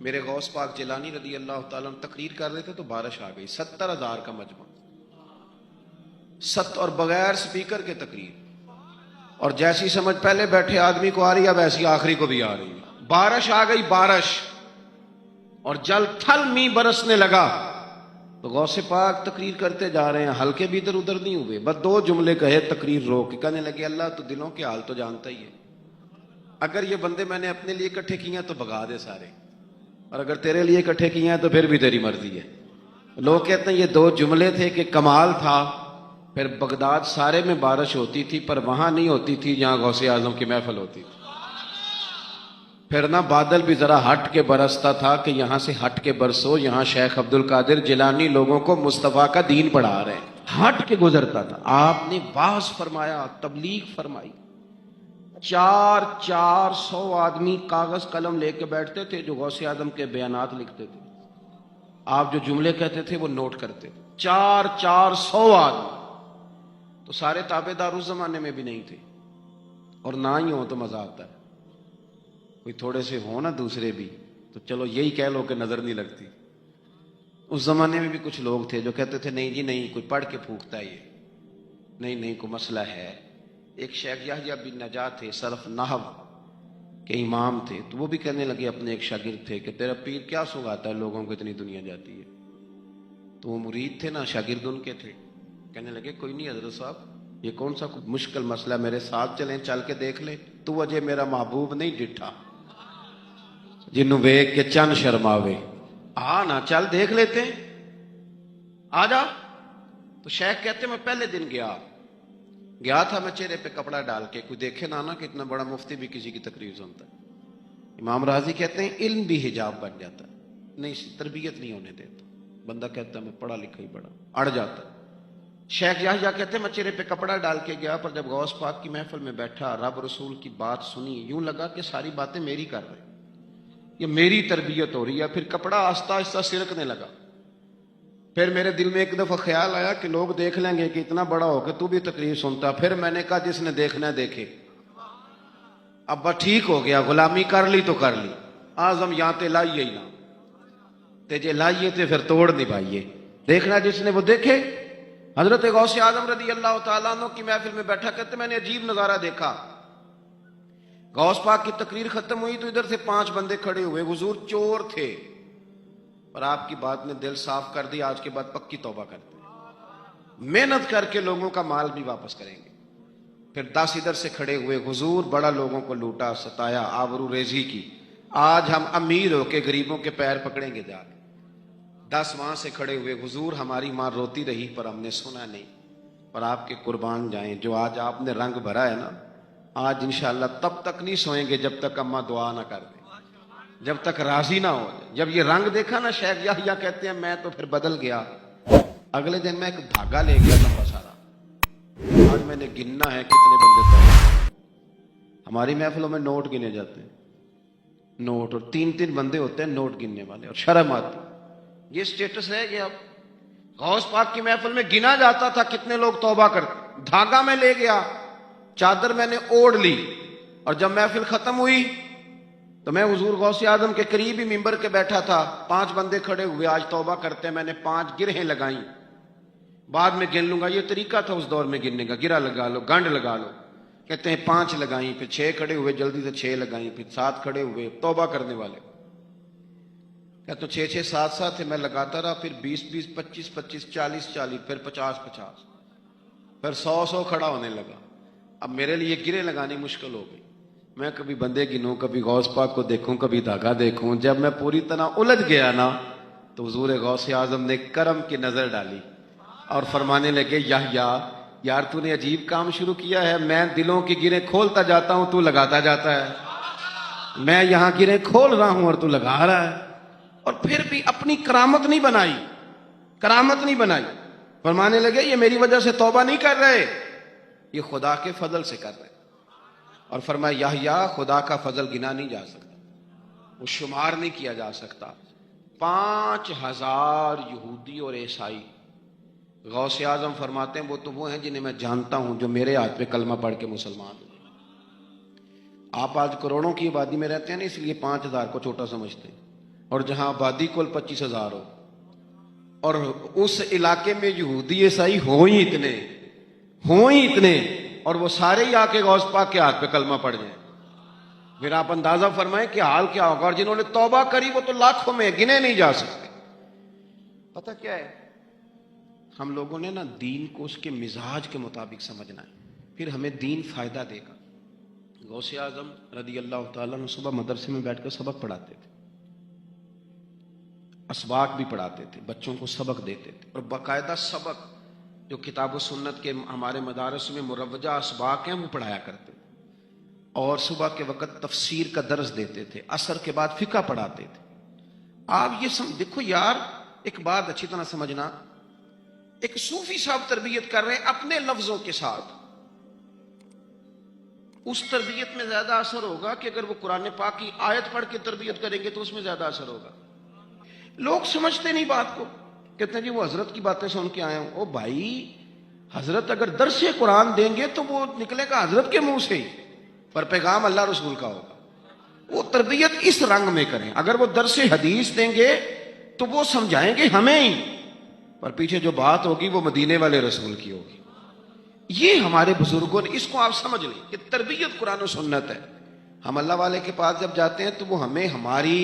میرے غوث پاک جیلانی رضی اللہ تعالیٰ عنہ تقریر کر رہے تھے تو بارش آ گئی، 70,000 کا مجمع، اور بغیر سپیکر کے تقریر، اور جیسی سمجھ پہلے بیٹھے آدمی کو آ رہی ہے ویسی آخری کو بھی آ رہی ہے، بارش آ گئی، بارش، اور جل تھل می برسنے لگا تو غوث پاک تقریر کرتے جا رہے ہیں، ہلکے بھی ادھر ادھر نہیں ہوئے، بس 2 جملے کہے تقریر روک کے، کہنے لگے اللہ تو دلوں کے حال تو جانتا ہی ہے، اگر یہ بندے میں نے اپنے لیے اکٹھے کیے ہیں تو بھگا دے سارے، اور اگر تیرے لیے اکٹھے کیے ہیں تو پھر بھی تیری مرضی ہے۔ لوگ کہتے ہیں یہ 2 جملے تھے کہ کمال تھا، پھر بغداد سارے میں بارش ہوتی تھی پر وہاں نہیں ہوتی تھی جہاں غوث اعظم کی محفل ہوتی تھی، پھر نہ بادل بھی ذرا ہٹ کے برستا تھا کہ یہاں سے ہٹ کے برسو، یہاں شیخ عبد القادر جیلانی لوگوں کو مصطفیٰ کا دین پڑھا رہے ہیں، ہٹ کے گزرتا تھا۔ آپ نے واعظ فرمایا، تبلیغ فرمائی، 400 آدمی کاغذ قلم لے کے بیٹھتے تھے جو غوث اعظم کے بیانات لکھتے تھے، آپ جو جملے کہتے تھے وہ نوٹ کرتے تھے، 400 آدمی، تو سارے تابع دار اس زمانے میں بھی نہیں تھے، اور نہ ہی ہوں تو مزہ آتا ہے، کوئی تھوڑے سے ہو نا دوسرے بھی تو چلو یہی کہہ لو کہ نظر نہیں لگتی۔ اس زمانے میں بھی کچھ لوگ تھے جو کہتے تھے نہیں جی نہیں، کوئی پڑھ کے پھونکتا ہے، یہ نہیں کوئی مسئلہ ہے۔ ایک شیخ یحییٰ بن نجار تھے، صرف نحو کے امام تھے، تو وہ بھی کہنے لگے اپنے ایک شاگرد تھے کہ تیرا پیر کیا سنگاتا ہے لوگوں کو، اتنی دنیا جاتی ہے، تو وہ مرید تھے نا، شاگرد ان کے تھے، کہنے لگے کوئی نہیں حضرت صاحب، یہ کون سا مشکل مسئلہ، میرے ساتھ چلیں، چل کے دیکھ لیں، تو اجے میرا محبوب نہیں ڈٹھا جنوں ویکھ کے چن شرماوے، آ نا چل دیکھ لیتے ہیں، آ جا۔ تو شیخ کہتے میں پہلے دن گیا تھا میں چہرے پہ کپڑا ڈال کے، کوئی دیکھے نہ کہ اتنا بڑا مفتی بھی کسی کی تقریر سنتا ہے۔ امام راضی کہتے ہیں علم بھی حجاب بن جاتا ہے، نہیں تربیت نہیں ہونے دیتا، بندہ کہتا ہے میں پڑھا لکھا ہی بڑا، اڑ جاتا ہے۔ شیخ یحییٰ کہتے ہیں میں چہرے پہ کپڑا ڈال کے گیا، پر جب غوث پاک کی محفل میں بیٹھا، رب رسول کی بات سنی، یوں لگا کہ ساری باتیں میری کر رہے ہیں، یہ میری تربیت ہو رہی ہے۔ پھر کپڑا آہستہ آہستہ سرکنے لگا، پھر میرے دل میں ایک دفعہ خیال آیا کہ لوگ دیکھ لیں گے کہ اتنا بڑا ہو کہ تو بھی تقریر سنتا، پھر میں نے کہا جس نے دیکھنا ہے دیکھے، اب بس ٹھیک ہو گیا، غلامی کر لی تو کر لی، اعظم یہاں تے لائیے ہی نہ تے جے لائیے تے پھر توڑ نبھائیے، دیکھنا جس نے وہ دیکھے۔ حضرت غوث اعظم رضی اللہ تعالیٰ عنہ کی محفل میں بیٹھا، کہتے میں نے عجیب نظارہ دیکھا، غوث پاک کی تقریر ختم ہوئی تو ادھر سے 5 بندے کھڑے ہوئے، حضور چور تھے پر آپ کی بات نے دل صاف کر دی، آج کے بعد پکی توبہ کرتے ہیں، محنت کر کے لوگوں کا مال بھی واپس کریں گے۔ پھر 10 ادھر سے کھڑے ہوئے، حضور بڑا لوگوں کو لوٹا ستایا، آبرو ریزی کی، آج ہم امیر ہو کے غریبوں کے پیر پکڑیں گے جا کے۔ 10 وہاں سے کھڑے ہوئے، حضور ہماری ماں روتی رہی پر ہم نے سنا نہیں، پر آپ کے قربان جائیں، جو آج آپ نے رنگ بھرا ہے نا، آج انشاءاللہ تب تک نہیں سوئیں گے جب تک اماں دعا نہ کر دیں، جب تک راضی نہ ہو جائے۔ جب یہ رنگ دیکھا نا، شیخ یحییٰ کہتے ہیں میں تو پھر بدل گیا، اگلے دن میں ایک دھاگا لے گیا لمبا سارا، آج میں نے گننا ہے کتنے بندے تھے۔ ہماری محفلوں میں نوٹ گنے جاتے ہیں، نوٹ، اور 3 بندے ہوتے ہیں نوٹ گننے والے، اور شرم آتی، یہ سٹیٹس ہے یہ۔ اب غوث پاک کی محفل میں گنا جاتا تھا کتنے لوگ توبہ کرتے، دھاگا میں لے گیا، چادر میں نے اوڑھ لی، اور جب محفل ختم ہوئی تو میں حضور غوث اعظم کے قریب ہی ممبر کے بیٹھا تھا، 5 بندے کھڑے ہوئے، آج توبہ کرتے ہیں، میں نے 5 گرہیں لگائیں، بعد میں گن لوں گا، یہ طریقہ تھا اس دور میں گننے کا، گرہ لگا لو، گنڈ لگا لو، کہتے ہیں 5 لگائیں، پھر 6 کھڑے ہوئے، جلدی سے 6 لگائیں، پھر 7 کھڑے ہوئے توبہ کرنے والے، کہتے ہیں 6 7 میں لگاتا رہا، پھر 20 25 40 پھر 50 پھر 100 کھڑا ہونے لگا۔ اب میرے لیے گرے لگانی مشکل ہو گئی، میں کبھی بندے گنوں، کبھی غوث پاک کو دیکھوں، کبھی دھاگا دیکھوں، جب میں پوری طرح الجھ گیا نا تو حضور غوث اعظم نے کرم کی نظر ڈالی اور فرمانے لگے یحییٰ یار تو نے عجیب کام شروع کیا ہے، میں دلوں کی گریں کھولتا جاتا ہوں، تو لگاتا جاتا ہے، میں یہاں گریں کھول رہا ہوں اور تو لگا رہا ہے، اور پھر بھی اپنی کرامت نہیں بنائی، فرمانے لگے یہ میری وجہ سے توبہ نہیں کر رہے، یہ خدا کے فضل سے کر رہے، اور فرمایا یحییٰ خدا کا فضل گنا نہیں جا سکتا، وہ شمار نہیں کیا جا سکتا۔ 5000 یہودی اور عیسائی، غوث اعظم فرماتے ہیں وہ ہیں جنہیں میں جانتا ہوں جو میرے ہاتھ پہ کلمہ پڑھ کے مسلمان ہوئے۔ آپ آج کروڑوں کی آبادی میں رہتے ہیں نا، اس لیے 5000 کو چھوٹا سمجھتے ہیں، اور جہاں آبادی کل 25,000 ہو، اور اس علاقے میں یہودی عیسائی ہوں ہی اتنے، اور وہ سارے ہی آ کے غوث پاک کے ہاتھ پہ کلمہ پڑ جائیں، پھر آپ اندازہ فرمائیں کہ حال کیا ہوگا۔ اور جنہوں نے توبہ کری وہ تو لاکھوں میں، گنے نہیں جا سکتے۔ پتہ کیا ہے، ہم لوگوں نے نا دین کو اس کے مزاج کے مطابق سمجھنا ہے، پھر ہمیں دین فائدہ دے گا۔ غوث اعظم رضی اللہ تعالیٰ عنہ صبح مدرسے میں بیٹھ کر سبق پڑھاتے تھے، اسباق بھی پڑھاتے تھے، بچوں کو سبق دیتے تھے، اور باقاعدہ سبق جو کتاب و سنت کے ہمارے مدارس میں مروجہ اسباق ہیں وہ پڑھایا کرتے تھے، اور صبح کے وقت تفسیر کا درس دیتے تھے، عصر کے بعد فقہ پڑھاتے تھے۔ آپ یہ دیکھو یار، ایک بات اچھی طرح سمجھنا، ایک صوفی صاحب تربیت کر رہے ہیں اپنے لفظوں کے ساتھ، اس تربیت میں زیادہ اثر ہوگا کہ اگر وہ قرآن پاک کی آیت پڑھ کے تربیت کریں گے تو اس میں زیادہ اثر ہوگا۔ لوگ سمجھتے نہیں بات کو، کہتے ہیں جی وہ حضرت کی باتیں سن کے آئے ہوں۔ او بھائی، حضرت اگر درس قرآن دیں گے تو وہ نکلے گا حضرت کے منہ سے ہی، پر پیغام اللہ رسول کا ہوگا۔ وہ تربیت اس رنگ میں کریں۔ اگر وہ درس حدیث دیں گے تو وہ سمجھائیں گے ہمیں ہی، پر پیچھے جو بات ہوگی وہ مدینے والے رسول کی ہوگی۔ یہ ہمارے بزرگوں نے، اس کو آپ سمجھ لیں کہ تربیت قرآن و سنت ہے۔ ہم اللہ والے کے پاس جب جاتے ہیں تو وہ ہمیں ہماری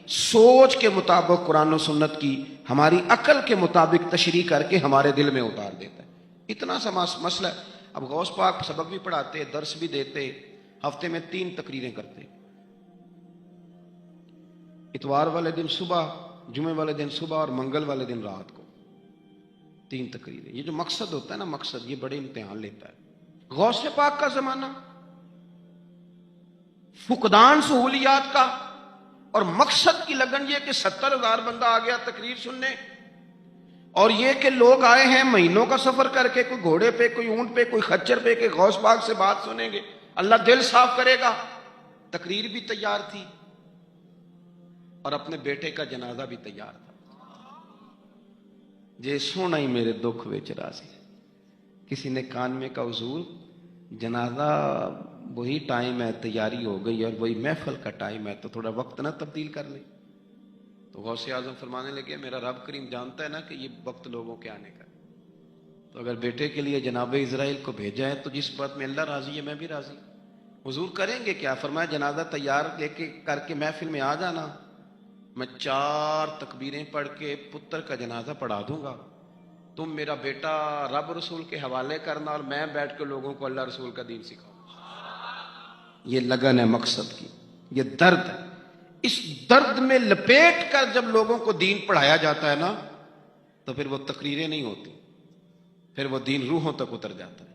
سوچ کے مطابق قرآن و سنت کی، ہماری عقل کے مطابق تشریح کر کے ہمارے دل میں اتار دیتا ہے۔ اتنا سا مسئلہ ہے۔ اب غوث پاک سبق بھی پڑھاتے، درس بھی دیتے، ہفتے میں 3 تقریریں کرتے، اتوار والے دن صبح، جمعے والے دن صبح، اور منگل والے دن رات کو 3 تقریریں۔ یہ جو مقصد ہوتا ہے نا، مقصد یہ بڑے امتحان لیتا ہے۔ غوث پاک کا زمانہ، فقدان سہولیات کا، اور مقصد کی لگن یہ کہ 70,000 بندہ آ گیا تقریر سننے، اور یہ کہ لوگ آئے ہیں مہینوں کا سفر کر کے، کوئی گھوڑے پہ، کوئی اونٹ پہ، کوئی خچر پہ، کہ غوث پاک سے بات سنیں گے، اللہ دل صاف کرے گا۔ تقریر بھی تیار تھی اور اپنے بیٹے کا جنازہ بھی تیار تھا۔ جے سونا ہی میرے دکھ وچ راضی، کسی نے کان میں کہا حضور جنازہ وہی ٹائم ہے، تیاری ہو گئی، اور وہی محفل کا ٹائم ہے، تو تھوڑا وقت نہ تبدیل کر لیں۔ تو غوث اعظم فرمانے لگے میرا رب کریم جانتا ہے نا کہ یہ وقت لوگوں کے آنے کا، تو اگر بیٹے کے لیے جناب اسرائیل کو بھیجا ہے تو جس بات میں اللہ راضی ہے میں بھی راضی۔ حضور کریں گے کیا؟ فرمایا جنازہ تیار لے کے کر کے محفل میں آ جانا، میں 4 تکبیریں پڑھ کے پتر کا جنازہ پڑھا دوں گا، تم میرا بیٹا رب رسول کے حوالے کرنا، اور میں بیٹھ کے لوگوں کو اللہ رسول کا دین سکھاؤں۔ یہ لگن ہے مقصد کی، یہ درد ہے۔ اس درد میں لپیٹ کر جب لوگوں کو دین پڑھایا جاتا ہے نا، تو پھر وہ تقریریں نہیں ہوتی، پھر وہ دین روحوں تک اتر جاتا ہے۔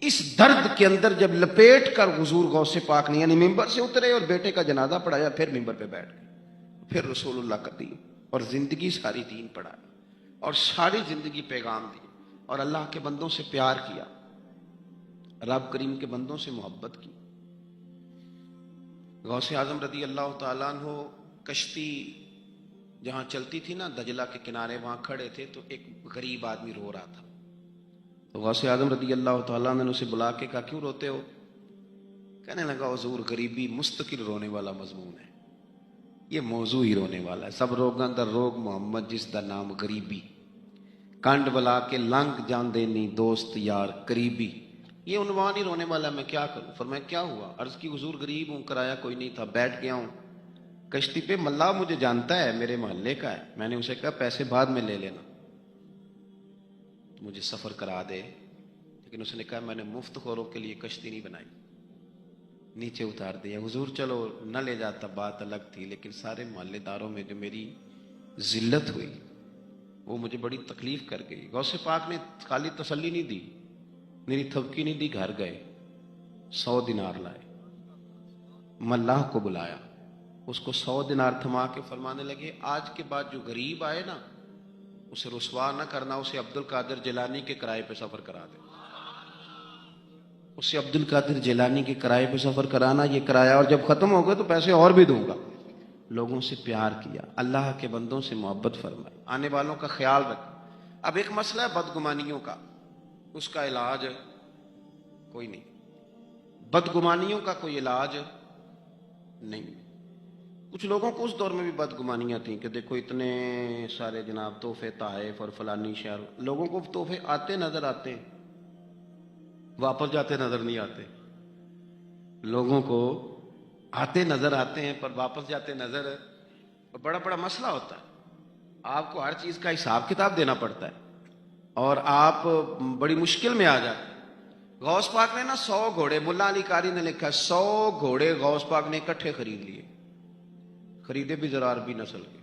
اس درد کے اندر جب لپیٹ کر حضور غوث پاک نے یعنی ممبر سے اترے اور بیٹے کا جنازہ پڑھایا، پھر ممبر پہ بیٹھ گئے، پھر رسول اللہ کا دین، اور زندگی ساری دین پڑھایا، اور ساری زندگی پیغام دی، اور اللہ کے بندوں سے پیار کیا، رب کریم کے بندوں سے محبت کی۔ غوث اعظم رضی اللہ تعالیٰ عنہ کشتی جہاں چلتی تھی نا دجلہ کے کنارے، وہاں کھڑے تھے تو ایک غریب آدمی رو رہا تھا، تو غوث اعظم رضی اللہ تعالیٰ عنہ نے اسے بلا کے کہا کیوں روتے ہو؟ کہنے لگا حضور غریبی مستقل رونے والا مضمون ہے، یہ موضوع ہی رونے والا ہے، سب روگاں دا روگ محمد جس دا نام غریبی، کنڈ بلا کے لنگ جان دینی دوست یار قریبی، یہ عنوان ہی رونے والا ہے، میں کیا کروں؟ فرمایا کیا ہوا؟ عرض کی حضور غریب ہوں، کرایہ کوئی نہیں تھا، بیٹھ گیا ہوں کشتی پہ، ملا مجھے جانتا ہے، میرے محلے کا ہے، میں نے اسے کہا پیسے بعد میں لے لینا، مجھے سفر کرا دے، لیکن اس نے کہا میں نے مفت خوروں کے لیے کشتی نہیں بنائی، نیچے اتار دیا۔ حضور چلو نہ لے جاتا بات الگ تھی، لیکن سارے محلے داروں میں جو میری ذلت ہوئی وہ مجھے بڑی تکلیف کر گئی۔ غوث پاک نے خالی تسلی نہیں دی، میری تھپکی نہیں دی، گھر گئے 100 دینار لائے، ملاح کو بلایا، اس کو 100 دینار تھما کے فرمانے لگے آج کے بعد جو غریب آئے نا اسے رسوا نہ کرنا، اسے عبد القادر جیلانی کے کرائے پہ سفر کرا دے، اسے عبد القادر جیلانی کے کرائے پہ سفر کرانا، یہ کرایہ، اور جب ختم ہو گئے تو پیسے اور بھی دوں گا۔ لوگوں سے پیار کیا، اللہ کے بندوں سے محبت فرمائی، آنے والوں کا خیال رکھا۔ اب ایک مسئلہ ہے بدگمانیوں کا، اس کا علاج کوئی نہیں، بدگمانیوں کا کوئی علاج نہیں، کچھ لوگوں کو اس دور میں بھی بدگمانیاں تھیں کہ دیکھو اتنے سارے جناب تحفے تحائف اور فلانی شہر، لوگوں کو تحفے آتے نظر آتے ہیں، واپس جاتے نظر نہیں آتے. لوگوں کو آتے نظر آتے ہیں پر واپس جاتے نظر، اور بڑا بڑا مسئلہ ہوتا ہے. آپ کو ہر چیز کا حساب کتاب دینا پڑتا ہے اور آپ بڑی مشکل میں آ جاتے ہیں. غوث پاک نے نا 100 گھوڑے، ملا علی قاری نے لکھا 100 گھوڑے غوث پاک نے اکٹھے خرید لیے، خریدے بھی ذرا عربی نسل کے.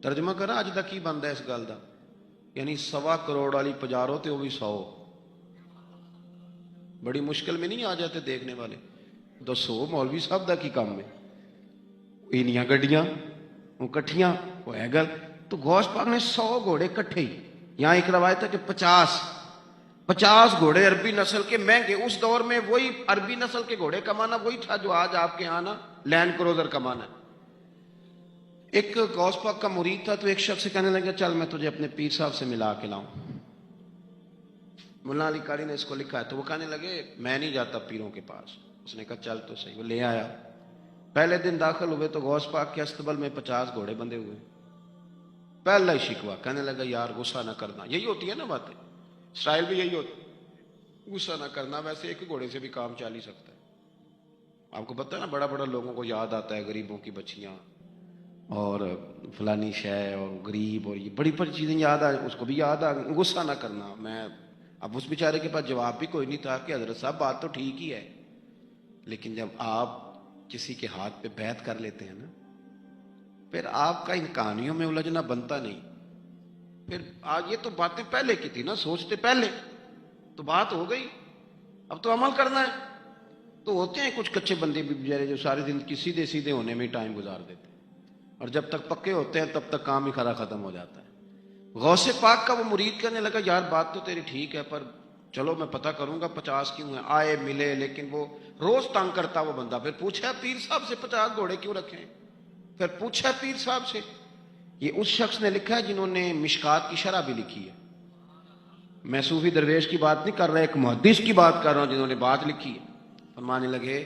ترجمہ کرا اج تک کی بنتا ہے اس گل کا، یعنی 1.25 کروڑ والی پجارو تے وہ بھی 100. بڑی مشکل میں نہیں آ جاتے دیکھنے والے. دسو مولوی صاحب دا کی کام ہے، اینیاں گڈیاں وہ کٹھیاں وہ ہے گل. تو غوث پاک نے 100 گھوڑے کٹھے ہی. یہاں ایک روایت ہے کہ 50 گھوڑے عربی نسل کے مہنگے. اس دور میں وہی عربی نسل کے گھوڑے کمانا وہی تھا جو آج آپ کے یہاں نا لینڈ کروزر کمانا ہے. ایک غوث پاک کا مرید تھا تو ایک شخص سے کہنے لگا چل میں تجھے اپنے پیر صاحب سے ملا کے لاؤں. ملا علی قاری نے اس کو لکھا ہے. تو وہ کہنے لگے میں نہیں جاتا پیروں کے پاس. اس نے کہا چل تو صحیح. وہ لے آیا. پہلے دن داخل ہوئے تو غوث پاک کے استبل میں 50 گھوڑے بندھے ہوئے. پہلا ہی شکوا، کہنے لگا یار غصہ نہ کرنا. یہی ہوتی ہے نا باتیں، اسٹائل بھی یہی ہوتی، غصہ نہ کرنا. ویسے ایک گھوڑے سے بھی کام چل ہی سکتا ہے. آپ کو پتہ ہے نا بڑا بڑا لوگوں کو یاد آتا ہے غریبوں کی بچیاں اور فلانی شے اور غریب اور یہ بڑی بڑی چیزیں یاد آ، اس کو بھی یاد آ. غصہ نہ کرنا. میں اب اس بیچارے کے پاس جواب بھی کوئی نہیں تھا کہ حضرت صاحب بات تو ٹھیک ہی ہے، لیکن جب آپ کسی کے ہاتھ پہ بیعت کر لیتے ہیں نا پھر آپ کا ان کہانیوں میں الجھنا بنتا نہیں. پھر آج یہ تو باتیں پہلے کی تھی نا، سوچتے پہلے تو بات ہو گئی، اب تو عمل کرنا ہے. تو ہوتے ہیں کچھ کچے بندے بھی بیچارے جو ساری زندگی سیدھے سیدھے ہونے میں ہی ٹائم گزار دیتے ہیں، اور جب تک پکے ہوتے ہیں تب تک کام ہی کھرا ختم ہو جاتا ہے. غوث پاک کا وہ مرید کہنے لگا یار بات تو تیری ٹھیک ہے پر چلو میں پتہ کروں گا 50 کیوں ہیں. آئے ملے، لیکن وہ روز تنگ کرتا وہ بندہ. پھر پوچھا پیر صاحب سے 50 گھوڑے کیوں رکھے ہیں؟ پھر پوچھا پیر صاحب سے. یہ اس شخص نے لکھا ہے جنہوں نے مشکات کی شرح بھی لکھی ہے. میں صوفی درویش کی بات نہیں کر رہا، ایک محدث کی بات کر رہا ہوں جنہوں نے بات لکھی ہے. فرمانے لگے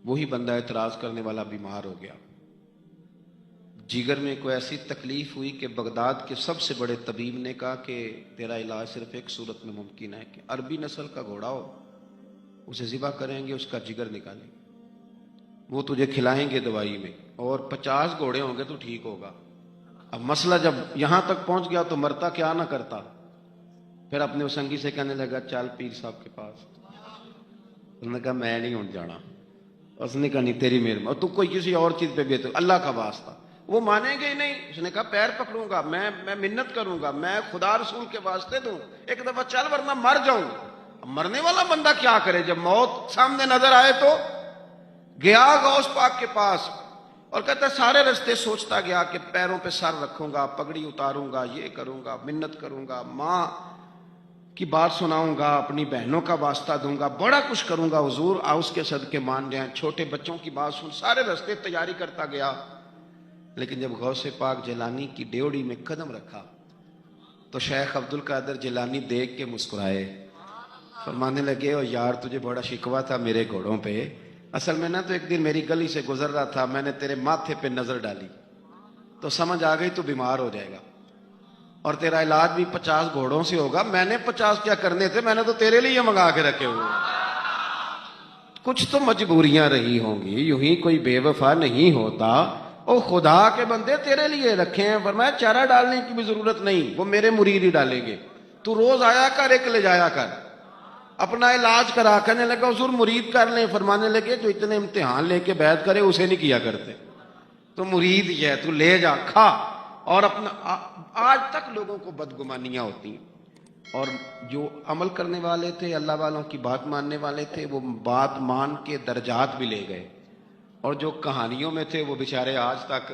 وہی بندہ اعتراض کرنے والا بیمار ہو گیا، جگر میں کوئی ایسی تکلیف ہوئی کہ بغداد کے سب سے بڑے طبیب نے کہا کہ تیرا علاج صرف ایک صورت میں ممکن ہے کہ عربی نسل کا گھوڑا ہو، اسے ذبح کریں گے، اس کا جگر نکالیں گے، وہ تجھے کھلائیں گے دوائی میں، اور 50 گھوڑے ہوں گے تو ٹھیک ہوگا. اب مسئلہ جب یہاں تک پہنچ گیا تو مرتا کیا نہ کرتا. پھر اپنے اسنگی سے کہنے لگا چل پیر صاحب کے پاس. اس نے کہا میں نہیں ہوں جانا. اس نے کہا نہیں تیری مہربانی، اور تو کوئی کسی اور چیز پہ بھی تو اللہ کا واسطہ. وہ مانیں گے ہی نہیں. اس نے کہا پیر پکڑوں گا، میں منت کروں گا، میں خدا رسول کے واسطے دوں، ایک دفعہ چل ورنہ مر جاؤں. مرنے والا بندہ کیا کرے جب موت سامنے نظر آئے. تو گیا غوث پاک کے پاس اور کہتا سارے رستے سوچتا گیا کہ پیروں پہ سر رکھوں گا، پگڑی اتاروں گا، یہ کروں گا، منت کروں گا، ماں کی بات سناؤں گا، اپنی بہنوں کا واسطہ دوں گا، بڑا کچھ کروں گا، حضور اس کے صدقے مان جائیں، چھوٹے بچوں کی بات سن. سارے رستے تیاری کرتا گیا. لیکن جب غوث پاک جیلانی کی ڈیوڑی میں قدم رکھا تو شیخ عبد القادر جیلانی دیکھ کے مسکرائے. فرمانے لگے او یار تجھے بڑا شکوہ تھا میرے گھوڑوں پہ. اصل میں نا تو ایک دن میری گلی سے گزر رہا تھا، میں نے تیرے ماتھے پہ نظر ڈالی تو سمجھ آ گئی تو بیمار ہو جائے گا اور تیرا علاج بھی 50 گھوڑوں سے ہوگا. میں نے 50 کیا کرنے تھے، میں نے تو تیرے لیے منگا کے رکھے ہوئے. کچھ تو مجبوریاں رہی ہوں گی، یوں ہی کوئی بے وفا نہیں ہوتا. او خدا کے بندے تیرے لیے رکھے ہیں. فرمایا چارہ ڈالنے کی بھی ضرورت نہیں، وہ میرے مرید ہی ڈالیں گے. تو روز آیا کر، ایک لے جایا کر، اپنا علاج کرا. کرنے لگا حضور مرید کر لیں. فرمانے لگے جو اتنے امتحان لے کے بیعت کرے اسے نہیں کیا کرتے. تو مرید ہی ہے، تو لے جا کھا. اور اپنا آج تک لوگوں کو بدگمانیاں ہوتی ہیں، اور جو عمل کرنے والے تھے، اللہ والوں کی بات ماننے والے تھے، وہ بات مان کے درجات بھی لے گئے. اور جو کہانیوں میں تھے وہ بیچارے آج تک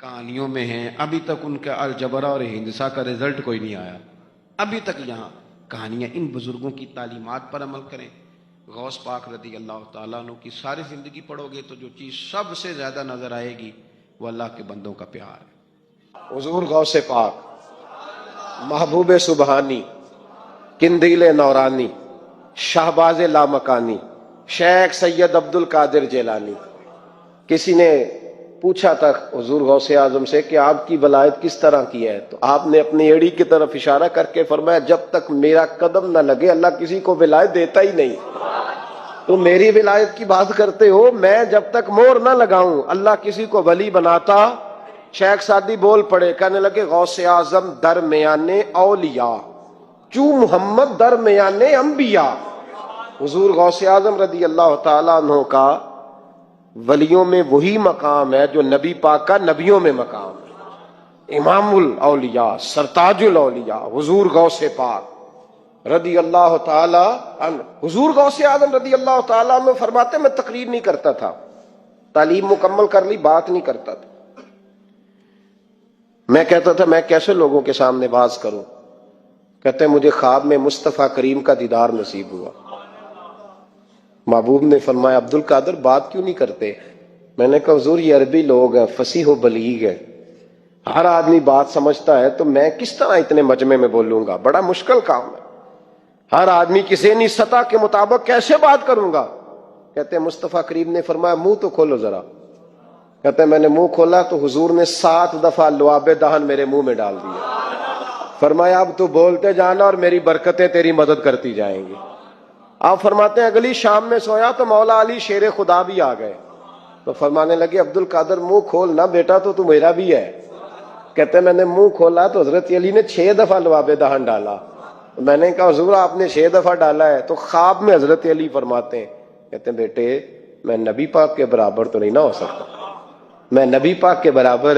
کہانیوں میں ہیں. ابھی تک ان کا الجبرا اور ہندسہ کا رزلٹ کوئی نہیں آیا. ابھی تک یہاں کہانیاں. ان بزرگوں کی تعلیمات پر عمل کریں. غوث پاک رضی اللہ تعالیٰ عنہ کی ساری زندگی پڑھو گے تو جو چیز سب سے زیادہ نظر آئے گی وہ اللہ کے بندوں کا پیار ہے. حضور غوث پاک، محبوب سبحانی، قندیل نورانی، شہباز لامکانی، شیخ سید عبد القادر جیلانی. کسی نے پوچھا تھا حضور غوث اعظم سے کہ آپ کی ولایت کس طرح کی ہے، تو آپ نے اپنی ایڑی کی طرف اشارہ کر کے فرمایا جب تک میرا قدم نہ لگے اللہ کسی کو ولایت دیتا ہی نہیں۔ تو میری ولایت کی بات کرتے ہو، میں جب تک مہر نہ لگاؤں اللہ کسی کو ولی بناتا۔ شیخ سعدی بول پڑے، کہنے لگے غوث اعظم درمیان اولیاء چو محمد درمیان انبیاء۔ حضور غوث اعظم رضی اللہ تعالیٰ عنہ کا ولیوں میں وہی مقام ہے جو نبی پاک کا نبیوں میں مقام ہے۔ امام الاولیاء سرتاج الاولیاء حضور غوث پاک رضی اللہ تعالی عنہ۔ حضور غوث اعظم رضی اللہ تعالیٰ عنہ فرماتے میں تقریر نہیں کرتا تھا، تعلیم مکمل کر لی بات نہیں کرتا تھا۔ میں کہتا تھا میں کیسے لوگوں کے سامنے باز کروں؟ کہتے ہیں مجھے خواب میں مصطفیٰ کریم کا دیدار نصیب ہوا۔ محبوب نے فرمایا عبد القادر بات کیوں نہیں کرتے؟ میں نے کہا حضور یہ عربی لوگ ہیں، فصیح و بلیغ ہیں، ہر آدمی بات سمجھتا ہے، تو میں کس طرح اتنے مجمع میں بولوں گا؟ بڑا مشکل کام ہے، ہر آدمی کی ذہنی سطح کے مطابق کیسے بات کروں گا؟ کہتے ہیں مصطفیٰ کریم نے فرمایا منہ تو کھولو ذرا۔ کہتے ہیں میں نے منہ کھولا تو حضور نے 7 دفعہ لعاب دہن میرے منہ میں ڈال دیا۔ فرمایا اب تو بولتے جانا اور میری برکتیں تیری مدد کرتی جائیں گی۔ آپ فرماتے ہیں اگلی شام میں سویا تو مولا علی شیر خدا بھی آ گئے، تو فرمانے لگے عبد القادر منہ کھول نہ بیٹا تو میرا بھی ہے۔ کہتے ہیں میں نے منہ کھولا تو حضرت علی نے 6 دفعہ لعاب دہن ڈالا۔ میں نے کہا حضور آپ نے 6 دفعہ ڈالا ہے، تو خواب میں حضرت علی فرماتے ہیں، کہتے ہیں بیٹے میں نبی پاک کے برابر تو نہیں نہ ہو سکتا، میں نبی پاک کے برابر،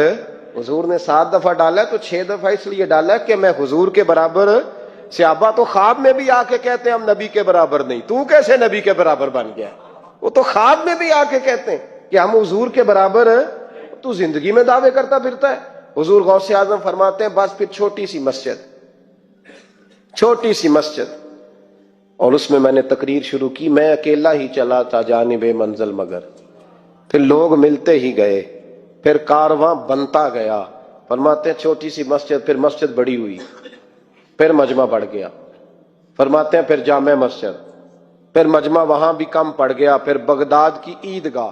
حضور نے 7 دفعہ ڈالا ہے تو 6 دفعہ اس لیے ڈالا ہے کہ میں حضور کے برابر۔ صحابہ تو خواب میں بھی آ کے کہتے ہیں ہم نبی کے برابر نہیں، تو کیسے نبی کے برابر بن گیا؟ وہ تو خواب میں بھی آ کے کہتے ہیں کہ ہم حضور کے برابر ہیں، تو زندگی میں دعوے کرتا پھرتا ہے۔ حضور غوث اعظم فرماتے ہیں بس پھر چھوٹی سی مسجد، اور اس میں میں نے تقریر شروع کی، میں اکیلا ہی چلا تھا جانب منزل مگر، پھر لوگ ملتے ہی گئے، پھر کارواں بنتا گیا۔ فرماتے ہیں چھوٹی سی مسجد، پھر مسجد بڑی ہوئی، پھر مجمع بڑھ گیا۔ فرماتے ہیں پھر جامع مسجد، پھر مجمع وہاں بھی کم پڑ گیا، پھر بغداد کی عیدگاہ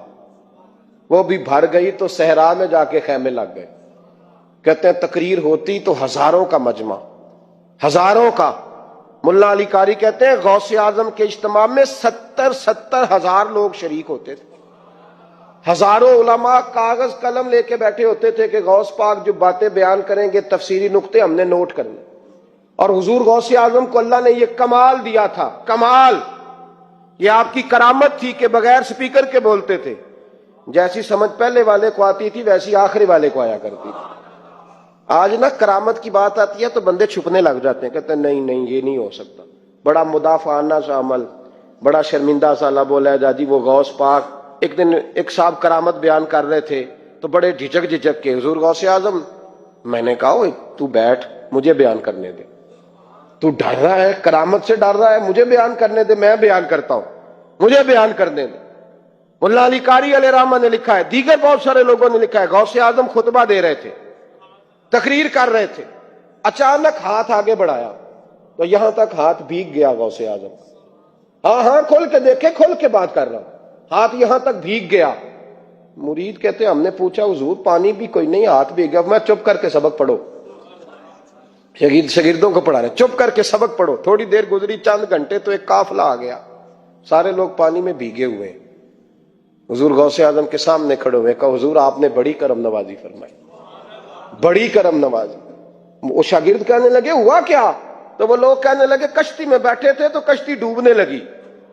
وہ بھی بھر گئی تو صحرا میں جا کے خیمے لگ گئے۔ کہتے ہیں تقریر ہوتی تو ہزاروں کا مجمع، ہزاروں کا۔ ملا علی قاری کہتے ہیں غوث اعظم کے اجتماع میں 70 ہزار لوگ شریک ہوتے تھے، ہزاروں علماء کاغذ قلم لے کے بیٹھے ہوتے تھے کہ غوث پاک جو باتیں بیان کریں گے تفسیری نقطے ہم نے نوٹ کرنے۔ اور حضور غوث اعظم کو اللہ نے یہ کمال دیا تھا، کمال، یہ آپ کی کرامت تھی کہ بغیر سپیکر کے بولتے تھے، جیسی سمجھ پہلے والے کو آتی تھی ویسی آخری والے کو آیا کرتی تھی۔ آج نہ کرامت کی بات آتی ہے تو بندے چھپنے لگ جاتے ہیں، کہتے ہیں نہیں یہ نہیں ہو سکتا، بڑا مدافعانہ سا عمل، بڑا شرمندہ سا لب بولا جا جی وہ غوث پاک۔ ایک دن ایک صاحب کرامت بیان کر رہے تھے تو بڑے جھجک کے حضور غوث اعظم، میں نے کہا تو بیٹھ مجھے بیان کرنے دے، تو ڈر رہا ہے کرامت سے ڈر رہا ہے، مجھے بیان کرنے دے، میں بیان کرتا ہوں، مجھے بیان کرنے دے۔ ملا علی قاری علیہ رحمہ نے لکھا ہے، دیگر بہت سارے لوگوں نے لکھا ہے، غوث اعظم خطبہ دے رہے تھے، تقریر کر رہے تھے، اچانک ہاتھ آگے بڑھایا تو یہاں تک ہاتھ بھیگ گیا غوث اعظم۔ ہاں کھول کے دیکھے، کھول کے بات کر رہا ہوں، ہاتھ یہاں تک بھیگ گیا۔ مرید کہتے ہم نے پوچھا حضور پانی بھی کوئی نہیں، ہاتھ بھیگ گیا۔ میں چپ کر کے سبق پڑھو، شاگردوں کو پڑھا رہے، چپ کر کے سبق پڑھو۔ تھوڑی دیر گزری، چند گھنٹے تو ایک قافلہ آ گیا، سارے لوگ پانی میں بھیگے ہوئے۔ حضور غوث اعظم کے سامنے کھڑے ہوئے، کہا حضور آپ نے بڑی کرم نوازی فرمائی، بڑی کرم نوازی۔ وہ شاگرد کہنے لگے ہوا کیا؟ تو وہ لوگ کہنے لگے کشتی میں بیٹھے تھے تو کشتی ڈوبنے لگی،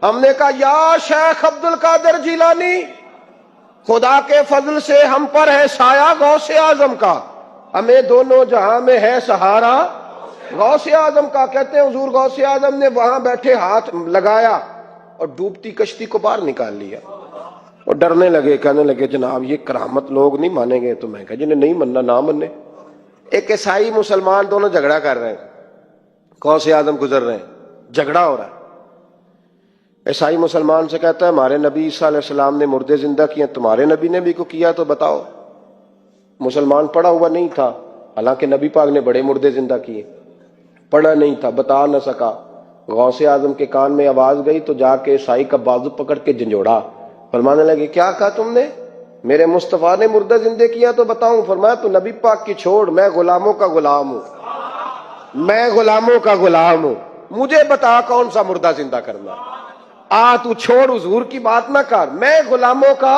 ہم نے کہا یا شیخ عبد القادر جیلانی، خدا کے فضل سے ہم پر ہے سایہ غوث اعظم کا، ہمیں دونوں جہاں میں ہے سہارا غوث اعظم کا۔ کہتے ہیں حضور غوث اعظم نے وہاں بیٹھے ہاتھ لگایا اور ڈوبتی کشتی کو باہر نکال لیا، اور ڈرنے لگے، کہنے لگے جناب یہ کرامت لوگ نہیں مانیں گے۔ تو میں کہا جنہیں نہیں مننا نہ مننے۔ ایک عیسائی مسلمان دونوں جھگڑا کر رہے ہیں، غوث اعظم گزر رہے ہیں، جھگڑا ہو رہا ہے۔ عیسائی مسلمان سے کہتا ہے ہمارے نبی عیسیٰ علیہ السلام نے مردے زندہ کیے، تمہارے نبی نے بھی کو کیا تو بتاؤ۔ مسلمان پڑھا ہوا نہیں تھا، حالانکہ نبی پاک نے بڑے مردے زندہ کیے، پڑھا نہیں تھا، بتا نہ سکا۔ غوث اعظم کے کان میں آواز گئی تو جا کے عیسائی کا بازو پکڑ کے جھنجھوڑا، فرمانے لگے کیا کہا تم نے؟ میرے مصطفیٰ نے مردہ زندے کیا تو بتاؤں؟ فرمایا تو نبی پاک کی چھوڑ، میں غلاموں کا غلام ہوں، میں غلاموں کا غلام ہوں، مجھے بتا کون سا مردہ زندہ کرنا۔ تو چھوڑ حضور کی بات نہ کر، میں غلاموں کا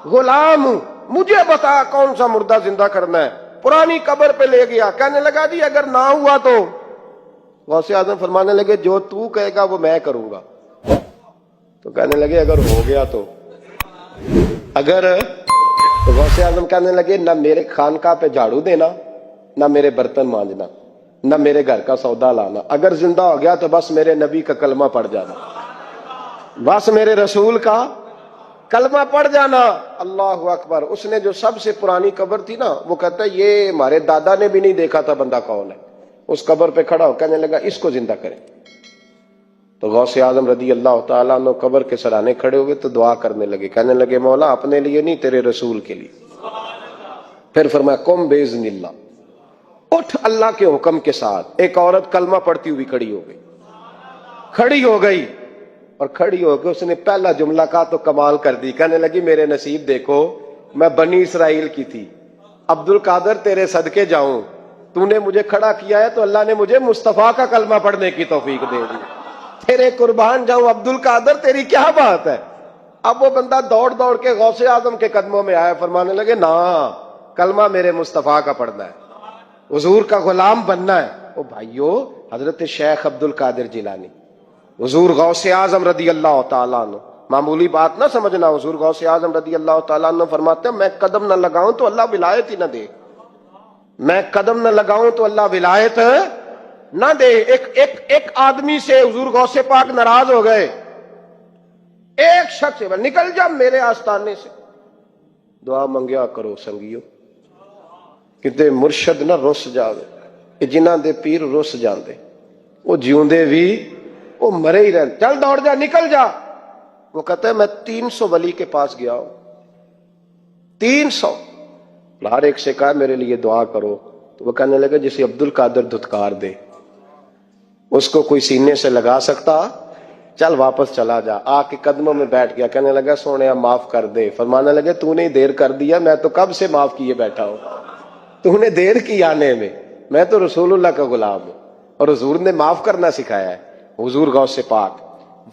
غلام ہوں، مجھے بتا کون سا مردہ زندہ کرنا ہے۔ پرانی قبر پہ لے گیا، کہنے لگا جی اگر نہ ہوا تو؟ غوث اعظم فرمانے لگے جو تو کہے گا وہ میں کروں گا۔ تو کہنے لگے اگر ہو گیا تو؟ تو غوث اعظم کہنے لگے نہ میرے خانقاہ پہ جھاڑو دینا، نہ میرے برتن مانجنا، نہ میرے گھر کا سودا لانا، اگر زندہ ہو گیا تو بس میرے نبی کا کلمہ پڑھ جانا، بس میرے رسول کا کلمہ پڑھ جانا۔ اللہ اکبر۔ اس نے جو سب سے پرانی قبر تھی نا، وہ کہتا ہے یہ ہمارے دادا نے بھی نہیں دیکھا تھا بندہ کون ہے۔ اس قبر پہ کھڑا ہو کہنے لگا اس کو زندہ کریں۔ تو غوث اعظم رضی اللہ تعالیٰ عنہ قبر کے سرانے کھڑے ہوئے تو دعا کرنے لگے، کہنے لگے مولا اپنے لیے نہیں، تیرے رسول کے لیے۔ پھر فرمایا قم باذن اللہ، اٹھ اللہ کے حکم کے ساتھ۔ ایک عورت کلمہ پڑھتی ہوئی کھڑی ہو گئی، اور کھڑی ہو کے اس نے پہلا جملہ کہا تو کمال کر دی، کہنے لگی میرے نصیب دیکھو، میں بنی اسرائیل کی تھی، عبد القادر تیرے صدقے جاؤں، تو نے مجھے کھڑا کیا ہے تو اللہ نے مجھے مصطفیٰ کا کلمہ پڑھنے کی توفیق دے دی، تیرے قربان جاؤں عبد القادر، تیری کیا بات ہے۔ اب وہ بندہ دوڑ دوڑ کے غوث اعظم کے قدموں میں آیا، فرمانے لگے نا کلمہ میرے مصطفیٰ کا پڑھنا ہے، حضور کا غلام بننا ہے۔ او بھائیو، حضرت شیخ عبد القادر جیلانی، حضور غوث اعظم رضی اللہ تعالیٰ عنہ، معمولی بات نہ سمجھنا، حضور غوث اعظم رضی اللہ تعالیٰ عنہ فرماتے ہیں میں قدم نہ لگاؤں تو اللہ ولایت ہی نہ دے، میں قدم نہ لگاؤں تو اللہ ولایت نہ دے۔ ایک آدمی سے حضور غوث پاک ناراض ہو گئے، ایک شخص سے نکل جا میرے آستانے سے، دعا منگیا کرو سنگیو، کتے مرشد نہ رس جاوے، کہ جنہ دے پیر رس جاندے وہ جیوندے بھی وہ مرے ہی رہتے، چل دوڑ جا نکل جا۔ وہ کہتا ہے میں 300 ولی کے پاس گیا ہوں، 300، ہر ایک سے کہا میرے لیے دعا کرو، تو وہ کہنے لگا جسے عبد القادر دھتکار دے اس کو کوئی سینے سے لگا سکتا؟ چل واپس چلا جا۔ آ کے قدموں میں بیٹھ گیا، کہنے لگا سونے معاف کر دے۔ فرمانے لگے تو نے دیر کر دیا، میں تو کب سے معاف کیے بیٹھا ہوں، تو نے دیر کی آنے میں تو رسول اللہ کا غلام ہوں، اور حضور نے معاف کرنا سکھایا ہے۔ حضور غوث پاک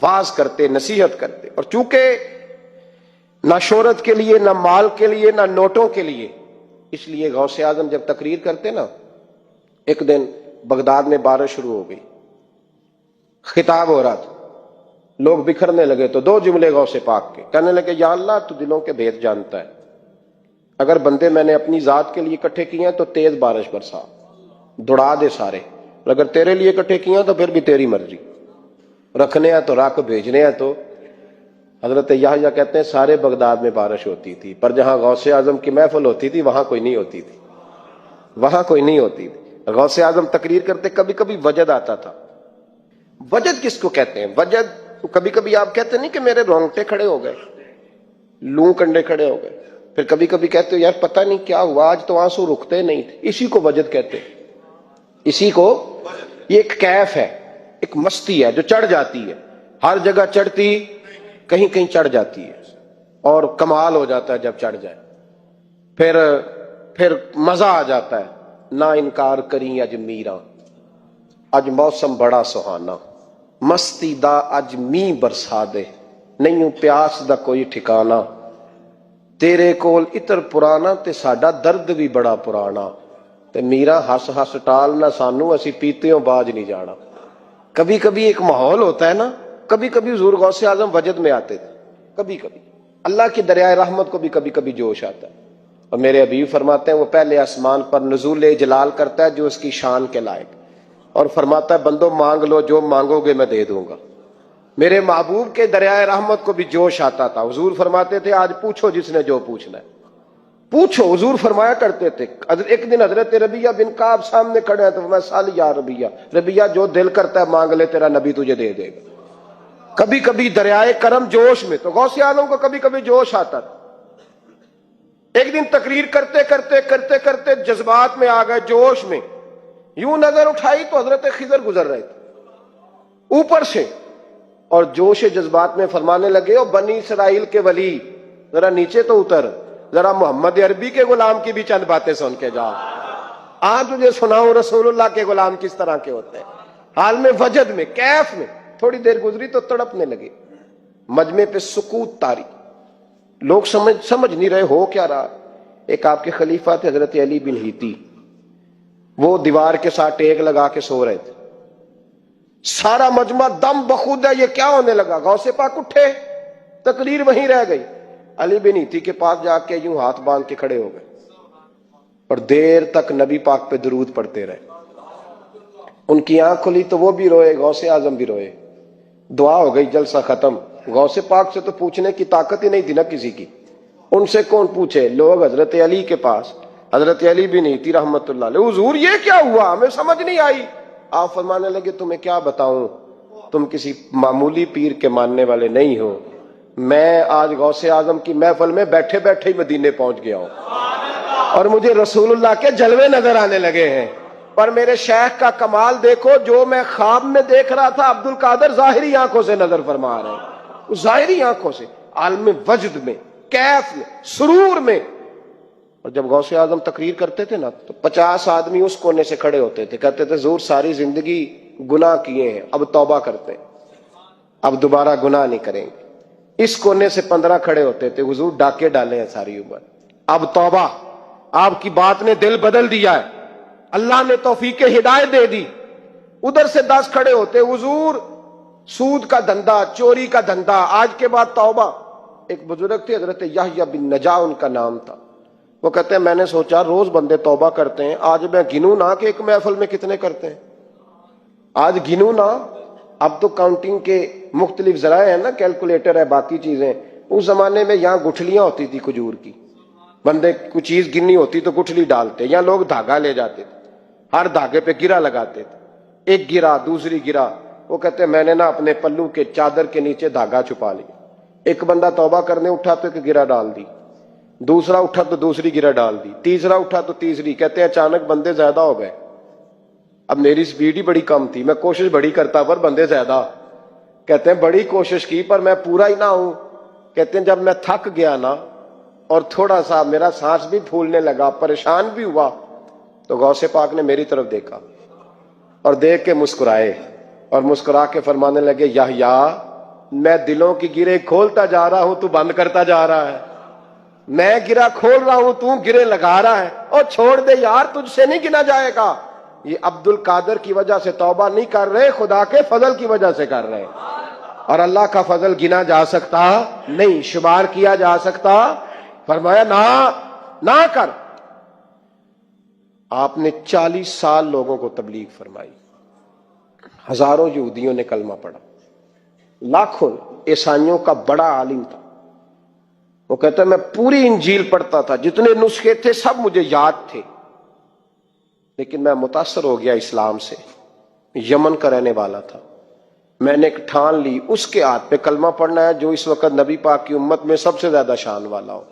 واز کرتے، نصیحت کرتے، اور چونکہ نہ شہرت کے لیے، نہ مال کے لیے، نہ نوٹوں کے لیے، اس لیے غوث اعظم جب تقریر کرتے نا، ایک دن بغداد میں بارش شروع ہو گئی، خطاب ہو رہا تھا، لوگ بکھرنے لگے، تو 2 جملے غوث پاک کے، کہنے لگے یا اللہ تو دلوں کے بھید جانتا ہے، اگر بندے میں نے اپنی ذات کے لیے اکٹھے کیے ہیں تو تیز بارش برسا، دوڑا دے سارے، اور اگر تیرے لیے اکٹھے کیے ہیں تو پھر بھی تیری مرضی، رکھنے ہیں تو رکھ، بھیجنے ہیں تو۔ حضرت یحییٰ کہتے ہیں سارے بغداد میں بارش ہوتی تھی، پر جہاں غوث اعظم کی محفل ہوتی تھی وہاں کوئی نہیں ہوتی تھی، وہاں کوئی نہیں ہوتی تھی۔ غوث اعظم تقریر کرتے، کبھی کبھی وجد آتا تھا۔ وجد کس کو کہتے ہیں؟ وجد کبھی کبھی آپ کہتے نہیں کہ میرے رونگٹے کھڑے ہو گئے، لوں کنڈے کھڑے ہو گئے، پھر کبھی کبھی کہتے ہو یار پتہ نہیں کیا ہوا آج تو آنسو رکتے نہیں تھے، اسی کو وجد کہتے ہیں، اسی کو، یہ ایک کیف ہے، ایک مستی ہے جو چڑھ جاتی ہے، ہر جگہ چڑھتی، کہیں کہیں چڑھ جاتی ہے، اور کمال ہو جاتا ہے جب چڑھ جائے، پھر مزہ آ جاتا ہے۔ نہ انکار کریں اج میرا، اج موسم بڑا سہانا، مستی دا اج می برسا دے، نہیں پیاس دا کوئی ٹھکانا، تیرے کول اتر پرانا تے ساڈا درد بھی بڑا پرانا، تے میرا ہس ہس ٹال نہ سانو، اسی پیتےوں باج نہیں جانا۔ کبھی کبھی ایک ماحول ہوتا ہے نا، کبھی کبھی حضور غوث اعظم وجد میں آتے تھے، کبھی کبھی اللہ کی دریائے رحمت کو بھی کبھی کبھی جوش آتا ہے، اور میرے حبیب فرماتے ہیں وہ پہلے آسمان پر نزول جلال کرتا ہے جو اس کی شان کے لائق، اور فرماتا ہے بندو مانگ لو جو مانگو گے میں دے دوں گا۔ میرے محبوب کے دریائے رحمت کو بھی جوش آتا تھا، حضور فرماتے تھے آج پوچھو جس نے جو پوچھنا ہے پوچھو، حضور فرمایا کرتے تھے۔ ایک دن حضرت ربیعہ بن کعب سامنے کھڑے ہیں تو میں سال یا ربیعہ جو دل کرتا ہے مانگ لے، تیرا نبی تجھے دے دے گا۔ کبھی کبھی دریائے کرم جوش میں، تو غوث اعظم کو کبھی کبھی جوش آتا تھا۔ ایک دن تقریر کرتے کرتے کرتے کرتے جذبات میں آ گئے، جوش میں، یوں نظر اٹھائی تو حضرت خضر گزر رہے تھے اوپر سے، اور جوش جذبات میں فرمانے لگے او بنی اسرائیل کے ولی ذرا نیچے تو اتر, ذرا محمد عربی کے غلام کی بھی چند باتیں سن کے جا. آج تجھے سناؤں رسول اللہ کے غلام کس طرح کے ہوتے ہیں. حال میں وجد میں کیف میں تھوڑی دیر گزری تو تڑپنے لگے. مجمع پہ سکوت تاری, لوگ سمجھ نہیں رہے ہو کیا رہا. ایک آپ کے خلیفہ تھے حضرت علی بن ہیتی, وہ دیوار کے ساتھ ٹیک لگا کے سو رہے تھے. سارا مجمع دم بخود ہے, یہ کیا ہونے لگا. غوث پاک اٹھے, تقریر وہیں رہ گئی. علی بن ہیتی کے پاس جا کے یوں ہاتھ باندھ کے کھڑے ہو گئے اور دیر تک نبی پاک پہ درود پڑھتے رہے. ان کی آنکھ کھلی تو وہ بھی روئے, غوث اعظم بھی روئے. دعا ہو گئی, جلسہ ختم. غوث پاک سے تو پوچھنے کی طاقت ہی نہیں تھی نا کسی کی. ان سے کون پوچھے. لوگ حضرت علی کے پاس, حضرت علی بھی نہیں تھی رحمت اللہ علیہ. حضور یہ کیا ہوا, ہمیں سمجھ نہیں آئی. آپ فرمانے لگے تمہیں کیا بتاؤں, تم کسی معمولی پیر کے ماننے والے نہیں ہو. میں آج غوث اعظم کی محفل میں بیٹھے بیٹھے ہی مدینے پہنچ گیا ہوں اور مجھے رسول اللہ کے جلوے نظر آنے لگے ہیں. پر میرے شیخ کا کمال دیکھو, جو میں خواب میں دیکھ رہا تھا عبد القادر ظاہری آنکھوں سے نظر فرما رہے ہیں. ظاہری آنکھوں سے, عالم وجد میں, کیف میں, سرور میں. اور جب غوث اعظم تقریر کرتے تھے نا تو 50 آدمی اس کونے سے کھڑے ہوتے تھے, کہتے تھے حضور ساری زندگی گناہ کیے ہیں, اب توبہ کرتے ہیں, اب دوبارہ گناہ نہیں کریں گے. اس کونے سے 15 کھڑے ہوتے تھے, حضور ڈاکے ڈالے ہیں ساری عمر, اب توبہ. آپ کی بات نے دل بدل دیا ہے, اللہ نے توفیق ہدایت دے دی. ادھر سے 10 کھڑے ہوتے, حضور سود کا دھندا, چوری کا دھندا, آج کے بعد توبہ. ایک بزرگ تھے حضرت یحییٰ بن نجا ان کا نام تھا. وہ کہتے ہیں میں نے سوچا روز بندے توبہ کرتے ہیں, آج میں گنوں نہ کہ ایک محفل میں کتنے کرتے ہیں. آج گنوں نہ. اب تو کاؤنٹنگ کے مختلف ذرائع ہیں نا, کیلکولیٹر ہے, باقی چیزیں. اس زمانے میں یہاں گٹھلیاں ہوتی تھی کھجور کی, بندے کوئی چیز گننی ہوتی تو گٹھلی ڈالتے, یا لوگ دھاگا لے جاتے تھے, ہر دھاگے پہ گرا لگاتے تھے. ایک گرا, دوسری گرا. وہ کہتے ہیں میں نے نا اپنے پلو کے چادر کے نیچے دھاگا چھپا لیا. ایک بندہ توبہ کرنے اٹھا تو ایک گرا ڈال دی, دوسرا اٹھا تو دوسری گرا ڈال دی, تیسرا اٹھا تو تیسری. کہتے ہیں اچانک بندے زیادہ ہو گئے. اب میری سپیڈ ہی بڑی کم تھی, میں کوشش بڑی کرتا پر بندے زیادہ. کہتے ہیں بڑی کوشش کی پر میں پورا ہی نہ ہوں. کہتے ہیں جب میں تھک گیا نا اور تھوڑا سا میرا سانس بھی پھولنے لگا, پریشان بھی ہوا, تو غوث پاک نے میری طرف دیکھا اور دیکھ کے مسکرائے اور مسکرا کے فرمانے لگے یحییٰ میں دلوں کی گرے کھولتا جا رہا ہوں, تو بند کرتا جا رہا ہے. میں گرا کھول رہا ہوں, تو گرے لگا رہا ہے. اور چھوڑ دے یار, تجھ سے نہیں گنا جائے گا. یہ عبد القادر کی وجہ سے توبہ نہیں کر رہے, خدا کے فضل کی وجہ سے کر رہے. اور اللہ کا فضل گنا جا سکتا نہیں, شمار کیا جا سکتا. فرمایا نہ کر. آپ نے 40 سال لوگوں کو تبلیغ فرمائی, ہزاروں یہودیوں نے کلمہ پڑھا, لاکھوں عیسائیوں کا بڑا عالم تھا. وہ کہتا ہے میں پوری انجیل پڑھتا تھا, جتنے نسخے تھے سب مجھے یاد تھے, لیکن میں متاثر ہو گیا اسلام سے. یمن کا رہنے والا تھا. میں نے ایک ٹھان لی, اس کے ہاتھ پہ کلمہ پڑھنا ہے جو اس وقت نبی پاک کی امت میں سب سے زیادہ شان والا ہو.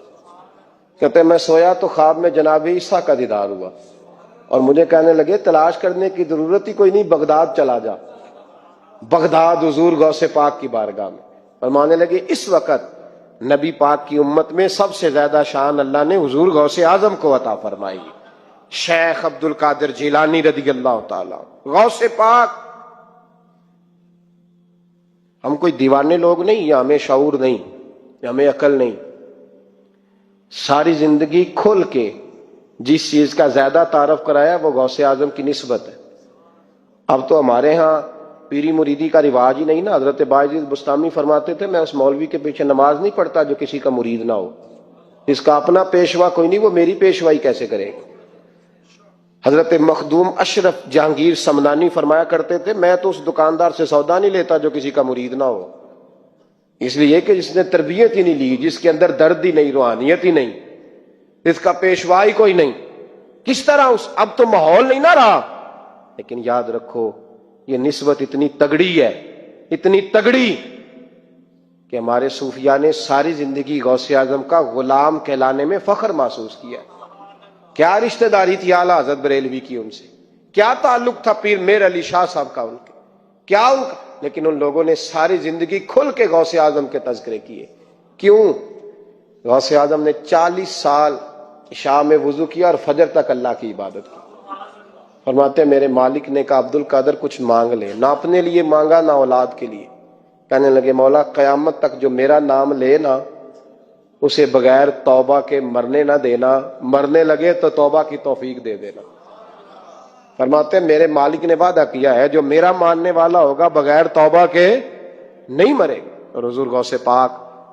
کہتے ہیں میں سویا تو خواب میں جناب عیسیٰ کا دیدار ہوا اور مجھے کہنے لگے تلاش کرنے کی ضرورت ہی کوئی نہیں, بغداد چلا جا. بغداد حضور غوث پاک کی بارگاہ میں. فرمانے لگے اس وقت نبی پاک کی امت میں سب سے زیادہ شان اللہ نے حضور غوث اعظم کو عطا فرمائی, شیخ عبد القادر جیلانی رضی اللہ تعالی. غوث پاک. ہم کوئی دیوانے لوگ نہیں, یا ہمیں شعور نہیں, یا ہمیں عقل نہیں. ساری زندگی کھل کے جس چیز کا زیادہ تعارف کرایا وہ غوث اعظم کی نسبت ہے. اب تو ہمارے ہاں پیری مریدی کا رواج ہی نہیں نا. حضرت باعزید بستامی فرماتے تھے میں اس مولوی کے پیچھے نماز نہیں پڑھتا جو کسی کا مرید نہ ہو. اس کا اپنا پیشوا کوئی نہیں, وہ میری پیشوائی کیسے کرے گا. حضرت مخدوم اشرف جہانگیر سمنانی فرمایا کرتے تھے میں تو اس دکاندار سے سودا نہیں لیتا جو کسی کا مرید نہ ہو. اس لیے کہ جس نے تربیت ہی نہیں لی, جس کے اندر درد ہی نہیں, روحانیت ہی نہیں, اس کا پیشوا ہی کوئی نہیں, کس طرح اب تو ماحول نہیں نہ رہا. لیکن یاد رکھو یہ نسبت اتنی تگڑی ہے, اتنی تگڑی کہ ہمارے صوفیاء نے ساری زندگی غوث اعظم کا غلام کہلانے میں فخر محسوس کیا. کیا رشتہ داری تھی اعلیٰ حضرت بریلوی کی ان سے, کیا تعلق تھا پیر میر علی شاہ صاحب کا ان کے, کیا ان کا. لیکن ان لوگوں نے ساری زندگی کھل کے غوث اعظم کے تذکرے کیے. کیوں؟ غوث اعظم نے 40 سال عشاء میں وضو کیا اور فجر تک اللہ کی عبادت کی. فرماتے ہیں میرے مالک نے کہا عبد القادر کچھ مانگ لے. نہ اپنے لیے مانگا نہ اولاد کے لیے. کہنے لگے مولا قیامت تک جو میرا نام لے نا اسے بغیر توبہ کے مرنے نہ دینا, مرنے لگے تو توبہ کی توفیق دے دینا. فرماتے ہیں میرے مالک نے وعدہ کیا ہے جو میرا ماننے والا ہوگا بغیر توبہ کے نہیں مرے گا. اور حضور غوث پاک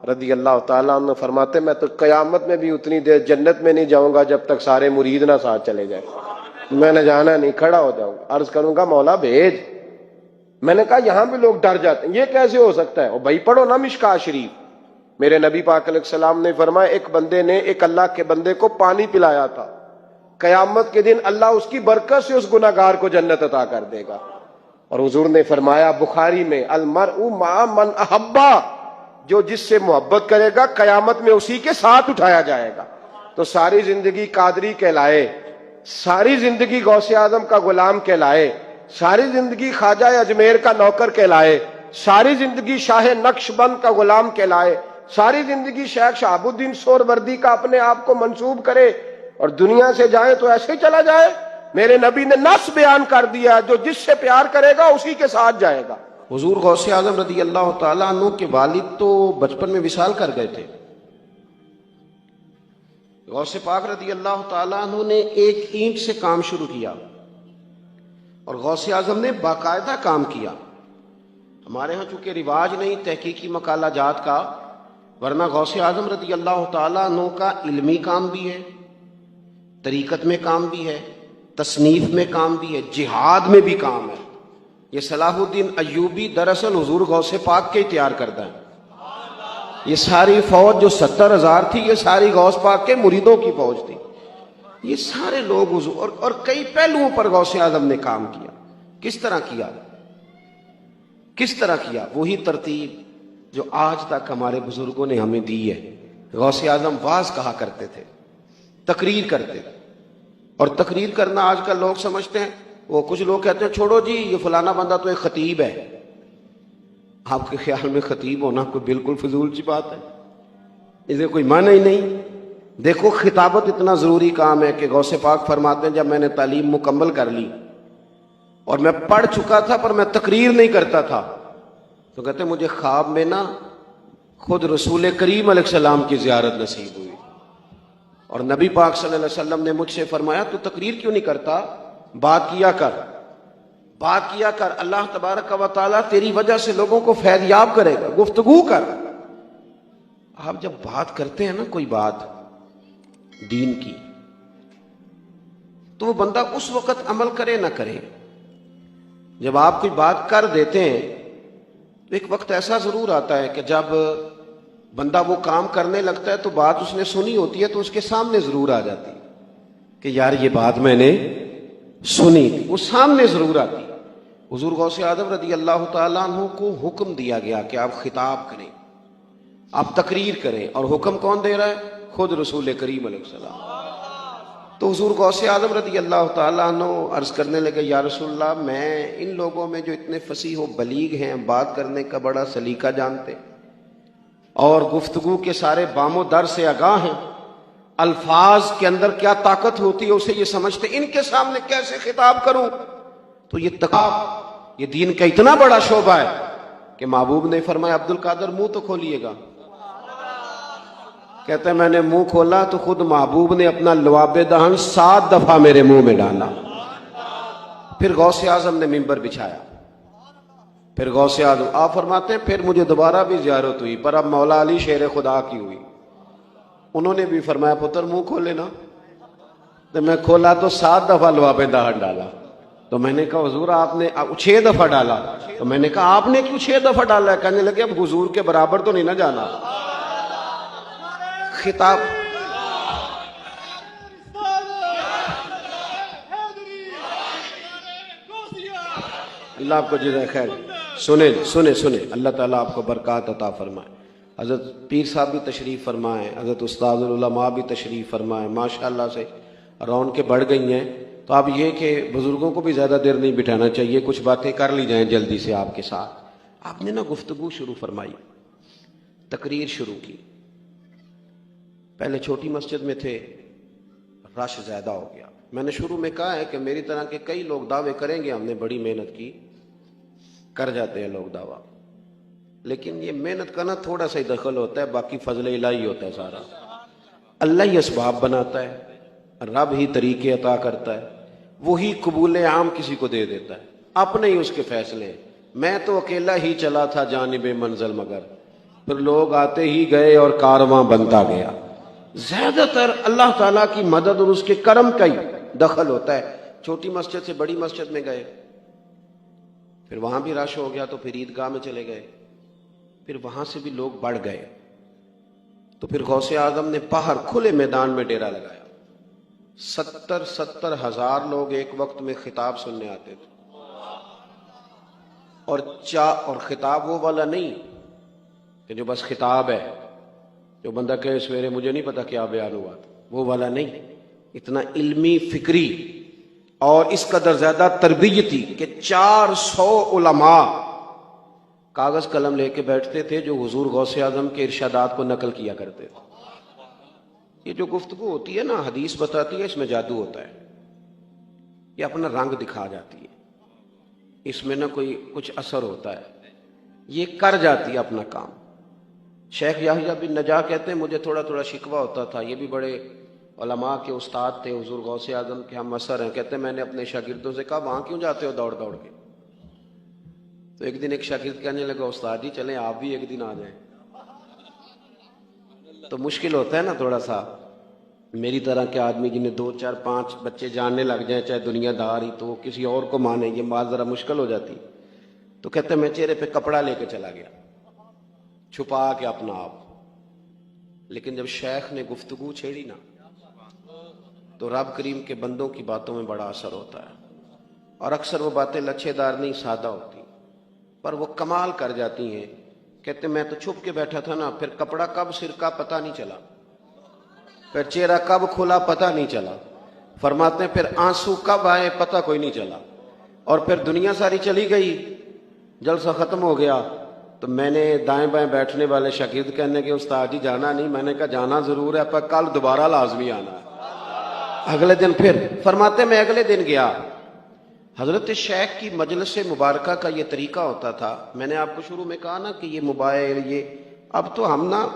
رضی اللہ تعالیٰ عنہ فرماتے ہیں میں تو قیامت میں بھی اتنی دیر جنت میں نہیں جاؤں گا جب تک سارے مرید نہ ساتھ چلے جائیں. میں نے جانا نہیں, کھڑا ہو جاؤں گا, عرض کروں گا مولا بھیج. میں نے کہا یہاں بھی لوگ ڈر جاتے ہیں, یہ کیسے ہو سکتا ہے؟ اور بھائی پڑھو نا مشکات شریف. میرے نبی پاک علیہ السلام نے فرمایا ایک بندے نے ایک اللہ کے بندے کو پانی پلایا تھا, قیامت کے دن اللہ اس کی برکت سے اس گناہگار کو جنت عطا کر دے گا. اور حضور نے فرمایا بخاری میں المرء مع من احبا, جو جس سے محبت کرے گا قیامت میں اسی کے ساتھ اٹھایا جائے گا. تو ساری زندگی قادری کہلائے, ساری زندگی غوث اعظم کا غلام کہلائے, ساری زندگی خواجہ اجمیر کا نوکر کہلائے, ساری زندگی شاہ نقش بند کا غلام کہلائے, ساری زندگی شیخ شہاب الدین سہروردی کا اپنے آپ کو منسوب کرے اور دنیا سے جائے تو ایسے ہی چلا جائے. میرے نبی نے نص بیان کر دیا جو جس سے پیار کرے گا اسی کے ساتھ جائے گا. حضور غوث اعظم رضی اللہ تعالیٰ عنہ کے والد تو بچپن میں وصال کر گئے تھے. غوث پاک رضی اللہ تعالیٰ عنہ نے ایک اینٹ سے کام شروع کیا اور غوث اعظم نے باقاعدہ کام کیا. ہمارے ہاں چونکہ رواج نہیں تحقیقی مقالہ جات کا, ورنہ غوث اعظم رضی اللہ تعالیٰ عنہ کا علمی کام بھی ہے, طریقت میں کام بھی ہے, تصنیف میں کام بھی ہے, جہاد میں بھی کام ہے. یہ صلاح الدین ایوبی دراصل حضور غوث پاک کے تیار کردہ ہے. یہ ساری فوج جو 70,000 تھی یہ ساری غوث پاک کے مریدوں کی فوج تھی. یہ سارے لوگ حضور اور کئی پہلوؤں پر غوث اعظم نے کام کیا. کس طرح کیا؟ کس طرح کیا؟ وہی ترتیب جو آج تک ہمارے بزرگوں نے ہمیں دی ہے. غوث اعظم واز کہا کرتے تھے, تقریر کرتے تھے. اور تقریر کرنا آج کل لوگ سمجھتے ہیں, وہ کچھ لوگ کہتے ہیں چھوڑو جی یہ فلانا بندہ تو ایک خطیب ہے. آپ کے خیال میں خطیب ہونا کوئی بالکل فضول سی بات ہے؟ اسے کوئی معنی ہی نہیں. دیکھو خطابت اتنا ضروری کام ہے کہ غوث پاک فرماتے ہیں جب میں نے تعلیم مکمل کر لی اور میں پڑھ چکا تھا پر میں تقریر نہیں کرتا تھا, تو کہتے ہیں مجھے خواب میں نا خود رسول کریم علیہ السلام کی زیارت نصیب ہوئی اور نبی پاک صلی اللہ علیہ وسلم نے مجھ سے فرمایا تو تقریر کیوں نہیں کرتا, بات کیا کر, بات کیا کر. اللہ تبارک و تعالیٰ تیری وجہ سے لوگوں کو فیض یاب کرے گا, گفتگو کر. آپ جب بات کرتے ہیں نا کوئی بات دین کی, تو وہ بندہ اس وقت عمل کرے نہ کرے. جب آپ کوئی بات کر دیتے ہیں تو ایک وقت ایسا ضرور آتا ہے کہ جب بندہ وہ کام کرنے لگتا ہے تو بات اس نے سنی ہوتی ہے تو اس کے سامنے ضرور آ جاتی کہ یار یہ بات میں نے سنی تھی, وہ سامنے ضرور آتی. حضور غوث اعظم رضی اللہ تعالیٰ عنہ کو حکم دیا گیا کہ آپ خطاب کریں, آپ تقریر کریں, اور حکم کون دے رہا ہے؟ خود رسول کریم علیہ السلام. تو حضور غوث اعظم رضی اللہ تعالیٰ عنہ عرض کرنے لگے یا رسول اللہ میں ان لوگوں میں جو اتنے فصیح و بلیغ ہیں, بات کرنے کا بڑا سلیقہ جانتے اور گفتگو کے سارے بام و در سے آگاہ ہیں, الفاظ کے اندر کیا طاقت ہوتی ہے اسے یہ سمجھتے, ان کے سامنے کیسے خطاب کروں؟ تو یہ دین کا اتنا بڑا شعبہ ہے کہ محبوب نے فرمایا عبد القادر منہ تو کھولیے گا. کہتا ہے میں نے منہ کھولا تو خود محبوب نے اپنا لعاب دہن 7 دفعہ میرے منہ میں ڈالا. پھر غوث اعظم نے منبر بچھایا. پھر غوث اعظم آپ فرماتے ہیں پھر مجھے دوبارہ بھی زیارت ہوئی, پر اب مولا علی شیر خدا کی ہوئی. انہوں نے بھی فرمایا پتر منہ کھولے نا. تو میں کھولا تو 7 دفعہ لعاب دہن ڈالا. تو میں نے کہا حضور آپ نے 6 دفعہ ڈالا. تو میں نے کہا آپ نے کیوں 6 دفعہ ڈالا ہے؟ کہنے لگے اب حضور کے برابر تو نہیں نہ جانا. خطاب اللہ آپ کو جزائے خیر. سنیں اللہ تعالیٰ آپ کو برکات عطا فرمائے. حضرت پیر صاحب بھی تشریف فرمائے, حضرت استاد العلماء بھی تشریف فرمائے. ماشاءاللہ سے رونقیں بڑھ گئی ہیں. تو اب یہ کہ بزرگوں کو بھی زیادہ دیر نہیں بٹھانا چاہیے, کچھ باتیں کر لی جائیں جلدی سے آپ کے ساتھ. آپ نے نا گفتگو شروع فرمائی, تقریر شروع کی. پہلے چھوٹی مسجد میں تھے، رش زیادہ ہو گیا. میں نے شروع میں کہا ہے کہ میری طرح کے کئی لوگ دعوے کریں گے ہم نے بڑی محنت کی، کر جاتے ہیں لوگ دعویٰ، لیکن یہ محنت کا نا تھوڑا سا ہی دخل ہوتا ہے، باقی فضل الہی ہوتا ہے سارا. اللہ ہی اسباب بناتا ہے، رب ہی طریقے عطا کرتا ہے، وہی قبول عام کسی کو دے دیتا ہے، اپنے ہی اس کے فیصلے ہیں. میں تو اکیلا ہی چلا تھا جانب منزل مگر، پھر لوگ آتے ہی گئے اور کارواں بنتا گیا. زیادہ تر اللہ تعالیٰ کی مدد اور اس کے کرم کا ہی دخل ہوتا ہے. چھوٹی مسجد سے بڑی مسجد میں گئے، پھر وہاں بھی رش ہو گیا تو پھر عیدگاہ میں چلے گئے، پھر وہاں سے بھی لوگ بڑھ گئے تو پھر غوث اعظم نے باہر کھلے میدان میں ڈیرا لگایا. 70 ہزار لوگ ایک وقت میں خطاب سننے آتے تھے. اور خطاب وہ والا نہیں کہ جو بس خطاب ہے، جو بندہ کہے سویرے مجھے نہیں پتا کیا بیان ہوا تھا، وہ والا نہیں. اتنا علمی، فکری اور اس قدر زیادہ تربیتی کہ 400 علماء کاغذ قلم لے کے بیٹھتے تھے جو حضور غوث اعظم کے ارشادات کو نقل کیا کرتے تھے. یہ جو گفتگو ہوتی ہے نا، حدیث بتاتی ہے اس میں جادو ہوتا ہے، یہ اپنا رنگ دکھا جاتی ہے، اس میں نہ کوئی کچھ اثر ہوتا ہے، یہ کر جاتی ہے اپنا کام. شیخ یحییٰ بن نجاح کہتے ہیں مجھے تھوڑا تھوڑا شکوہ ہوتا تھا، یہ بھی بڑے علماء کے استاد تھے، حضور غوث اعظم کے ہم اثر ہیں. کہتے ہیں میں نے اپنے شاگردوں سے کہا وہاں کیوں جاتے ہو دوڑ دوڑ کے؟ تو ایک دن ایک شاگرد کہنے لگا استاد جی چلیں آپ بھی ایک دن آ جائیں. تو مشکل ہوتا ہے نا تھوڑا سا، میری طرح کے آدمی جنہیں 2 4 5 بچے جاننے لگ جائیں چاہے دنیا دار ہی، تو وہ کسی اور کو مانے، یہ بات ذرا مشکل ہو جاتی. تو کہتے ہیں میں چہرے پہ کپڑا لے کے چلا گیا چھپا کے اپنا آپ. لیکن جب شیخ نے گفتگو چھیڑی نا تو رب کریم کے بندوں کی باتوں میں بڑا اثر ہوتا ہے، اور اکثر وہ باتیں لچھے دار نہیں سادہ ہوتی پر وہ کمال کر جاتی ہیں. کہتے میں تو چھپ کے بیٹھا تھا نا، پھر کپڑا کب سرکا پتہ نہیں چلا، پھر چہرہ کب کھلا پتہ نہیں چلا. فرماتے ہیں پھر آنسو کب آئے پتہ کوئی نہیں چلا، اور پھر دنیا ساری چلی گئی، جلسہ ختم ہو گیا. تو میں نے دائیں بائیں بیٹھنے والے شاگرد کہنے کے استاد جی جانا نہیں؟ میں نے کہا جانا ضرور ہے پر کل دوبارہ لازمی آنا ہے. اگلے دن پھر فرماتے میں اگلے دن گیا. حضرت شیخ کی مجلس مبارکہ کا یہ طریقہ ہوتا تھا. میں نے آپ کو شروع میں کہا نا کہ یہ موبائل، یہ اب تو ہم نا،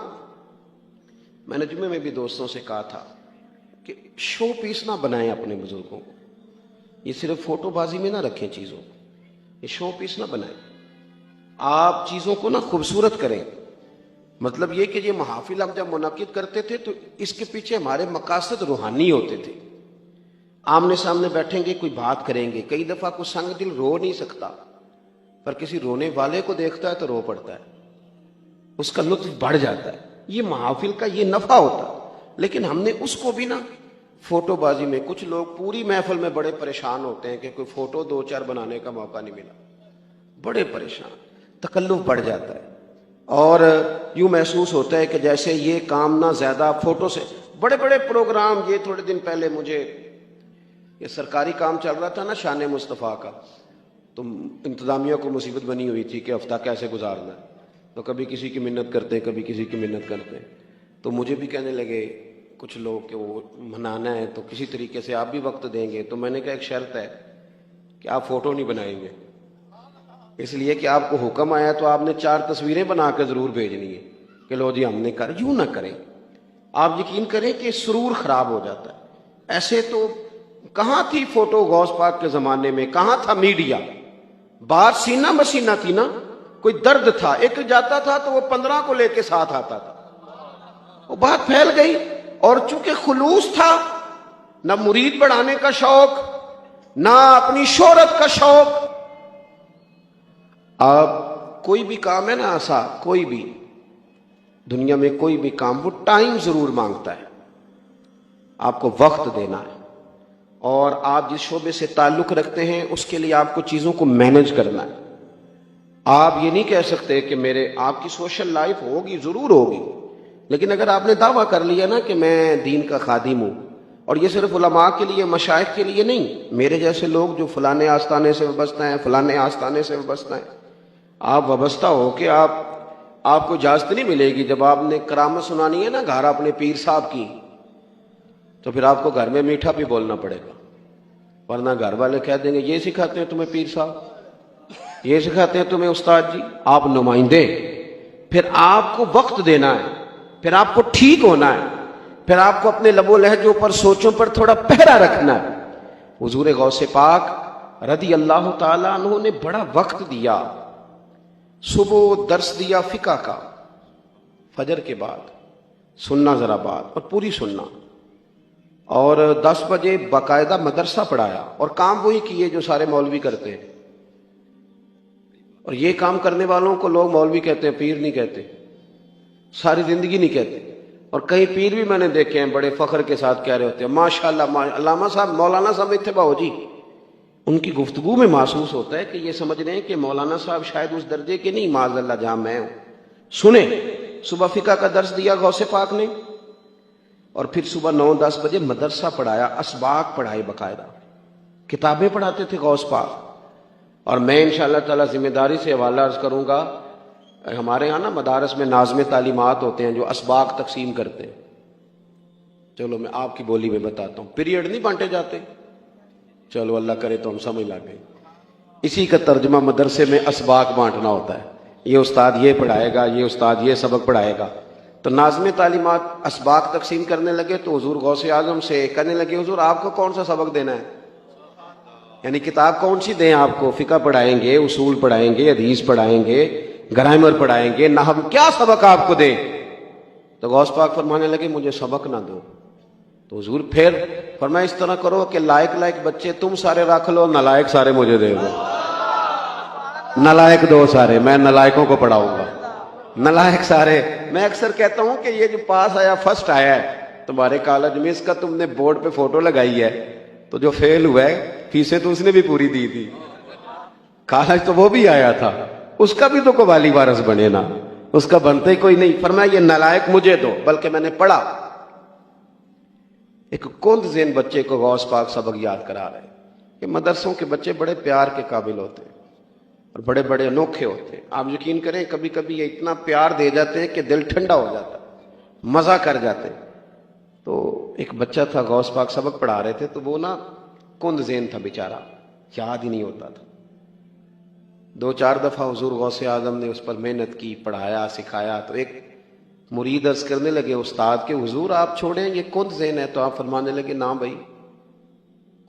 میں نے جمعے میں بھی دوستوں سے کہا تھا کہ شو پیس نہ بنائیں اپنے بزرگوں کو، یہ صرف فوٹو بازی میں نہ رکھیں چیزوں کو، یہ شو پیس نہ بنائیں. آپ چیزوں کو نا خوبصورت کریں. مطلب یہ کہ یہ محافل ہم جب منعقد کرتے تھے تو اس کے پیچھے ہمارے مقاصد روحانی ہوتے تھے. آمنے سامنے بیٹھیں گے، کوئی بات کریں گے. کئی دفعہ کوئی سنگ دل رو نہیں سکتا پر کسی رونے والے کو دیکھتا ہے تو رو پڑتا ہے، اس کا لطف بڑھ جاتا ہے. یہ محافل کا یہ نفع ہوتا. لیکن ہم نے اس کو بھی نا فوٹو بازی میں، کچھ لوگ پوری محفل میں بڑے پریشان ہوتے ہیں کہ کوئی فوٹو 2 4 بنانے کا موقع نہیں ملا، بڑے پریشان، تکلف بڑھ جاتا ہے. اور یوں محسوس ہوتا ہے کہ جیسے یہ کام نہ زیادہ فوٹو سے. بڑے بڑے پروگرام، یہ تھوڑے دن پہلے مجھے یہ سرکاری کام چل رہا تھا نا شان مصطفیٰ کا، تو انتظامیہ کو مصیبت بنی ہوئی تھی کہ ہفتہ کیسے گزارنا ہے. تو کبھی کسی کی منت کرتے ہیں، کبھی کسی کی منت کرتے ہیں. تو مجھے بھی کہنے لگے کچھ لوگ کہ وہ منانا ہے تو کسی طریقے سے آپ بھی وقت دیں گے. تو میں نے کہا ایک شرط ہے کہ آپ فوٹو نہیں بنائیں گے، اس لیے کہ آپ کو حکم آیا تو آپ نے 4 تصویریں بنا کے ضرور بھیجنی ہے کہ لو جی ہم نے کر. یوں نہ کریں. آپ یقین کریں کہ سرور خراب ہو جاتا ہے. ایسے تو کہاں تھی فوٹو غوث پاک کے زمانے میں، کہاں تھا میڈیا؟ بات سینہ بسینہ تھی نا. کوئی درد تھا، ایک جاتا تھا تو وہ 15 کو لے کے ساتھ آتا تھا. وہ بات پھیل گئی. اور چونکہ خلوص تھا، نہ مرید بڑھانے کا شوق، نہ اپنی شہرت کا شوق. آپ کوئی بھی کام ہے نا ایسا، کوئی بھی دنیا میں کوئی بھی کام، وہ ٹائم ضرور مانگتا ہے. آپ کو وقت دینا ہے، اور آپ جس شعبے سے تعلق رکھتے ہیں اس کے لیے آپ کو چیزوں کو مینج کرنا ہے. آپ یہ نہیں کہہ سکتے کہ آپ کی سوشل لائف ہوگی، ضرور ہوگی، لیکن اگر آپ نے دعویٰ کر لیا نا کہ میں دین کا خادم ہوں، اور یہ صرف علماء کے لیے، مشائخ کے لیے نہیں، میرے جیسے لوگ جو فلانے آستانے سے وابستہ ہیں، فلانے آستانے سے وابستہ ہیں، آپ وابستہ ہو کہ آپ آپ کو اجازت نہیں ملے گی جب آپ نے کرامت سنانی ہے نا گھر اپنے پیر صاحب کی، تو پھر آپ کو گھر میں میٹھا بھی بولنا پڑے گا، ورنہ گھر والے کہہ دیں گے یہ سکھاتے ہیں تمہیں پیر صاحب، یہ سکھاتے ہیں تمہیں استاد جی۔ آپ نمائندے، پھر آپ کو وقت دینا ہے، پھر آپ کو ٹھیک ہونا ہے، پھر آپ کو اپنے لب و لہجوں پر سوچوں پر تھوڑا پہرا رکھنا ہے۔ حضور غوث پاک رضی اللہ تعالیٰ عنہ نے بڑا وقت دیا، صبح درس دیا فقہ کا فجر کے بعد، سننا ذرا بات اور پوری سننا، اور 10 بجے باقاعدہ مدرسہ پڑھایا، اور کام وہی کیے جو سارے مولوی کرتے ہیں، اور یہ کام کرنے والوں کو لوگ مولوی کہتے ہیں، پیر نہیں کہتے، ساری زندگی نہیں کہتے۔ اور کئی پیر بھی میں نے دیکھے ہیں بڑے فخر کے ساتھ کہہ رہے ہوتے ہیں ماشاءاللہ علامہ صاحب مولانا صاحب اتباع جی، ان کی گفتگو میں محسوس ہوتا ہے کہ یہ سمجھ رہے ہیں کہ مولانا صاحب شاید اس درجے کے نہیں، معاذ اللہ جہاں میں ہوں۔ سنیں، صبح فقہ کا درس دیا غوث پاک نے، اور پھر صبح 9-10 بجے مدرسہ پڑھایا، اسباق پڑھائے، باقاعدہ کتابیں پڑھاتے تھے غوث پاک۔ اور میں انشاءاللہ تعالی ذمہ داری سے حوالہ عرض کروں گا، ہمارے ہاں نا مدارس میں ناظم تعلیمات ہوتے ہیں جو اسباق تقسیم کرتے ہیں، چلو میں آپ کی بولی میں بتاتا ہوں، پیریڈ نہیں بانٹے جاتے، چلو اللہ کرے تو ہم سمجھ لگ گئے، اسی کا ترجمہ مدرسے میں اسباق بانٹنا ہوتا ہے، یہ استاد یہ پڑھائے گا، یہ استاد یہ سبق پڑھائے گا۔ تو ناظم تعلیمات اسباق تقسیم کرنے لگے تو حضور غوث اعظم سے کہنے لگے حضور آپ کو کون سا سبق دینا ہے، یعنی کتاب کون سی دیں آپ کو؟ فقہ پڑھائیں گے، اصول پڑھائیں گے، حدیث پڑھائیں گے، گرامر پڑھائیں گے، نحو، کیا سبق آپ کو دیں؟ تو غوث پاک فرمانے لگے مجھے سبق نہ دو۔ تو حضور پھر فرمایا اس طرح کرو کہ لائق بچے تم سارے رکھ لو، نالائق سارے مجھے دے دو، نالائق دو سارے، میں نالائقوں کو پڑھاؤں گا، نالائق سارے۔ میں اکثر کہتا ہوں کہ یہ جو پاس آیا، فرسٹ آیا ہے تمہارے کالج میں، اس کا تم نے بورڈ پہ فوٹو لگائی ہے، تو جو فیل ہوا ہے فیسیں تو اس نے بھی پوری دی تھی، کالج تو وہ بھی آیا تھا، اس کا بھی تو قوالی وارث بنے نا، اس کا بنتا ہی کوئی نہیں۔ فرمایا یہ نالائق مجھے دو، بلکہ میں نے پڑھا۔ ایک کند ذہن بچے کو غوث پاک سبق یاد کرا رہے ہیں کہ مدرسوں کے بچے بڑے پیار کے قابل ہوتے ہیں اور بڑے بڑے انوکھے ہوتے ہیں۔ آپ یقین کریں کبھی کبھی یہ اتنا پیار دے جاتے ہیں کہ دل ٹھنڈا ہو جاتا ہے، مزہ کر جاتے ہیں۔ تو ایک بچہ تھا غوث پاک سبق پڑھا رہے تھے، تو وہ نا کند ذہن تھا بیچارہ، یاد ہی نہیں ہوتا تھا۔ 2-4 دفعہ حضور غوث اعظم نے اس پر محنت کی، پڑھایا، سکھایا۔ تو ایک مرید عرض کرنے لگے استاد کے حضور آپ چھوڑیں یہ کند ذہن ہے، تو آپ فرمانے لگے نہ بھائی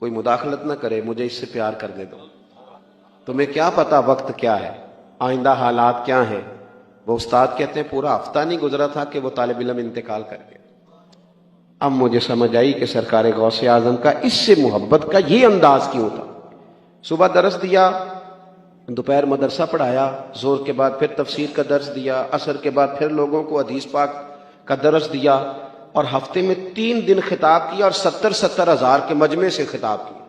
کوئی مداخلت نہ کرے، مجھے اس سے پیار کرنے دو، تمہیں کیا پتا وقت کیا ہے، آئندہ حالات کیا ہیں۔ وہ استاد کہتے ہیں پورا ہفتہ نہیں گزرا تھا کہ وہ طالب علم انتقال کر گیا۔ اب مجھے سمجھ آئی کہ سرکار غوث اعظم کا اس سے محبت کا یہ انداز کیوں تھا۔ صبح درس دیا، دوپہر مدرسہ پڑھایا، زور کے بعد پھر تفسیر کا درس دیا، عصر کے بعد پھر لوگوں کو حدیث پاک کا درس دیا، اور ہفتے میں 3 دن خطاب کیا، اور 70 ہزار کے مجمع سے خطاب کیا۔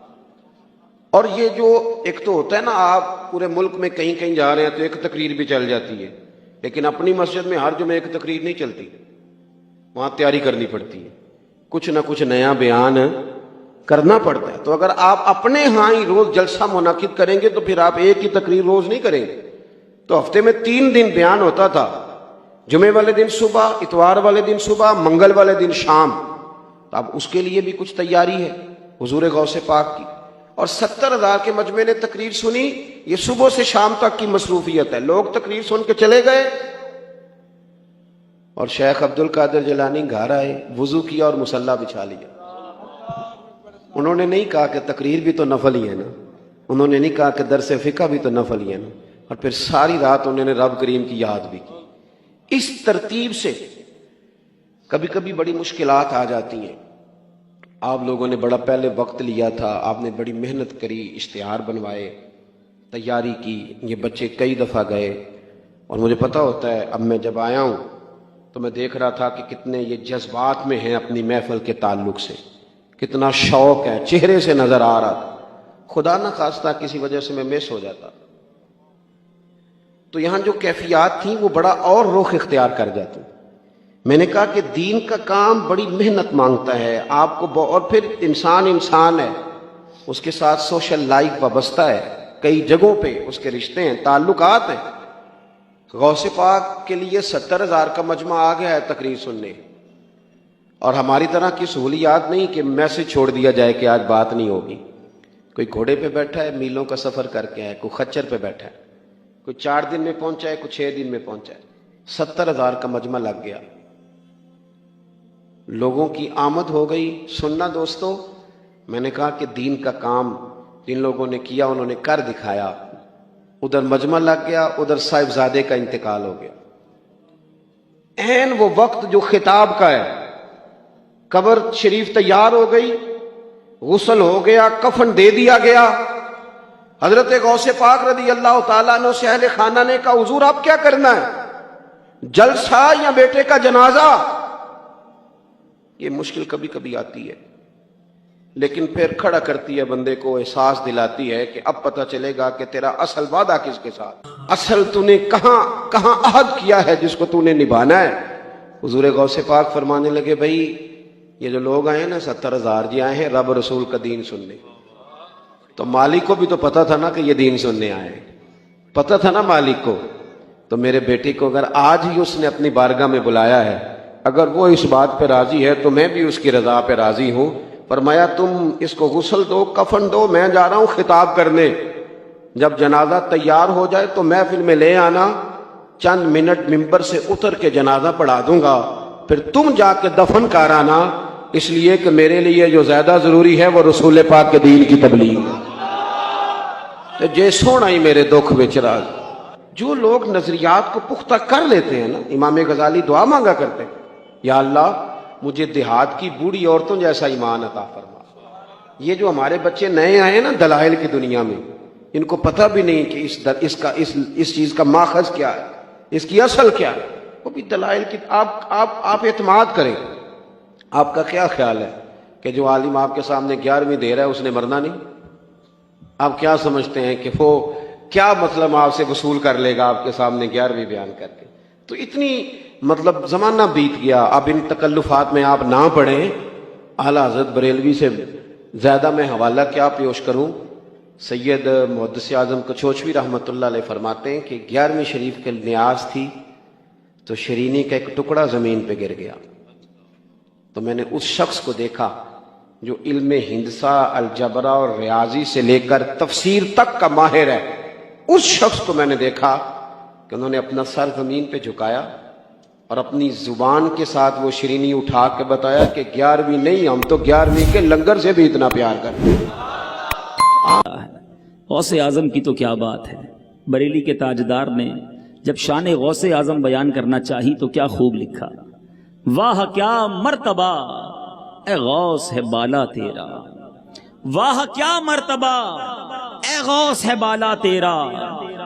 اور یہ جو ایک تو ہوتا ہے نا آپ پورے ملک میں کہیں کہیں جا رہے ہیں تو ایک تقریر بھی چل جاتی ہے، لیکن اپنی مسجد میں ہر جمعے ایک تقریر نہیں چلتی، وہاں تیاری کرنی پڑتی ہے، کچھ نہ کچھ نیا بیان کرنا پڑتا ہے۔ تو اگر آپ اپنے ہاں ہی روز جلسہ منعقد کریں گے تو پھر آپ ایک ہی تقریر روز نہیں کریں گے۔ تو ہفتے میں 3 دن بیان ہوتا تھا، جمعے والے دن صبح، اتوار والے دن صبح، منگل والے دن شام۔ تو اب اس کے لیے بھی کچھ تیاری ہے حضور غوث پاک کی۔ اور 70 ہزار کے مجمع نے تقریر سنی، یہ صبح سے شام تک کی مصروفیت ہے۔ لوگ تقریر سن کے چلے گئے، اور شیخ عبد القادر جیلانی گھر آئے، وضو کیا اور مصلی بچھا لیا۔ انہوں نے نہیں کہا کہ تقریر بھی تو نفل ہی ہے نا، انہوں نے نہیں کہا کہ درس فقہ بھی تو نفل ہی ہے نا، اور پھر ساری رات انہوں نے رب کریم کی یاد بھی کی۔ اس ترتیب سے کبھی کبھی بڑی مشکلات آ جاتی ہیں۔ آپ لوگوں نے بڑا پہلے وقت لیا تھا، آپ نے بڑی محنت کری، اشتہار بنوائے، تیاری کی، یہ بچے کئی دفعہ گئے، اور مجھے پتہ ہوتا ہے اب میں جب آیا ہوں تو میں دیکھ رہا تھا کہ کتنے یہ جذبات میں ہیں اپنی محفل کے تعلق سے، کتنا شوق ہے، چہرے سے نظر آ رہا تھا۔ خدا نہ خواستہ کسی وجہ سے میں مس ہو جاتا تو یہاں جو کیفیات تھیں وہ بڑا اور رخ اختیار کر جاتی۔ میں نے کہا کہ دین کا کام بڑی محنت مانگتا ہے آپ کو، اور پھر انسان ہے، اس کے ساتھ سوشل لائف وابستہ ہے، کئی جگہوں پہ اس کے رشتے ہیں، تعلقات ہیں۔ غوث پاک کے لیے 70,000 کا مجمع آ گیا ہے تقریر سننے، اور ہماری طرح کی سہولیات نہیں کہ میسج چھوڑ دیا جائے کہ آج بات نہیں ہوگی۔ کوئی گھوڑے پہ بیٹھا ہے، میلوں کا سفر کر کے ہے، کوئی خچر پہ بیٹھا ہے، کوئی 4 دن میں پہنچا ہے، کوئی 6 دن میں پہنچا ہے، 70,000 کا مجمع لگ گیا، لوگوں کی آمد ہو گئی۔ سننا دوستو، میں نے کہا کہ دین کا کام جن لوگوں نے کیا انہوں نے کر دکھایا۔ ادھر مجمع لگ گیا، ادھر صاحبزادے کا انتقال ہو گیا، عین وہ وقت جو خطاب کا ہے۔ قبر شریف تیار ہو گئی، غسل ہو گیا، کفن دے دیا گیا۔ حضرت غوث پاک رضی اللہ تعالیٰ عنہ سے اہل خانہ نے کہا حضور اب کیا کرنا ہے، جلسہ یا بیٹے کا جنازہ؟ یہ مشکل کبھی کبھی آتی ہے، لیکن پھر کھڑا کرتی ہے، بندے کو احساس دلاتی ہے کہ اب پتہ چلے گا کہ تیرا اصل وعدہ کس کے ساتھ، اصل تو نے کہاں عہد کیا ہے جس کو تو نے نبھانا ہے۔ حضور غوث پاک فرمانے لگے بھائی یہ جو لوگ آئے نا 70,000 جی آئے ہیں رب رسول کا دین سننے، تو مالک کو بھی تو پتا تھا نا کہ یہ دین سننے آئے ہیں، پتا تھا نا مالک کو۔ تو میرے بیٹے کو اگر آج ہی اس نے اپنی بارگاہ میں بلایا ہے، اگر وہ اس بات پہ راضی ہے تو میں بھی اس کی رضا پہ راضی ہوں۔ فرمایا تم اس کو غسل دو، کفن دو، میں جا رہا ہوں خطاب کرنے، جب جنازہ تیار ہو جائے تو محفل میں لے آنا، چند منٹ ممبر سے اتر کے جنازہ پڑھا دوں گا، پھر تم جا کے دفن کر آنا، اس لیے کہ میرے لیے جو زیادہ ضروری ہے وہ رسول پاک کے دین کی تبلیغ ہے۔ تو جے سونا ہی میرے دکھ وچ راز۔ جو لوگ نظریات کو پختہ کر لیتے ہیں نا، امام غزالی دعا مانگا کرتے ہیں، یا اللہ مجھے دیہات کی بوڑھی عورتوں جیسا ایمان عطا فرما۔ یہ جو ہمارے بچے نئے آئے ہیں نا دلائل کی دنیا میں، ان کو پتہ بھی نہیں کہ اس چیز کا ماخذ کیا ہے، اس کی اصل کیا ہے۔ وہ بھی دلائل کی آپ اعتماد کریں۔ آپ کا کیا خیال ہے کہ جو عالم آپ کے سامنے 11ویں دے رہا ہے اس نے مرنا نہیں؟ آپ کیا سمجھتے ہیں کہ وہ کیا مطلب آپ سے وصول کر لے گا آپ کے سامنے 11ویں بیان کر کے؟ تو اتنی زمانہ بیت گیا، اب ان تکلفات میں آپ نہ پڑیں۔ اعلیٰ حضرت بریلوی سے زیادہ میں حوالہ کیا پیش کروں؟ سید محدث اعظم کچوچوی رحمۃ اللہ علیہ فرماتے ہیں کہ 11ویں شریف کے نیاز تھی تو شرینی کا ایک ٹکڑا زمین پہ گر گیا، تو میں نے اس شخص کو دیکھا جو علم ہندسہ، الجبرا اور ریاضی سے لے کر تفسیر تک کا ماہر ہے۔ اس شخص کو میں نے دیکھا کہ انہوں نے اپنا سر زمین پہ جھکایا اور اپنی زبان کے ساتھ وہ شرینی اٹھا کے بتایا کہ 11ویں نہیں، ہم تو 11ویں کے لنگر سے بھی اتنا پیار کرتے ہیں۔ غوث اعظم کی تو کیا بات ہے، بریلی کے تاجدار نے جب شان غوث اعظم بیان کرنا چاہی تو کیا خوب لکھا، واہ کیا مرتبہ اے غوث ہے بالا تیرا، واہ کیا مرتبہ اے غوث ہے بالا تیرا،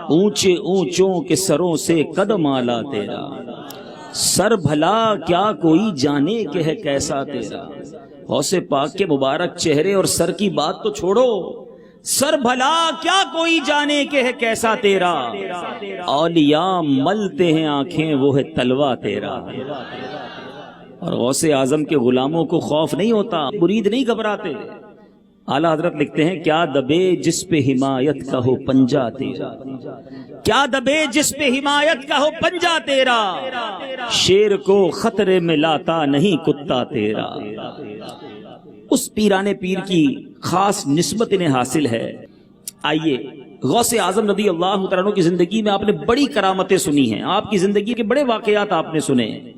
اونچے اونچوں کے سروں سے قدم آلا تیرا، سر بھلا کیا کوئی جانے کہ ہے کیسا تیرا۔ غوث پاک کے مبارک چہرے اور سر کی بات تو چھوڑو، سر بھلا کیا کوئی جانے کہ ہے کیسا تیرا، اولیاء ملتے ہیں آنکھیں وہ ہے تلوا تیرا۔ اور غوث اعظم کے غلاموں کو خوف نہیں ہوتا، مرید نہیں گھبراتے۔ اعلیٰ حضرت لکھتے ہیں کیا دبے جس پہ حمایت کا ہو پنجا تیرا، کیا دبے جس پہ حمایت کا ہو پنجا تیرا، شیر کو خطرے میں لاتا نہیں کتا تیرا۔ اس پیرانے پیر کی خاص نسبت انہیں حاصل ہے۔ آئیے غوث اعظم رضی اللہ تعالیٰ عنہ کی زندگی میں آپ نے بڑی کرامتیں سنی ہیں، آپ کی زندگی کے بڑے واقعات آپ نے سنے ہیں،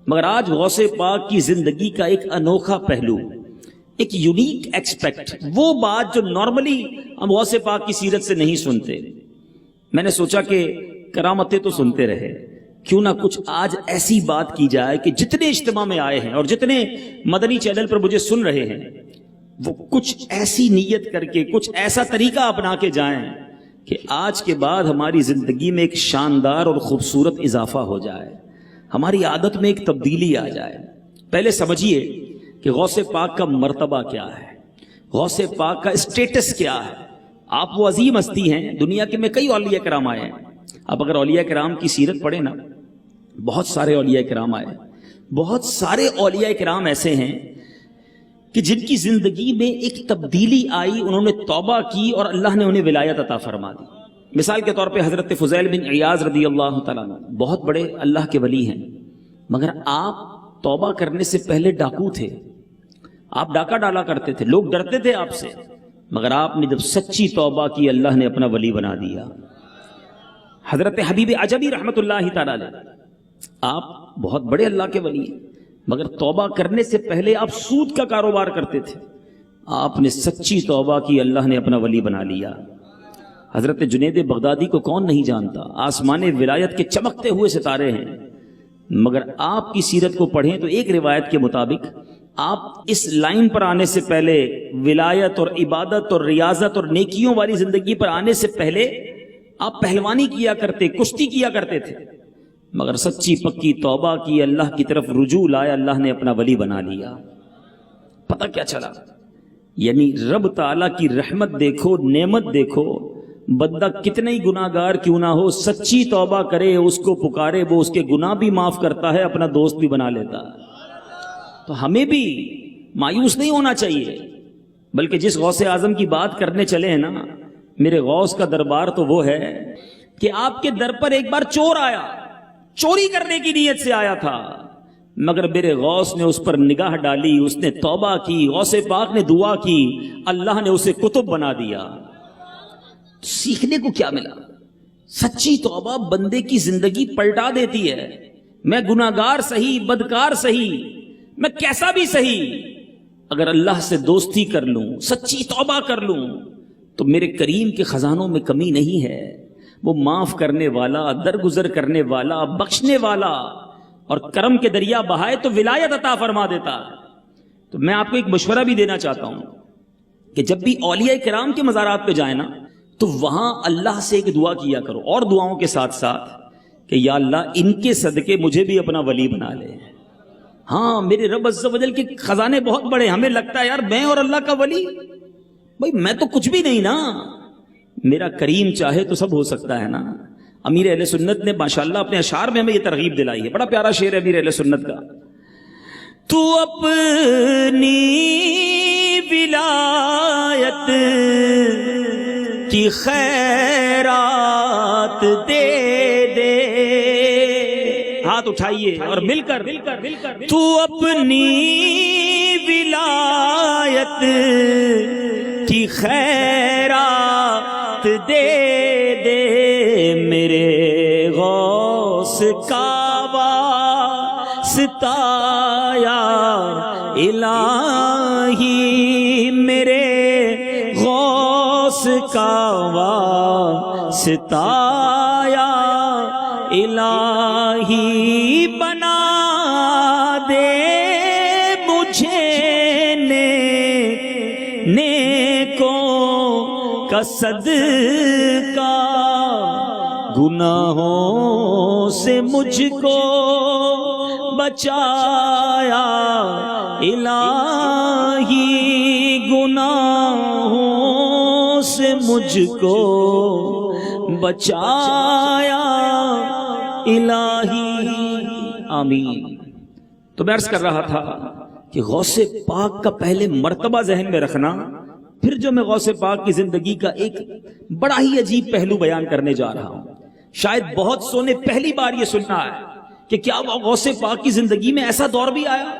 مگر آج غوث پاک کی زندگی کا ایک انوکھا پہلو، ایک یونیک ایکسپیکٹ، وہ بات جو نارملی ہم غوث پاک کی سیرت سے نہیں سنتے۔ میں نے سوچا کہ کرامتیں تو سنتے رہے، کیوں نہ کچھ آج ایسی بات کی جائے کہ جتنے اجتماع میں آئے ہیں اور جتنے مدنی چینل پر مجھے سن رہے ہیں وہ کچھ ایسی نیت کر کے کچھ ایسا طریقہ اپنا کے جائیں کہ آج کے بعد ہماری زندگی میں ایک شاندار اور خوبصورت اضافہ ہو جائے، ہماری عادت میں ایک تبدیلی آ جائے۔ پہلے سمجھیے کہ غوث پاک کا مرتبہ کیا ہے، غوث پاک کا اسٹیٹس کیا ہے۔ آپ وہ عظیم ہستی ہیں، دنیا کے میں کئی اولیاء کرام آئے ہیں، آپ اگر اولیاء کرام کی سیرت پڑھیں نا، بہت سارے اولیاء کرام آئے، بہت سارے اولیاء کرام ایسے ہیں کہ جن کی زندگی میں ایک تبدیلی آئی، انہوں نے توبہ کی اور اللہ نے انہیں ولایت عطا فرما دی۔ مثال کے طور پہ حضرت فضیل بن عیاض رضی اللہ تعالیٰ عنہ بہت بڑے اللہ کے ولی ہیں، مگر آپ توبہ کرنے سے پہلے ڈاکو تھے، آپ ڈاکہ ڈالا کرتے تھے، لوگ ڈرتے تھے آپ سے، مگر آپ نے جب سچی توبہ کی اللہ نے اپنا ولی بنا دیا۔ حضرت حبیب عجبی رحمت اللہ تعالیٰ علیہ، آپ بہت بڑے اللہ کے ولی ہیں، مگر توبہ کرنے سے پہلے آپ سود کا کاروبار کرتے تھے، آپ نے سچی توبہ کی اللہ نے اپنا ولی بنا لیا۔ حضرت جنید بغدادی کو کون نہیں جانتا، آسمان ولایت کے چمکتے ہوئے ستارے ہیں، مگر آپ کی سیرت کو پڑھیں تو ایک روایت کے مطابق آپ اس لائن پر آنے سے پہلے، ولایت اور عبادت اور ریاضت اور نیکیوں والی زندگی پر آنے سے پہلے آپ پہلوانی کیا کرتے، کشتی کیا کرتے تھے، مگر سچی پکی توبہ کی، اللہ کی طرف رجوع لایا، اللہ نے اپنا ولی بنا لیا۔ پتہ کیا چلا؟ یعنی رب تعالیٰ کی رحمت دیکھو، نعمت دیکھو، بندہ کتنے ہی گناہگار کیوں نہ ہو، سچی توبہ کرے، اس کو پکارے، وہ اس کے گناہ بھی معاف کرتا ہے، اپنا دوست بھی بنا لیتا ہے۔ تو ہمیں بھی مایوس نہیں ہونا چاہیے، بلکہ جس غوث اعظم کی بات کرنے چلے ہیں نا، میرے غوث کا دربار تو وہ ہے کہ آپ کے در پر ایک بار چور آیا، چوری کرنے کی نیت سے آیا تھا، مگر میرے غوث نے اس پر نگاہ ڈالی، اس نے توبہ کی، غوث پاک نے دعا کی، اللہ نے اسے کتب بنا دیا۔ سیکھنے کو کیا ملا؟ سچی توبہ بندے کی زندگی پلٹا دیتی ہے۔ میں گناہگار سہی، بدکار سہی، میں کیسا بھی سہی، اگر اللہ سے دوستی کر لوں، سچی توبہ کر لوں، تو میرے کریم کے خزانوں میں کمی نہیں ہے۔ وہ معاف کرنے والا، درگزر کرنے والا، بخشنے والا، اور کرم کے دریا بہائے تو ولایت عطا فرما دیتا ہے۔ تو میں آپ کو ایک مشورہ بھی دینا چاہتا ہوں کہ جب بھی اولیاء کرام کے مزارات پہ جائیں نا، تو وہاں اللہ سے ایک دعا کیا کرو، اور دعاؤں کے ساتھ ساتھ، کہ یا اللہ ان کے صدقے مجھے بھی اپنا ولی بنا لے۔ ہاں، میرے رب عز و جل کے خزانے بہت بڑے، ہمیں لگتا ہے یار میں اور اللہ کا ولی، بھائی میں تو کچھ بھی نہیں نا، میرا کریم چاہے تو سب ہو سکتا ہے نا۔ امیر اہل سنت نے ماشاءاللہ اپنے اشعار میں ہمیں یہ ترغیب دلائی ہے، بڑا پیارا شعر ہے امیر اہل سنت کا۔ تو اپنی ولایت کی خیرات دے دے، ہاتھ اٹھائیے اور مل کر، تو اپنی ولایت کی خیرات دے دے، میرے غوث کا واسطہ یا الہی، میرے غوث کا واسطہ یا الہی، بنا دے مجھے نیکوں کا صدقہ، گناہوں سے مجھ کو بچایا الہی، گناہوں سے مجھ کو بچایا الہی، آمین۔ تو میں عرض کر رہا تھا کہ غوث پاک کا پہلے مرتبہ ذہن میں رکھنا، پھر جو میں غوث پاک کی زندگی کا ایک بڑا ہی عجیب پہلو بیان کرنے جا رہا ہوں۔ شاید بہت سو نے پہلی بار یہ سننا ہے کہ کیا غوث پاک کی زندگی میں ایسا دور بھی آیا؟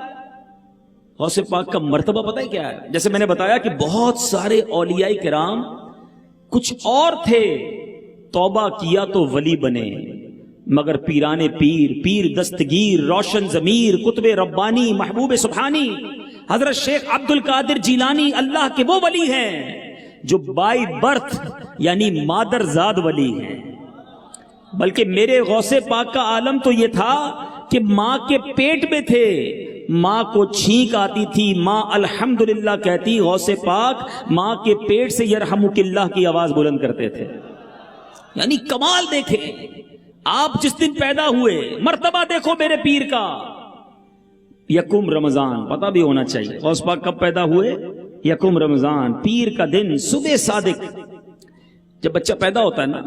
غوث پاک کا مرتبہ پتہ ہے کیا ہے؟ جیسے میں نے بتایا کہ بہت سارے اولیاء کرام کچھ اور تھے، توبہ کیا تو ولی بنے، مگر پیرانے پیر دستگیر، روشن ضمیر، قطب ربانی، محبوب سبحانی، حضرت شیخ عبد القادر جیلانی اللہ کے وہ ولی ہیں جو بائی برتھ یعنی مادر زاد ولی ہیں۔ بلکہ میرے غوث پاک کا عالم تو یہ تھا کہ ماں کے پیٹ میں تھے، ماں کو چھینک آتی تھی، ماں الحمدللہ کہتی، غوث پاک ماں کے پیٹ سے یرحمک اللہ کی آواز بلند کرتے تھے۔ یعنی کمال دیکھے آپ جس دن پیدا ہوئے، مرتبہ دیکھو میرے پیر کا، یکم رمضان، پتہ بھی ہونا چاہیے غوث پاک کب پیدا ہوئے، یکم رمضان، پیر کا دن، صبح صادق۔ جب بچہ پیدا ہوتا ہے نا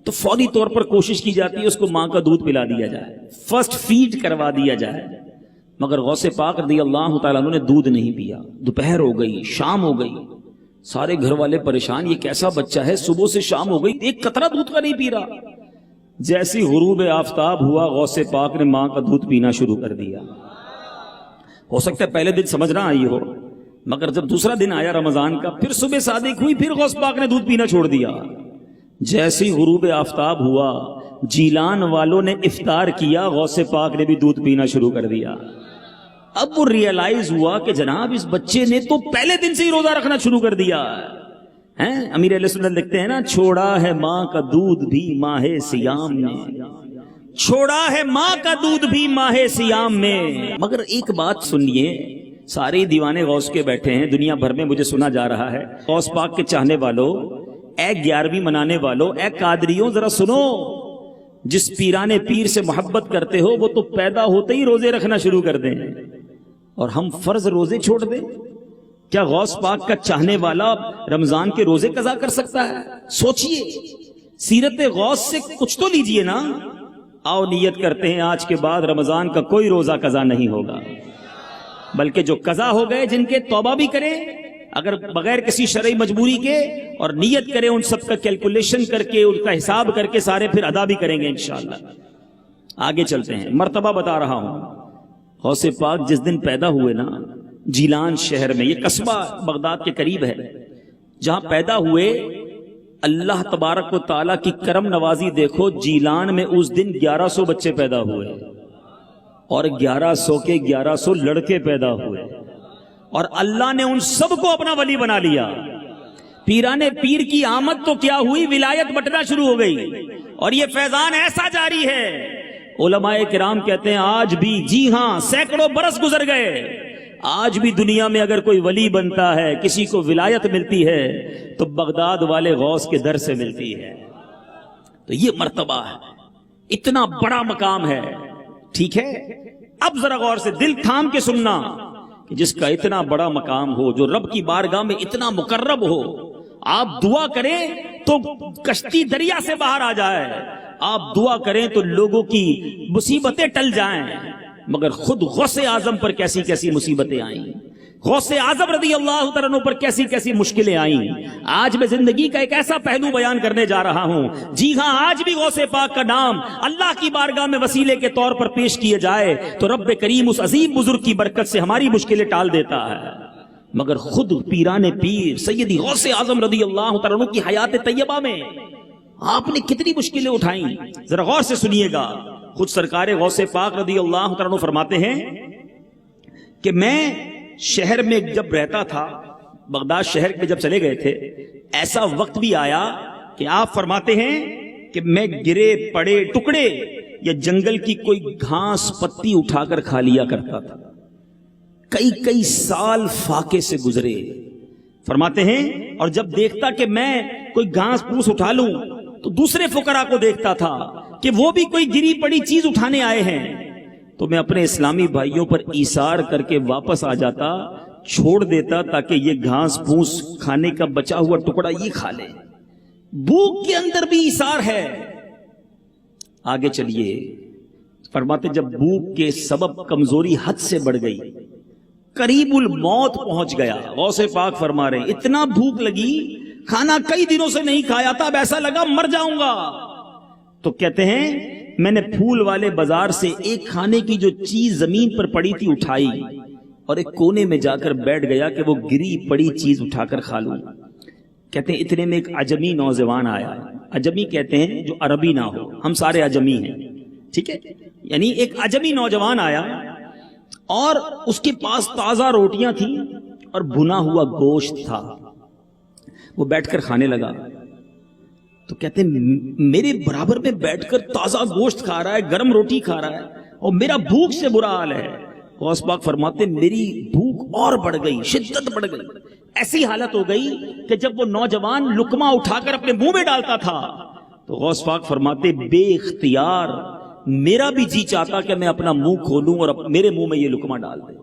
تو فوری طور پر کوشش کی جاتی ہے اس کو ماں کا دودھ پلا دیا جائے، فرسٹ فیڈ کروا دیا جائے، مگر غوث پاک رضی اللہ تعالیٰ عنہ نے دودھ نہیں پیا۔ دوپہر ہو گئی، شام ہو گئی، سارے گھر والے پریشان، یہ کیسا بچہ ہے، صبح سے شام ہو گئی ایک قطرہ دودھ کا نہیں پی رہا۔ جیسی غروب آفتاب ہوا غوث پاک نے ماں کا دودھ پینا شروع کر دیا۔ ہو سکتا ہے پہلے دن سمجھ نہ آئی ہو، مگر جب دوسرا دن آیا رمضان کا، پھر صبح صادق ہوئی، پھر غوث پاک نے دودھ پینا چھوڑ دیا۔ جیسی غروب آفتاب ہوا جیلان والوں نے افطار کیا، غوث پاک نے بھی دودھ پینا شروع کر دیا۔ اب وہ ریئلائز ہوا کہ جناب اس بچے نے تو پہلے دن سے ہی روزہ رکھنا شروع کر دیا ہے۔ امیر علیہ سنت لکھتے ہیں نا، چھوڑا ہے ماں کا دودھ بھی ماہ سیام نے، چھوڑا ہے ماں کا دودھ بھی ماہ سیام میں۔ مگر ایک بات سنیے، سارے دیوانے غوث کے بیٹھے ہیں دنیا بھر میں، مجھے سنا جا رہا ہے، غوث پاک کے چاہنے والوں، اے 11ویں منانے والوں، اے قادریوں، ذرا سنو، جس پیرانے پیر سے محبت کرتے ہو وہ تو پیدا ہوتے ہی روزے رکھنا شروع کر دیں، اور ہم فرض روزے چھوڑ دیں؟ کیا غوث پاک کا چاہنے والا رمضان کے روزے قضا کر سکتا ہے؟ سوچئے، سیرت غوث سے کچھ تو لیجئے نا۔ آؤ نیت کرتے ہیں آج کے بعد رمضان کا کوئی روزہ قضا نہیں ہوگا، بلکہ جو قضا ہو گئے جن کے توبہ بھی کریں اگر بغیر کسی شرعی مجبوری کے، اور نیت کریں ان سب کا کیلکولیشن کر کے، ان کا حساب کر کے سارے پھر ادا بھی کریں گے انشاءاللہ۔ آگے چلتے ہیں، مرتبہ بتا رہا ہوں۔ غوث پاک جس دن پیدا ہوئے نا جیلان شہر میں، یہ قصبہ بغداد کے قریب ہے، جہاں پیدا ہوئے، اللہ تبارک و تعالیٰ کی کرم نوازی دیکھو، جیلان میں اس دن 1100 بچے پیدا ہوئے، اور 1100 کے 1100 لڑکے پیدا ہوئے، اور اللہ نے ان سب کو اپنا ولی بنا لیا۔ پیرانے پیر کی آمد تو کیا ہوئی، ولایت بٹنا شروع ہو گئی، اور یہ فیضان ایسا جاری ہے، علماء کرام کہتے ہیں آج بھی، جی ہاں، سینکڑوں برس گزر گئے، آج بھی دنیا میں اگر کوئی ولی بنتا ہے، کسی کو ولایت ملتی ہے، تو بغداد والے غوث کے در سے ملتی ہے۔ تو یہ مرتبہ ہے، اتنا بڑا مقام ہے، ٹھیک ہے؟ اب ذرا غور سے دل تھام کے سننا، کہ جس کا اتنا بڑا مقام ہو، جو رب کی بارگاہ میں اتنا مقرب ہو، آپ دعا کریں تو کشتی دریا سے باہر آ جائے، آپ دعا کریں تو لوگوں کی مصیبتیں ٹل جائیں، مگر خود غوث اعظم پر کیسی کیسی مصیبتیں آئیں، غوث اعظم رضی اللہ تعالیٰ عنہ پر کیسی کیسی مشکلیں آئیں۔ آج میں زندگی کا ایک ایسا پہلو بیان کرنے جا رہا ہوں، جی ہاں، آج بھی غوث پاک کا نام اللہ کی بارگاہ میں وسیلے کے طور پر پیش کیے جائے تو رب کریم اس عظیم بزرگ کی برکت سے ہماری مشکلیں ٹال دیتا ہے۔ مگر خود پیرانے پیر سیدی غوث اعظم رضی اللہ تعالیٰ عنہ کی حیات طیبہ میں آپ نے کتنی مشکلیں اٹھائیں، ذرا غور سے سنیے گا۔ خود سرکار غوث پاک رضی اللہ تعالیٰ عنہ فرماتے ہیں کہ میں شہر میں جب رہتا تھا، بغداد شہر میں جب چلے گئے تھے، ایسا وقت بھی آیا کہ آپ فرماتے ہیں کہ میں گرے پڑے ٹکڑے یا جنگل کی کوئی گھاس پتی اٹھا کر کھا لیا کرتا تھا۔ کئی کئی سال فاقے سے گزرے، فرماتے ہیں، اور جب دیکھتا کہ میں کوئی گھاس پھوس اٹھا لوں تو دوسرے فقراء کو دیکھتا تھا کہ وہ بھی کوئی گری پڑی چیز اٹھانے آئے ہیں، تو میں اپنے اسلامی بھائیوں پر ایثار کر کے واپس آ جاتا، چھوڑ دیتا تاکہ یہ گھاس پھوس کھانے کا بچا ہوا ٹکڑا یہ کھا لے۔ بھوک کے اندر بھی ایثار ہے۔ آگے چلیے، فرماتے جب بھوک کے سبب کمزوری حد سے بڑھ گئی، قریب الموت پہنچ گیا، غوث پاک فرما رہے اتنا بھوک لگی، کھانا کئی دنوں سے نہیں کھایا تھا، اب ایسا لگا مر جاؤں گا، تو کہتے ہیں میں نے پھول والے بازار سے ایک کھانے کی جو چیز زمین پر پڑی تھی اٹھائی اور ایک کونے میں جا کر بیٹھ گیا کہ وہ گری پڑی چیز اٹھا کر کھا لوں۔ کہتے ہیں اتنے میں ایک عجمی نوجوان آیا، عجمی کہتے ہیں جو عربی نہ ہو، ہم سارے عجمی ہیں، ٹھیک ہے، یعنی ایک عجمی نوجوان آیا اور اس کے پاس تازہ روٹیاں تھیں اور بھنا ہوا گوشت تھا، وہ بیٹھ کر کھانے لگا۔ تو کہتے ہیں میرے برابر میں بیٹھ کر تازہ گوشت کھا رہا ہے، گرم روٹی کھا رہا ہے، اور میرا بھوک سے برا حال ہے۔ غوث پاک فرماتے میری بھوک اور بڑھ گئی، شدت بڑھ گئی، ایسی حالت ہو گئی کہ جب وہ نوجوان لقمہ اٹھا کر اپنے منہ میں ڈالتا تھا تو غوث پاک فرماتے بے اختیار میرا بھی جی چاہتا کہ میں اپنا منہ کھولوں اور میرے منہ میں یہ لقمہ ڈال دے۔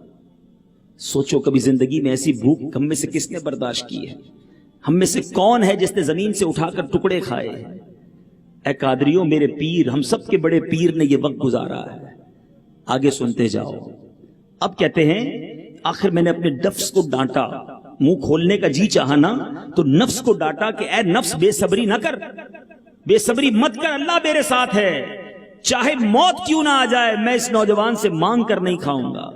سوچو کبھی زندگی میں ایسی بھوک ہم میں سے کس نے برداشت کی ہے؟ ہم میں سے کون ہے جس نے زمین سے اٹھا کر ٹکڑے کھائے؟ اے قادریوں، میرے پیر، ہم سب کے بڑے پیر نے یہ وقت گزارا ہے۔ آگے سنتے جاؤ۔ اب کہتے ہیں آخر میں نے اپنے نفس کو ڈانٹا منہ کھولنے کا جی چاہا نا تو نفس کو ڈانٹا کہ اے نفس بے صبری نہ کر، بے صبری مت کر، اللہ میرے ساتھ ہے، چاہے موت کیوں نہ آ جائے میں اس نوجوان سے مانگ کر نہیں کھاؤں گا۔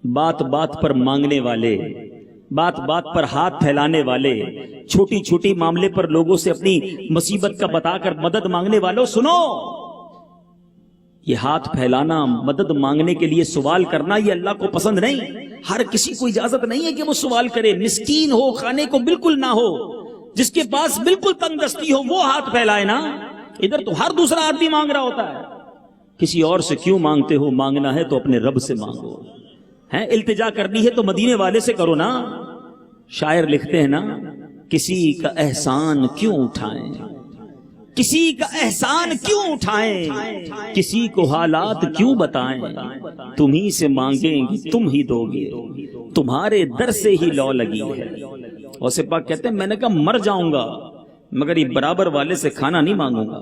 بات بات پر مانگنے والے، بات بات پر ہاتھ پھیلانے والے، چھوٹی چھوٹی معاملے پر لوگوں سے اپنی مصیبت کا بتا کر مدد مانگنے والوں، سنو، یہ ہاتھ پھیلانا، مدد مانگنے کے لیے سوال کرنا، یہ اللہ کو پسند نہیں۔ ہر کسی کو اجازت نہیں ہے کہ وہ سوال کرے، مسکین ہو، کھانے کو بالکل نہ ہو، جس کے پاس بالکل تنگ دستی ہو وہ ہاتھ پھیلائے نا۔ ادھر تو ہر دوسرا آدمی مانگ رہا ہوتا ہے، کسی اور سے کیوں مانگتے ہو؟ مانگنا ہے تو اپنے رب سے مانگو، ہیں التجا کرنی ہے تو مدینے والے سے کرو نا۔ شاعر لکھتے ہیں نا، کسی کا احسان کیوں اٹھائیں، کسی کا احسان کیوں اٹھائیں، کسی کو حالات کیوں بتائیں، تم ہی سے مانگیں گے تم ہی دو گے، تمہارے در سے ہی لو لگی ہے۔ غوث پاک کہتے ہیں میں نے کہا مر جاؤں گا مگر یہ برابر والے سے کھانا نہیں مانگوں گا۔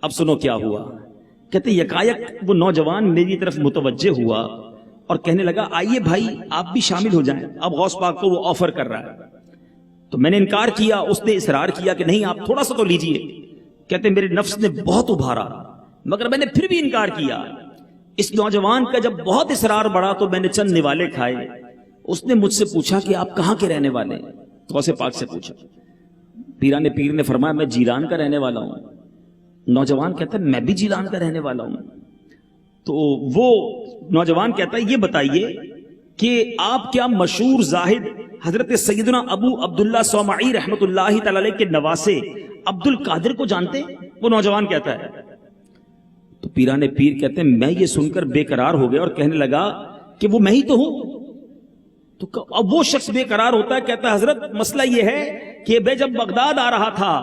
اب سنو کیا ہوا، کہتے یکایک وہ نوجوان میری طرف متوجہ ہوا اور کہنے لگا آئیے بھائی آپ بھی شامل ہو جائیں۔ اب غوث پاک کو وہ آفر کر رہا ہے، تو میں نے انکار کیا، اس نے اصرار کیا کہ نہیں آپ تھوڑا سا تو لیجئے۔ کہتے میرے نفس نے بہت ابھارا مگر میں نے پھر بھی انکار کیا۔ اس نوجوان کا جب بہت اصرار بڑھا تو میں نے چند نوالے کھائے۔ اس نے مجھ سے پوچھا کہ آپ کہاں کے رہنے والے ہیں؟ غوث پاک سے پوچھا۔ پیران پیر نے فرمایا میں جیلان کا رہنے والا ہوں۔ نوجوان کہتا ہے میں بھی جیلان کا رہنے والا ہوں۔ تو وہ نوجوان کہتا ہے یہ بتائیے کہ آپ کیا مشہور زاہد حضرت سیدنا ابو عبداللہ صومعی رحمت اللہ تعالی علیہ کے نواسے عبد القادر کو جانتے ہیں؟ وہ نوجوان کہتا ہے۔ تو پیران پیر کہتے ہیں میں یہ سن کر بے قرار ہو گیا اور کہنے لگا کہ وہ میں ہی تو ہوں۔ تو اب وہ شخص بے قرار ہوتا ہے، کہتا ہے حضرت مسئلہ یہ ہے کہ میں جب بغداد آ رہا تھا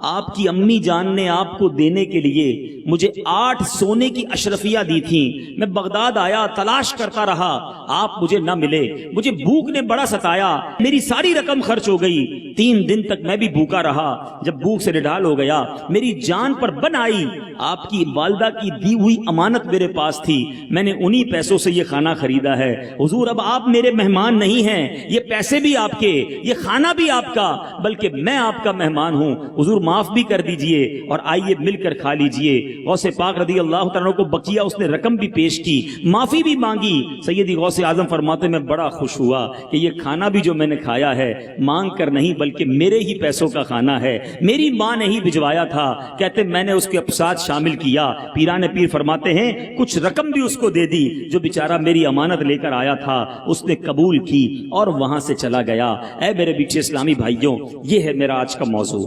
آپ کی امی جان نے آپ کو دینے کے لیے مجھے 8 سونے کی اشرفیہ دی تھیں۔ میں بغداد آیا، تلاش کرتا رہا، آپ مجھے نہ ملے، مجھے بھوک نے بڑا ستایا، میری ساری رقم خرچ ہو گئی، 3 دن تک میں بھی بھوکا رہا۔ جب بھوک سے نڈال ہو گیا میری جان پر بن آئی، آپ کی والدہ کی دی ہوئی امانت میرے پاس تھی، میں نے انہی پیسوں سے یہ کھانا خریدا ہے۔ حضور اب آپ میرے مہمان نہیں ہیں، یہ پیسے بھی آپ کے، یہ کھانا بھی آپ کا، بلکہ میں آپ کا مہمان ہوں، حضور معاف بھی کر دیجئے اور آئیے مل کر کھا لیجئے۔ غوث پاک رضی اللہ تعالیٰ کو بقیہ اس نے رقم بھی پیش کی، معافی بھی مانگی۔ سیدی غوث اعظم فرماتے میں بڑا خوش ہوا کہ یہ کھانا بھی جو میں نے کھایا ہے مانگ کر نہیں بلکہ میرے ہی پیسوں کا کھانا ہے، میری ماں نے ہی بھجوایا تھا۔ کہتے میں نے اس کے ساتھ شامل کیا۔ پیران پیر فرماتے ہیں کچھ رقم بھی اس کو دے دی، جو بیچارہ میری امانت لے کر آیا تھا اس نے قبول کی اور وہاں سے چلا گیا۔ اے میرے بیٹے اسلامی بھائیوں، یہ ہے میرا آج کا موضوع۔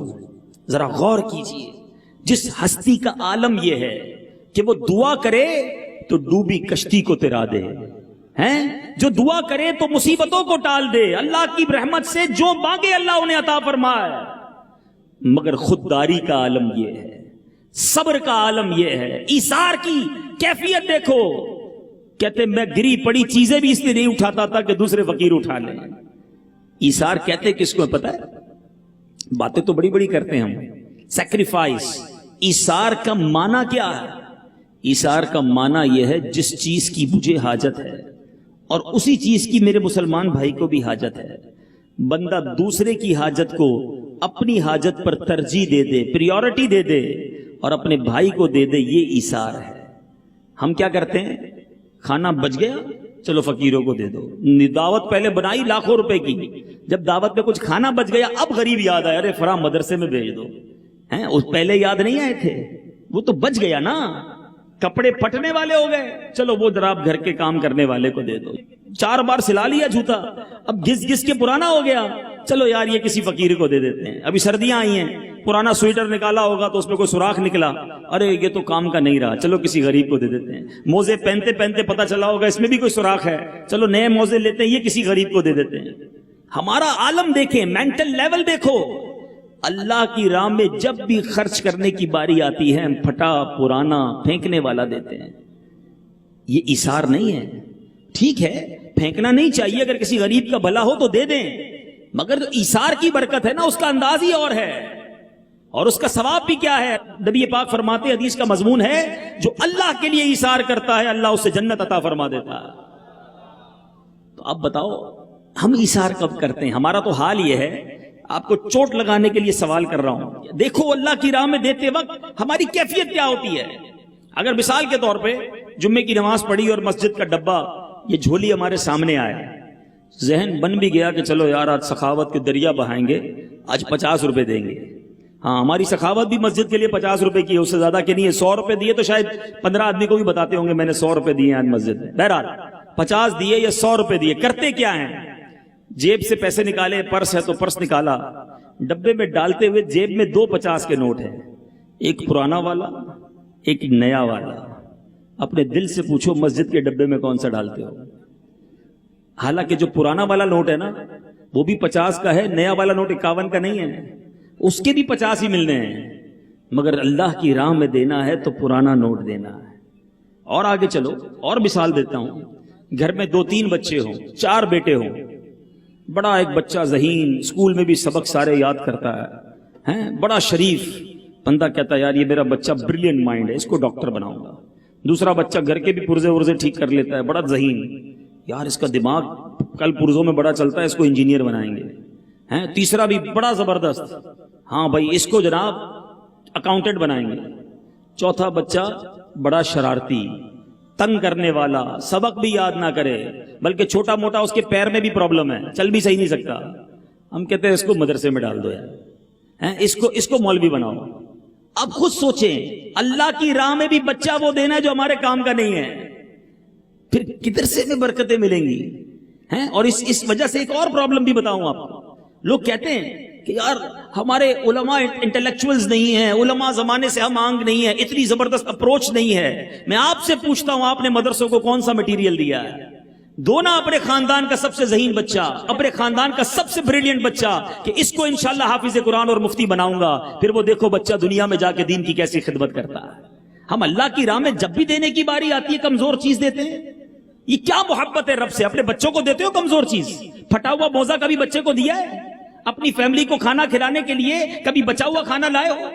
ذرا غور کیجئے، جس ہستی کا عالم یہ ہے کہ وہ دعا کرے تو ڈوبی کشتی کو تیرا دے، ہیں جو دعا کرے تو مصیبتوں کو ٹال دے، اللہ کی رحمت سے جو مانگے اللہ انہیں عطا فرمائے۔ مگر خودداری کا عالم یہ ہے، صبر کا عالم یہ ہے، ایثار کی کیفیت دیکھو۔ کہتے میں گری پڑی چیزیں بھی اس لیے نہیں اٹھاتا تھا کہ دوسرے فقیر اٹھا لیں۔ ایثار کہتے کس کو پتہ ہے؟ باتیں تو بڑی بڑی کرتے ہیں ہم، سیکریفائس۔ ایثار کا معنی کیا ہے؟ ایثار کا معنی یہ ہے جس چیز کی مجھے حاجت ہے اور اسی چیز کی میرے مسلمان بھائی کو بھی حاجت ہے، بندہ دوسرے کی حاجت کو اپنی حاجت پر ترجیح دے دے، پریورٹی دے دے اور اپنے بھائی کو دے دے، یہ ایثار ہے۔ ہم کیا کرتے ہیں؟ کھانا بچ گیا چلو فقیروں کو دے دو، دعوت پہلے بنائی لاکھوں روپے کی، جب دعوت میں کچھ کھانا بچ گیا اب غریب یاد آیا ارے فلاں مدرسے میں بھیج دو، ہیں اس پہلے یاد نہیں آئے تھے، وہ تو بچ گیا نا۔ کپڑے پھٹنے والے ہو گئے، چلو وہ ذرا آپ گھر کے کام کرنے والے کو دے دو۔ 4 بار سلا لیا جوتا، اب گھس گھس کے پرانا ہو گیا، چلو یار یہ کسی فقیر کو دے دیتے ہیں۔ ابھی سردیاں آئی ہیں، پرانا سویٹر نکالا ہوگا تو اس میں کوئی سوراخ نکلا، ارے یہ تو کام کا نہیں رہا، چلو کسی غریب کو دے دیتے ہیں۔ موزے پہنتے پہنتے پتہ چلا ہوگا اس میں بھی کوئی سوراخ ہے، چلو نئے موزے لیتے ہیں، یہ کسی غریب کو دے دیتے ہیں۔ ہمارا عالم دیکھیں، مینٹل لیول دیکھو، اللہ کی راہ میں جب بھی خرچ کرنے کی باری آتی ہے ہم پھٹا پرانا پھینکنے والا دیتے ہیں۔ یہ ایثار نہیں ہے۔ ٹھیک ہے پھینکنا نہیں چاہیے، اگر کسی غریب کا بھلا ہو تو دے دیں، مگر جو ایثار کی برکت ہے نا اس کا انداز ہی اور ہے، اور اس کا ثواب بھی کیا ہے۔ نبی پاک فرماتے حدیث کا مضمون ہے جو اللہ کے لیے ایثار کرتا ہے اللہ اسے جنت عطا فرما دیتا ہے۔ تو اب بتاؤ ہم ایثار کب کرتے ہیں؟ ہمارا تو حال یہ ہے، آپ کو چوٹ لگانے کے لیے سوال کر رہا ہوں، دیکھو اللہ کی راہ میں دیتے وقت ہماری کیفیت کیا ہوتی ہے۔ اگر مثال کے طور پہ جمعے کی نماز پڑھی اور مسجد کا ڈبہ یہ جھولی ہمارے سامنے آیا، ذہن بن بھی گیا کہ چلو یار آج سخاوت کے دریا بہائیں گے، آج 50 روپے دیں گے۔ ہاں، ہماری سخاوت بھی مسجد کے لیے 50 روپے کی ہے، اس سے زیادہ کی نہیں ہے۔ 100 روپے دیے تو شاید 15 آدمی کو بھی بتاتے ہوں گے میں نے 100 روپے دیے آج مسجد میں۔ بہرحال 50 دیے یا 100 روپے دیے، کرتے کیا ہیں؟ جیب سے پیسے نکالے، پرس ہے تو پرس نکالا، ڈبے میں ڈالتے ہوئے جیب میں 2 50 کے نوٹ ہیں، ایک پرانا والا ایک نیا والا۔ اپنے دل سے پوچھو مسجد کے ڈبے میں کون سا ڈالتے ہو؟ حالانکہ جو پرانا والا نوٹ ہے نا وہ بھی 50 کا ہے، نیا والا نوٹ 51 کا نہیں ہے، اس کے بھی 50 ہی ملنے ہیں، مگر اللہ کی راہ میں دینا ہے تو پرانا نوٹ دینا ہے۔ اور آگے چلو، اور مثال دیتا ہوں، گھر میں 2-3 بچے ہوں، 4 بیٹے ہوں، بڑا ایک بچہ ذہین، اسکول میں بھی سبق سارے یاد کرتا ہے، بڑا شریف بندہ، کہتا ہے یار یہ میرا بچہ بریلینٹ مائنڈ ہے، اس کو ڈاکٹر بناؤں گا۔ دوسرا بچہ گھر کے بھی پرزے ورزے ٹھیک کر لیتا ہے، بڑا ذہین، یار اس کا دماغ کل پرزوں میں بڑا چلتا ہے، اس کو انجینئر بنائیں گے۔ تیسرا بھی بڑا زبردست، ہاں بھائی اس کو جناب اکاؤنٹنٹ بنائیں گے۔ چوتھا بچہ بڑا شرارتی، تنگ کرنے والا، سبق بھی یاد نہ کرے، بلکہ چھوٹا موٹا اس کے پیر میں بھی پرابلم ہے، چل بھی صحیح نہیں سکتا۔ ہم کہتے ہیں اس کو مدرسے میں ڈال دو یار، اس کو مولوی بناؤ۔ اب خود سوچیں، اللہ کی راہ میں بھی بچہ وہ دینا ہے جو ہمارے کام کا نہیں ہے، پھر کدھر سے میں برکتیں ملیں گی؟ اور اس وجہ سے ایک اور پرابلم بھی بتاؤں آپ کو، لوگ کہتے ہیں کہ یار ہمارے علماء انٹلیکچوئلز نہیں ہیں، علماء زمانے سے ہم آنگ نہیں ہے، اتنی زبردست اپروچ نہیں ہے۔ میں آپ سے پوچھتا ہوں، آپ نے مدرسوں کو کون سا مٹیریل دیا ہے؟ دو نا اپنے خاندان کا سب سے ذہین بچہ، اپنے خاندان کا سب سے بریلینٹ بچہ، کہ اس کو انشاءاللہ حافظ قرآن اور مفتی بناؤں گا، پھر وہ دیکھو بچہ دنیا میں جا کے دین کی کیسی خدمت کرتا ہے۔ ہم اللہ کی راہ میں جب بھی دینے کی باری آتی ہے کمزور چیز دیتے ہیں۔ یہ کیا محبت ہے رب سے؟ اپنے بچوں کو دیتے ہو کمزور چیز؟ پھٹا ہوا موزہ کبھی بچے کو دیا ہے؟ اپنی فیملی کو کھانا کھلانے کے لیے کبھی بچا ہوا کھانا لائے ہو؟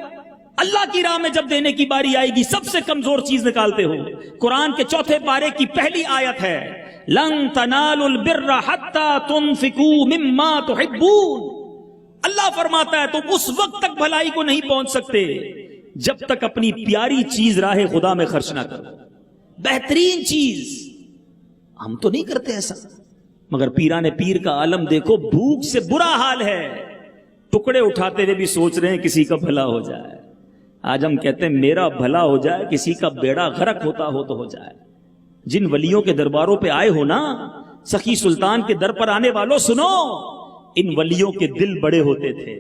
اللہ کی راہ میں جب دینے کی باری آئے گی سب سے کمزور چیز نکالتے ہو۔ قرآن کے 4 پارے کی پہلی آیت ہے، لن تنالوا البر حتى تنفقوا مما تحبون۔ اللہ فرماتا ہے تم اس وقت تک بھلائی کو نہیں پہنچ سکتے جب تک اپنی پیاری چیز راہ خدا میں خرچ نہ کرو، بہترین چیز۔ ہم تو نہیں کرتے ایسا، مگر پیران پیر کا عالم دیکھو، بھوک سے برا حال ہے، ٹکڑے اٹھاتے ہوئے بھی سوچ رہے ہیں کسی کا بھلا ہو جائے۔ آج ہم کہتے ہیں میرا بھلا ہو جائے، کسی کا بیڑا غرق ہوتا ہو تو ہو جائے۔ جن ولیوں کے درباروں پہ آئے ہو نا، سخی سلطان کے در پر آنے والوں سنو، ان ولیوں کے دل بڑے ہوتے تھے،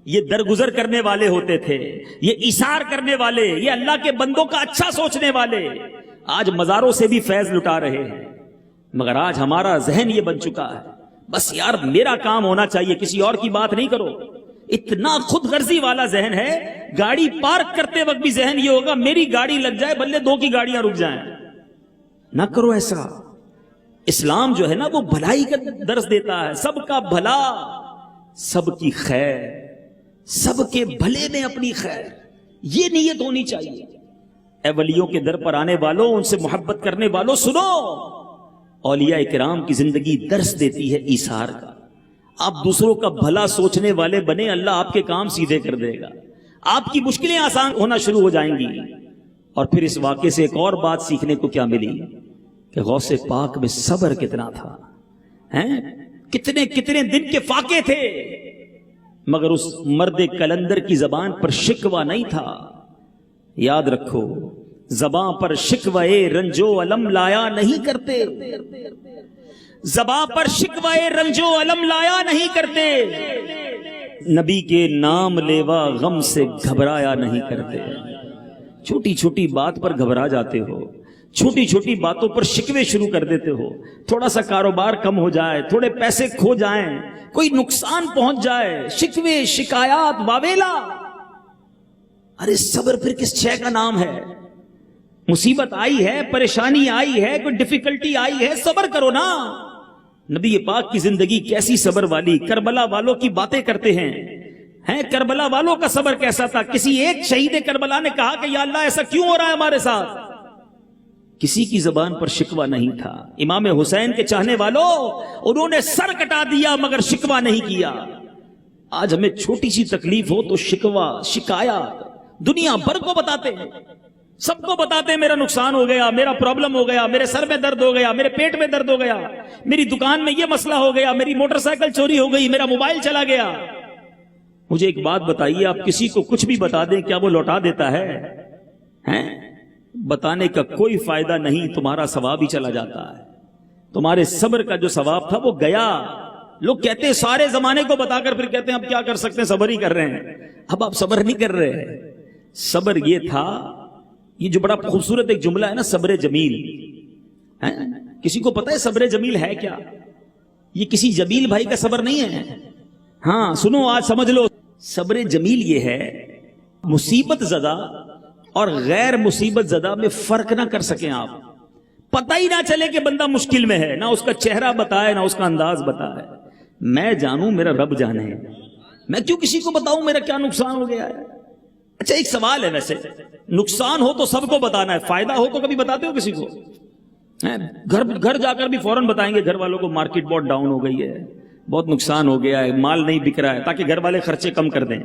یہ درگزر کرنے والے ہوتے تھے، یہ ایثار کرنے والے، یہ اللہ کے بندوں کا اچھا سوچنے والے۔ آج مزاروں سے بھی فیض لٹا رہے ہیں، مگر آج ہمارا ذہن یہ بن چکا ہے، بس یار میرا کام ہونا چاہیے، کسی اور کی بات نہیں کرو۔ اتنا خود غرضی والا ذہن ہے، گاڑی پارک کرتے وقت بھی ذہن یہ ہوگا میری گاڑی لگ جائے بلے 2 کی گاڑیاں رک جائیں۔ نہ کرو ایسا۔ اسلام جو ہے نا وہ بھلائی کا درس دیتا ہے، سب کا بھلا، سب کی خیر، سب کے بھلے میں اپنی خیر، یہ نیت ہونی چاہیے۔ اے ولیوں کے در پر آنے والوں، ان سے محبت کرنے والوں سنو، اولیاء کرام کی زندگی درس دیتی ہے ایثار کا۔ آپ دوسروں کا بھلا سوچنے والے بنے، اللہ آپ کے کام سیدھے کر دے گا، آپ کی مشکلیں آسان ہونا شروع ہو جائیں گی۔ اور پھر اس واقعے سے ایک اور بات سیکھنے کو کیا ملی کہ غوث پاک میں صبر کتنا تھا، کتنے کتنے دن کے فاقے تھے، مگر اس مرد کلندر کی زبان پر شکوہ نہیں تھا۔ یاد رکھو، زباں پر شکوہ رنجو علم لایا نہیں کرتے، زباں پر شکوہ رنجو علم لایا نہیں کرتے، نبی کے نام لیوا غم سے گھبرایا نہیں کرتے۔ چھوٹی چھوٹی بات پر گھبرا جاتے ہو، چھوٹی چھوٹی باتوں پر شکوے شروع کر دیتے ہو، تھوڑا سا کاروبار کم ہو جائے، تھوڑے پیسے کھو جائیں، کوئی نقصان پہنچ جائے، شکوے شکایات واویلا۔ ارے صبر پھر کس شے کا نام ہے؟ مصیبت آئی ہے، پریشانی آئی ہے، کوئی ڈیفیکلٹی آئی ہے، صبر کرو نا۔ نبی پاک کی زندگی کیسی صبر والی، کربلا والوں کی باتیں کرتے ہیں، کربلا والوں کا صبر کیسا تھا؟ کسی ایک شہید کربلا نے کہا کہ یا اللہ ایسا کیوں ہو رہا ہے ہمارے ساتھ؟ کسی کی زبان پر شکوہ نہیں تھا. امام حسین کے چاہنے والوں، انہوں نے سر کٹا دیا مگر شکوہ نہیں کیا. آج ہمیں چھوٹی سی تکلیف ہو تو شکوہ، شکایات دنیا بھر کو بتاتے ہیں، سب کو بتاتے ہیں میرا نقصان ہو گیا، میرا پرابلم ہو گیا، میرے سر میں درد ہو گیا، میرے پیٹ میں درد ہو گیا، میری دکان میں یہ مسئلہ ہو گیا، میری موٹر سائیکل چوری ہو گئی، میرا موبائل چلا گیا. مجھے ایک بات بتائیے، آپ کسی کو کچھ بھی بتا دیں کیا وہ لوٹا دیتا ہے؟ ہیں؟ بتانے کا کوئی فائدہ نہیں، تمہارا ثواب ہی چلا جاتا ہے. تمہارے صبر کا جو ثواب تھا وہ گیا. لوگ کہتے ہیں سارے زمانے کو بتا کر پھر کہتے ہیں اب کیا کر سکتے ہیں، صبر ہی کر رہے ہیں. اب آپ صبر نہیں کر رہے ہیں. صبر یہ تھا، یہ جو بڑا خوبصورت ایک جملہ ہے نا، صبر جمیل. کسی کو پتا ہے صبر جمیل ہے کیا؟ یہ کسی جمیل بھائی کا صبر نہیں ہے. ہاں سنو، آج سمجھ لو. صبر جمیل یہ ہے، مصیبت زدہ اور غیر مصیبت زدہ میں فرق نہ کر سکیں آپ. پتہ ہی نہ چلے کہ بندہ مشکل میں ہے، نہ اس کا چہرہ بتائے نہ اس کا انداز بتائے. میں جانوں، میرا رب جانے. میں کیوں کسی کو بتاؤں میرا کیا نقصان ہو گیا ہے؟ اچھا ایک سوال ہے، ویسے نقصان ہو تو سب کو بتانا ہے، فائدہ ہو تو کبھی بتاتے ہو کسی کو؟ گھر جا کر بھی فوراً بتائیں گے گھر والوں کو مارکیٹ بہت ڈاؤن ہو گئی ہے، بہت نقصان ہو گیا ہے، مال نہیں بک رہا ہے، تاکہ گھر والے خرچے کم کر دیں.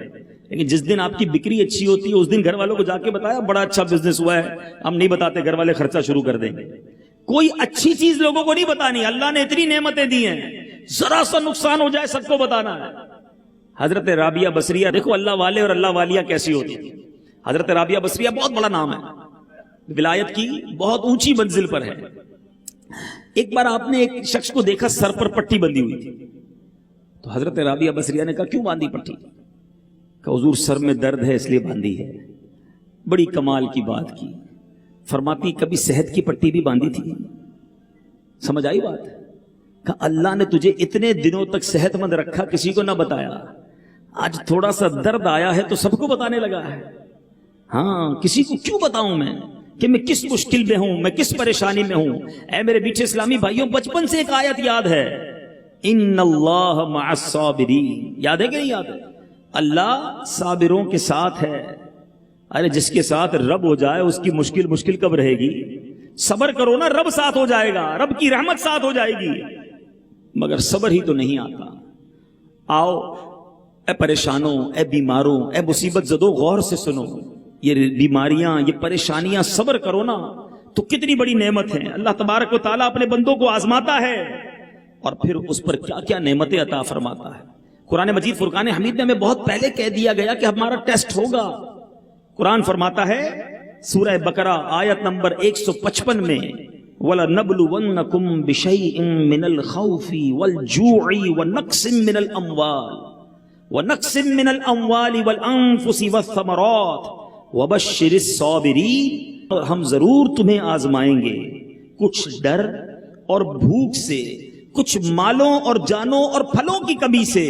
لیکن جس دن آپ کی بکری اچھی ہوتی ہے اس دن گھر والوں کو جا کے بتایا بڑا اچھا بزنس ہوا ہے. ہم نہیں بتاتے، گھر والے خرچہ شروع کر دیں گے. کوئی اچھی چیز لوگوں کو نہیں بتانی. اللہ نے اتنی نعمتیں دی ہیں، ذرا سا نقصان ہو جائے سب کو بتانا ہے. حضرت رابعہ بصریہ، دیکھو اللہ والے اور اللہ والیہ کیسی ہوتی تھی. حضرت رابعہ بصریہ بہت بڑا نام ہے، ولایت کی بہت اونچی منزل پر ہے. ایک بار آپ نے ایک شخص کو دیکھا سر پر پٹی بندھی ہوئی تھی. تو حضرت رابعہ بصریہ نے کہا کیوں باندھی پٹی؟ کہ حضور سر میں درد ہے اس لیے باندھی ہے. بڑی کمال کی بات کی. فرماتی کبھی صحت کی پٹی بھی باندھی تھی؟ سمجھ آئی بات؟ کہ اللہ نے تجھے اتنے دنوں تک صحت مند رکھا، کسی کو نہ بتایا. آج تھوڑا سا درد آیا ہے تو سب کو بتانے لگا ہے. ہاں کسی کو کیوں بتاؤں میں کہ میں کس مشکل میں ہوں، میں کس پریشانی میں ہوں. اے میرے میٹھے اسلامی بھائیوں، بچپن سے ایک آیت یاد ہے، ان اللہ مع الصابرین. یاد ہے کہ نہیں یاد ہے؟ اللہ صابروں کے ساتھ ہے. ارے جس کے ساتھ رب ہو جائے اس کی مشکل کب رہے گی؟ صبر کرو نا، رب ساتھ ہو جائے گا، رب کی رحمت ساتھ ہو جائے گی. مگر صبر ہی تو نہیں آتا. آؤ اے پریشانوں، اے بیماروں، اے مصیبت زدوں، غور سے سنو. یہ بیماریاں، یہ پریشانیاں، صبر کرو نا تو کتنی بڑی نعمت ہیں. اللہ تبارک و تعالیٰ اپنے بندوں کو آزماتا ہے اور پھر اس پر کیا کیا نعمتیں عطا فرماتا ہے. قرآن مجید فرقان حمید میں ہمیں بہت پہلے کہہ دیا گیا کہ ہمارا ٹیسٹ ہوگا. قرآن فرماتا ہے سورہ بقرہ آیت نمبر 155 میں، وَلَنَبْلُوَنَّكُمْ بِشَيْءٍ مِّنَ الْخَوْفِ وَالْجُوعِ وَنَقْصٍ مِّنَ الْأَمْوَالِ وَالْأَنفُسِ وَالثَّمَرَاتِ وَبَشِّرِ الصَّابِرِينَ. اور ہم ضرور تمہیں آزمائیں گے کچھ ڈر اور بھوک سے، کچھ مالوں اور جانوں اور پھلوں کی کمی سے،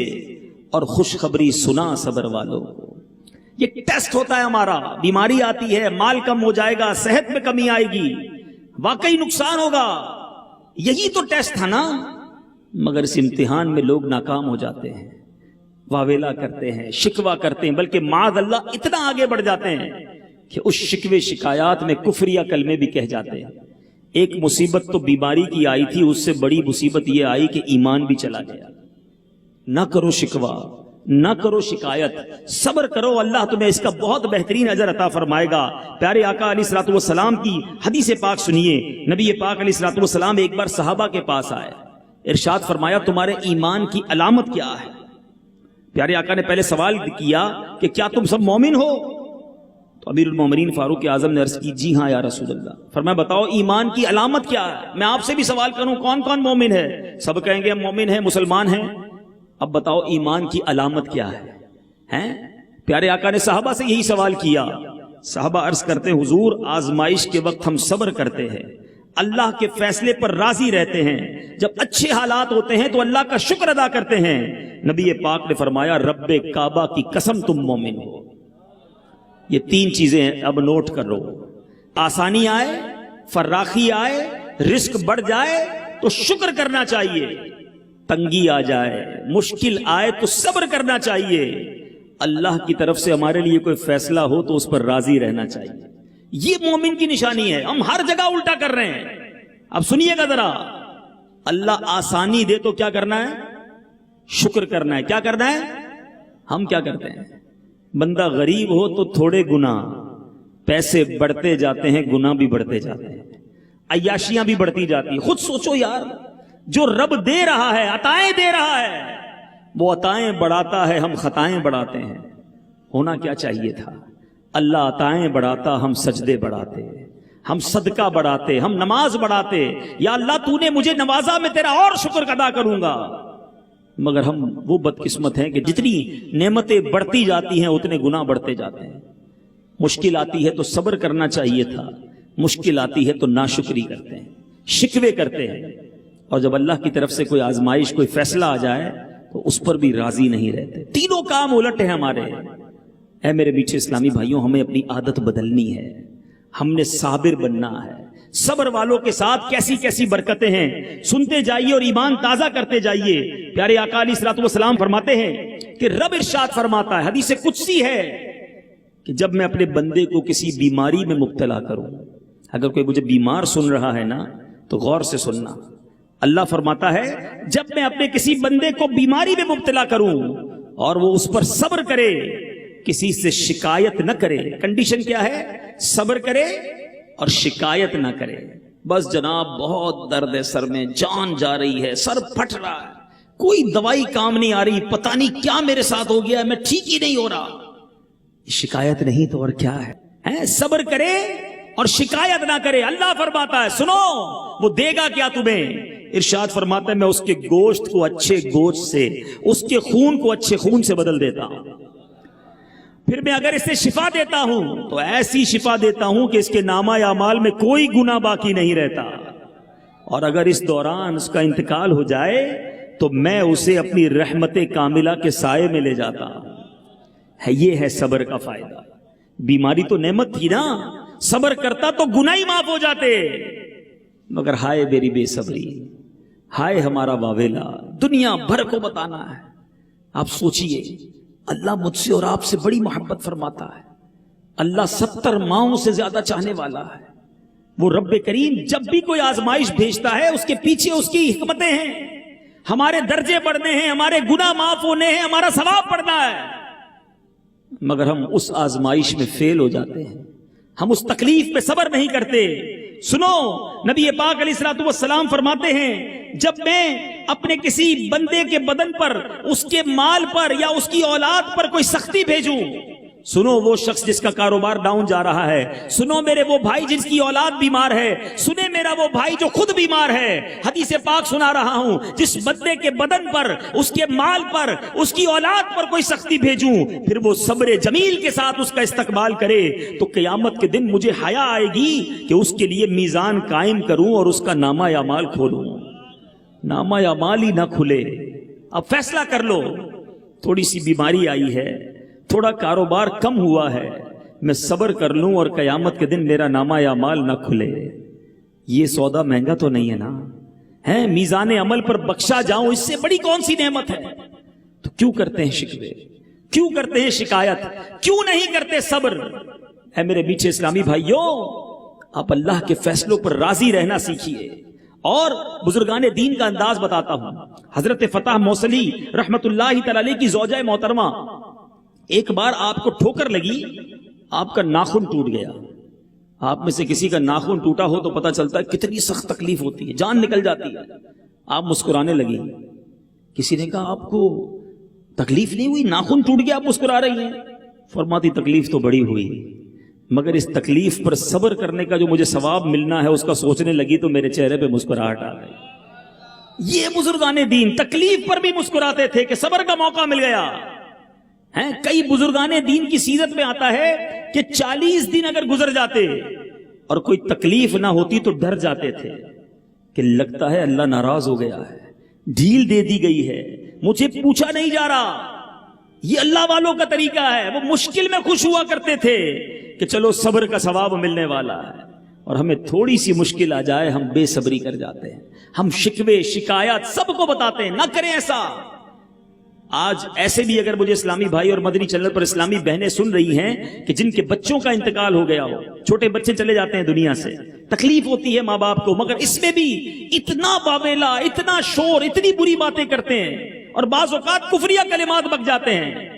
اور خوشخبری سنا صبر والوں کو. یہ ٹیسٹ ہوتا ہے ہمارا. بیماری آتی ہے، مال کم ہو جائے گا، صحت میں کمی آئے گی، واقعی نقصان ہوگا. یہی تو ٹیسٹ تھا نا. مگر اس امتحان میں لوگ ناکام ہو جاتے ہیں، واویلا کرتے ہیں، شکوہ کرتے ہیں، بلکہ معاذ اللہ اتنا آگے بڑھ جاتے ہیں کہ اس شکوے شکایات میں کفر یا کلمے بھی کہہ جاتے ہیں. ایک مصیبت تو بیماری کی آئی تھی، اس سے بڑی مصیبت یہ آئی کہ ایمان بھی چلا گیا. نہ کرو شکوہ، نہ کرو شکایت، صبر کرو، اللہ تمہیں اس کا بہت بہترین اجر عطا فرمائے گا. پیارے آقا علیہ الصلوۃ والسلام کی حدیث پاک سنیے. نبی پاک علیہ الصلوۃ والسلام ایک بار صحابہ کے پاس آئے، ارشاد فرمایا تمہارے ایمان کی علامت کیا ہے؟ پیارے آقا نے پہلے سوال کیا کہ کیا تم سب مومن ہو؟ تو امیر المومنین فاروق اعظم نے عرض کی جی ہاں یا رسول اللہ. فرمایا بتاؤ ایمان کی علامت کیا ہے؟ میں آپ سے بھی سوال کروں کون کون مومن ہے؟ سب کہیں گے ہم مومن ہیں، مسلمان ہیں. اب بتاؤ ایمان کی علامت کیا ہے؟ پیارے آقا نے صحابہ سے یہی سوال کیا. صحابہ عرض کرتے حضور آزمائش کے وقت ہم صبر کرتے ہیں، اللہ کے فیصلے پر راضی رہتے ہیں، جب اچھے حالات ہوتے ہیں تو اللہ کا شکر ادا کرتے ہیں. نبی پاک نے فرمایا رب کعبہ کی قسم تم مومن ہو. یہ تین چیزیں اب نوٹ کر لو. آسانی آئے، فراخی آئے، رزق بڑھ جائے تو شکر کرنا چاہیے، تنگی آ جائے، مشکل آئے تو صبر کرنا چاہیے. اللہ کی طرف سے ہمارے لیے کوئی فیصلہ ہو تو اس پر راضی رہنا چاہیے. یہ مومن کی نشانی ہے. ہم ہر جگہ الٹا کر رہے ہیں. اب سنیے گا ذرا, اللہ آسانی دے تو کیا کرنا ہے؟ شکر کرنا ہے. کیا کرنا ہے؟ ہم کیا کرتے ہیں؟ بندہ غریب ہو تو تھوڑے گناہ, پیسے بڑھتے جاتے ہیں, گناہ بھی بڑھتے جاتے ہیں, عیاشیاں بھی بڑھتی جاتی ہیں. خود سوچو یار, جو رب دے رہا ہے, عطائیں دے رہا ہے, وہ عطائیں بڑھاتا ہے, ہم خطائیں بڑھاتے ہیں. ہونا کیا چاہیے تھا؟ اللہ عطائیں بڑھاتا, ہم سجدے بڑھاتے, ہم صدقہ بڑھاتے, ہم نماز بڑھاتے. یا اللہ تو نے مجھے نوازا, میں تیرا اور شکر ادا کروں گا. مگر ہم وہ بدقسمت ہیں کہ جتنی نعمتیں بڑھتی جاتی ہیں اتنے گناہ بڑھتے جاتے ہیں. مشکل آتی ہے تو صبر کرنا چاہیے تھا, مشکل آتی ہے تو ناشکری کرتے ہیں, شکوے کرتے ہیں. اور جب اللہ کی طرف سے کوئی آزمائش, کوئی فیصلہ آ جائے تو اس پر بھی راضی نہیں رہتے. تینوں کام الٹ ہیں ہمارے. اے میرے میٹھے اسلامی بھائیوں, ہمیں اپنی عادت بدلنی ہے. ہم نے صابر بننا ہے. صبر والوں کے ساتھ کیسی کیسی برکتیں ہیں, سنتے جائیے اور ایمان تازہ کرتے جائیے. پیارے آقا علیہ الصلوۃ والسلام فرماتے ہیں کہ رب ارشاد فرماتا ہے, حدیث قدسی ہے, کہ جب میں اپنے بندے کو کسی بیماری میں مبتلا کروں, اگر کوئی مجھے بیمار سن رہا ہے نا تو غور سے سننا. اللہ فرماتا ہے جب میں اپنے کسی بندے کو بیماری میں مبتلا کروں اور وہ اس پر صبر کرے, کسی سے شکایت نہ کرے. کنڈیشن کیا ہے؟ صبر کرے اور شکایت نہ کرے. بس جناب بہت درد ہے سر میں, جان جا رہی ہے, سر پھٹ رہا ہے, کوئی دوائی کام نہیں آ رہی, پتہ نہیں کیا میرے ساتھ ہو گیا ہے, میں ٹھیک ہی نہیں ہو رہا. شکایت نہیں تو اور کیا ہے؟ صبر کرے اور شکایت نہ کرے. اللہ فرماتا ہے سنو, وہ دے گا کیا تمہیں؟ ارشاد فرماتا ہے میں اس کے گوشت کو اچھے گوشت سے, اس کے خون کو اچھے خون سے بدل دیتا ہوں. پھر میں اگر اسے شفا دیتا ہوں تو ایسی شفا دیتا ہوں کہ اس کے نامہ اعمال میں کوئی گناہ باقی نہیں رہتا. اور اگر اس دوران اس کا انتقال ہو جائے تو میں اسے اپنی رحمت کاملہ کے سائے میں لے جاتا ہوں. یہ ہے صبر کا فائدہ. بیماری تو نعمت تھی نا, صبر کرتا تو گناہ ہی معاف ہو جاتے. مگر ہائے میری بے صبری, ہائے ہمارا واویلا, دنیا بھر کو بتانا ہے. آپ سوچئے, اللہ مجھ سے اور آپ سے بڑی محبت فرماتا ہے. اللہ 70 ماؤں سے زیادہ چاہنے والا ہے. وہ رب کریم جب بھی کوئی آزمائش بھیجتا ہے اس کے پیچھے اس کی حکمتیں ہیں. ہمارے درجے بڑھنے ہیں, ہمارے گناہ معاف ہونے ہیں, ہمارا ثواب بڑھنا ہے. مگر ہم اس آزمائش میں فیل ہو جاتے ہیں, ہم اس تکلیف پہ صبر نہیں کرتے. سنو, نبی پاک علیہ الصلوۃ والسلام فرماتے ہیں جب میں اپنے کسی بندے کے بدن پر, اس کے مال پر یا اس کی اولاد پر کوئی سختی بھیجوں, سنو وہ شخص جس کا کاروبار ڈاؤن جا رہا ہے, سنو میرے وہ بھائی جس کی اولاد بیمار ہے, سنے میرا وہ بھائی جو خود بیمار ہے, حدیث پاک سنا رہا ہوں, جس بندے کے بدن پر, اس کے مال پر, اس کی اولاد پر کوئی سختی بھیجوں, پھر وہ صبر جمیل کے ساتھ اس کا استقبال کرے, تو قیامت کے دن مجھے حیا آئے گی کہ اس کے لیے میزان قائم کروں اور اس کا نامہ اعمال کھولوں. نامہ اعمال ہی نہ کھلے. اب فیصلہ کر لو, تھوڑی سی بیماری آئی ہے, تھوڑا کاروبار کم ہوا ہے, میں صبر کر لوں اور قیامت کے دن میرا نامہ اعمال نہ کھلے. یہ سودا مہنگا تو نہیں ہے نا, ہے میزان عمل پر بخشا جاؤں, اس سے بڑی کون سی نعمت ہے؟ تو کیوں کرتے ہیں شکوے, کیوں کرتے ہیں شکایت, کیوں نہیں کرتے صبر؟ اے میرے میٹھے اسلامی بھائیوں, آپ اللہ کے فیصلوں پر راضی رہنا سیکھیے. اور بزرگان دین کا انداز بتاتا ہوں. حضرت فتح موصلی رحمت اللہ تعالی علیہ کی زوجہ محترمہ, ایک بار آپ کو ٹھوکر لگی, آپ کا ناخن ٹوٹ گیا. آپ میں سے کسی کا ناخن ٹوٹا ہو تو پتہ چلتا ہے کتنی سخت تکلیف ہوتی ہے, جان نکل جاتی ہے. آپ مسکرانے لگی. کسی نے کہا آپ کو تکلیف نہیں ہوئی, ناخن ٹوٹ گیا, آپ مسکرا رہی ہیں. فرماتی تکلیف تو بڑی ہوئی, مگر اس تکلیف پر صبر کرنے کا جو مجھے ثواب ملنا ہے اس کا سوچنے لگی تو میرے چہرے پہ مسکراہٹ آ گئی. یہ بزرگان دین تکلیف پر بھی مسکراتے تھے کہ صبر کا موقع مل گیا. کئی بزرگان دین کی سیرت میں آتا ہے کہ 40 دن اگر گزر جاتے اور کوئی تکلیف نہ ہوتی تو ڈر جاتے تھے کہ لگتا ہے اللہ ناراض ہو گیا ہے, ڈھیل دے دی گئی ہے, مجھے پوچھا نہیں جا رہا. یہ اللہ والوں کا طریقہ ہے. وہ مشکل میں خوش ہوا کرتے تھے کہ چلو صبر کا ثواب ملنے والا ہے, اور ہمیں تھوڑی سی مشکل آ جائے ہم بے صبری کر جاتے ہیں, ہم شکوے شکایات سب کو بتاتے ہیں. نہ کریں ایسا. آج ایسے بھی اگر مجھے اسلامی بھائی اور مدنی چینل پر اسلامی بہنیں سن رہی ہیں کہ جن کے بچوں کا انتقال ہو گیا ہو، چھوٹے بچے چلے جاتے ہیں دنیا سے، تکلیف ہوتی ہے ماں باپ کو، مگر اس میں بھی اتنا باویلا، اتنا شور، اتنی بری باتیں کرتے ہیں اور بعض اوقات کفریہ کلمات بک جاتے ہیں۔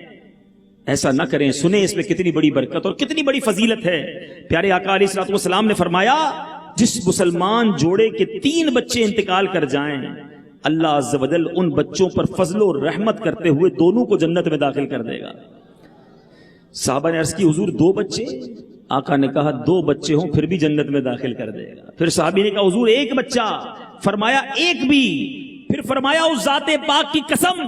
ایسا نہ کریں، سنیں اس میں کتنی بڑی برکت اور کتنی بڑی فضیلت ہے۔ پیارے آقا علیہ الصلوۃ والسلام نے فرمایا جس مسلمان جوڑے کے 3 بچے انتقال کر جائیں، اللہ عز و جل ان بچوں پر فضل و رحمت کرتے ہوئے دونوں کو جنت میں داخل کر دے گا۔ صحابہ نے عرض کی حضور 2 بچے؟ آقا نے کہا 2 بچے ہوں پھر بھی جنت میں داخل کر دے گا۔ پھر صحابی نے کہا حضور 1 بچہ؟ فرمایا 1 بھی۔ پھر فرمایا اس ذات پاک کی قسم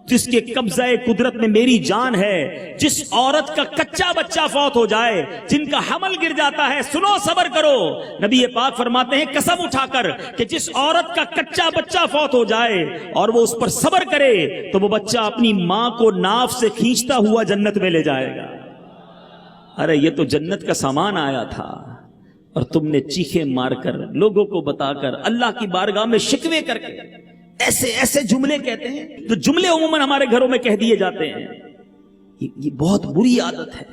جس کے قبضہ قدرت میں میری جان ہے، جس عورت کا کچا بچہ فوت ہو جائے، جن کا حمل گر جاتا ہے، سنو صبر کرو، نبی پاک فرماتے ہیں قسم اٹھا کر کہ جس عورت کا کچا بچہ فوت ہو جائے اور وہ اس پر صبر کرے تو وہ بچہ اپنی ماں کو ناف سے کھینچتا ہوا جنت میں لے جائے گا۔ ارے یہ تو جنت کا سامان آیا تھا اور تم نے چیخیں مار کر، لوگوں کو بتا کر، اللہ کی بارگاہ میں شکوے کر کے ایسے ایسے جملے کہتے ہیں جو جملے عموماً ہمارے گھروں میں کہہ دیے جاتے ہیں۔ یہ بہت بری عادت ہے۔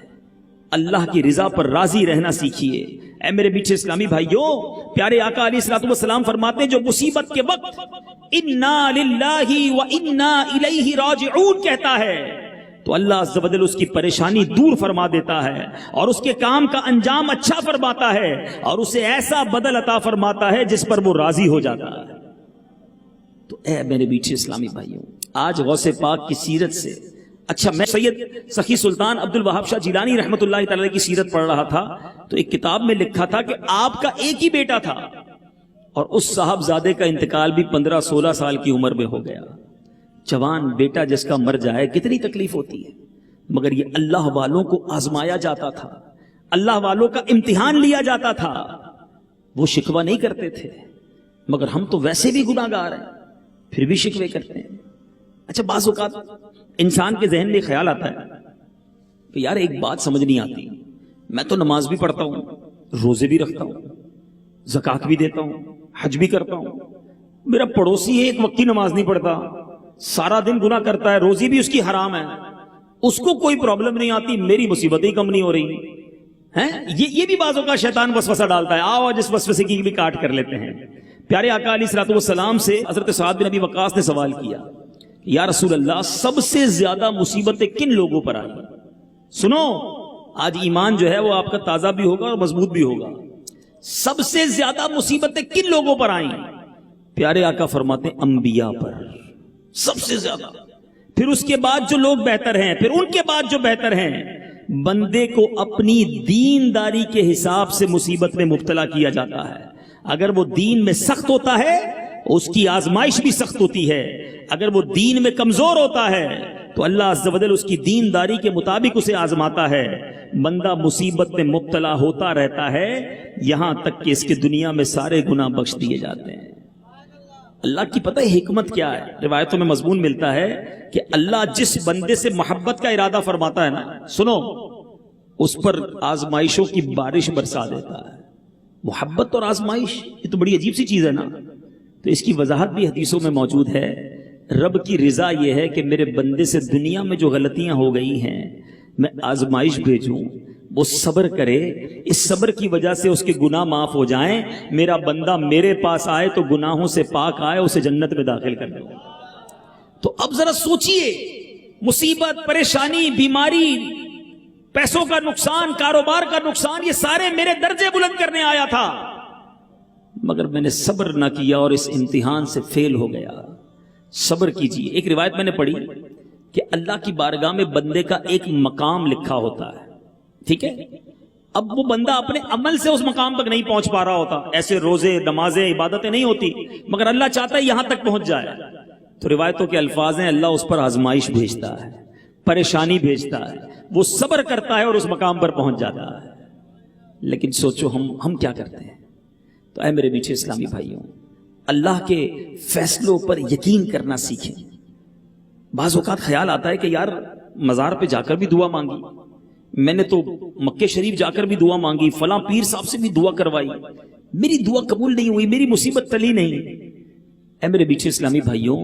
اللہ کی رضا پر راضی رہنا سیکھیے۔ اے میرے میٹھے اسلامی بھائیوں، پیارے آقا علیہ الصلوۃ والسلام فرماتے ہیں جو مصیبت کے وقت انا للہ و انا الیہ راجعون کہتا ہے تو اللہ عز و جل اس کی پریشانی دور فرما دیتا ہے اور اس کے کام کا انجام اچھا فرماتا ہے اور اسے ایسا بدل عطا فرماتا ہے جس پر وہ راضی ہو جاتا ہے۔ تو اے میرے میٹھے اسلامی بھائیوں، آج غوث پاک کی سیرت سے، اچھا میں سید سخی سلطان عبد الوہاب شاہ جیلانی رحمۃ اللہ تعالی کی سیرت پڑھ رہا تھا تو ایک کتاب میں لکھا تھا کہ آپ کا ایک ہی بیٹا تھا اور اس صاحبزادے کا انتقال بھی 15-16 سال کی عمر میں ہو گیا۔ جوان بیٹا جس کا مر جائے کتنی تکلیف ہوتی ہے، مگر یہ اللہ والوں کو آزمایا جاتا تھا، اللہ والوں کا امتحان لیا جاتا تھا۔ وہ شکوہ نہیں کرتے تھے، مگر ہم تو ویسے بھی گناہ گار ہیں پھر بھی شکوے کرتے ہیں۔ اچھا بعض اوقات انسان کے ذہن میں خیال آتا ہے کہ یار ایک بات سمجھ نہیں آتی، میں تو نماز بھی پڑھتا ہوں، روزے بھی رکھتا ہوں، زکوٰۃ بھی دیتا ہوں، حج بھی کرتا ہوں، میرا پڑوسی ہے ایک وقت کی نماز نہیں پڑھتا، سارا دن گناہ کرتا ہے، روزی بھی اس کی حرام ہے، اس کو کوئی پرابلم نہیں آتی، میری مصیبتیں کم نہیں ہو رہی ہیں۔ یہ بھی بعضوں کا شیطان وسوسہ ڈالتا ہے، آؤ جس وسوسے کی بھی کاٹ کر لیتے ہیں۔ پیارے آقا علیہ الصلوۃ والسلام سے حضرت سعد بن ابی وقاص نے سوال کیا، یا رسول اللہ سب سے زیادہ مصیبتیں کن لوگوں پر آئی؟ سنو آج ایمان جو ہے وہ آپ کا تازہ بھی ہوگا اور مضبوط بھی ہوگا۔ سب سے زیادہ مصیبتیں کن لوگوں پر آئیں؟ پیارے آقا فرماتے ہیں انبیاء پر سب سے زیادہ، پھر اس کے بعد جو لوگ بہتر ہیں، پھر ان کے بعد جو بہتر ہیں۔ بندے کو اپنی دینداری کے حساب سے مصیبت میں مبتلا کیا جاتا ہے۔ اگر وہ دین میں سخت ہوتا ہے اس کی آزمائش بھی سخت ہوتی ہے، اگر وہ دین میں کمزور ہوتا ہے تو اللہ عز و جل اس کی دینداری کے مطابق اسے آزماتا ہے۔ بندہ مصیبت میں مبتلا ہوتا رہتا ہے یہاں تک کہ اس کے دنیا میں سارے گناہ بخش دیے جاتے ہیں۔ اللہ کی پتہ ہے حکمت کیا ہے؟ روایتوں میں مضمون ملتا ہے کہ اللہ جس بندے سے محبت کا ارادہ فرماتا ہے نا، سنو، اس پر آزمائشوں کی بارش برسا دیتا ہے۔ محبت اور آزمائش یہ تو بڑی عجیب سی چیز ہے نا، تو اس کی وضاحت بھی حدیثوں میں موجود ہے۔ رب کی رضا یہ ہے کہ میرے بندے سے دنیا میں جو غلطیاں ہو گئی ہیں میں آزمائش بھیجوں، وہ صبر کرے، اس صبر کی وجہ سے اس کے گناہ معاف ہو جائیں، میرا بندہ میرے پاس آئے تو گناہوں سے پاک آئے، اسے جنت میں داخل کر دے۔ تو اب ذرا سوچئے، مصیبت، پریشانی، بیماری، پیسوں کا نقصان، کاروبار کا نقصان، یہ سارے میرے درجے بلند کرنے آیا تھا، مگر میں نے صبر نہ کیا اور اس امتحان سے فیل ہو گیا۔ صبر کیجیے۔ ایک روایت میں نے پڑھی کہ اللہ کی بارگاہ میں بندے کا ایک مقام لکھا ہوتا ہے، ٹھیک ہے؟ اب وہ بندہ اپنے عمل سے اس مقام تک نہیں پہنچ پا رہا ہوتا، ایسے روزے، نمازیں، عبادتیں نہیں ہوتی، مگر اللہ چاہتا ہے یہاں تک پہنچ جائے۔ تو روایتوں کے الفاظ ہیں اللہ اس پر آزمائش بھیجتا ہے، پریشانی بھیجتا ہے، وہ صبر کرتا ہے اور اس مقام پر پہنچ جاتا ہے۔ لیکن سوچو ہم کیا کرتے ہیں؟ تو اے میرے میٹھے اسلامی بھائیوں، اللہ کے فیصلوں پر یقین کرنا سیکھیں۔ بعض اوقات خیال آتا ہے کہ یار مزار پہ جا کر بھی دعا مانگی، میں نے تو مکے شریف جا کر بھی دعا مانگی، فلاں پیر صاحب سے بھی دعا کروائی، میری دعا قبول نہیں ہوئی، میری مصیبت ٹلی نہیں۔ اے میرے میٹھے اسلامی بھائیوں،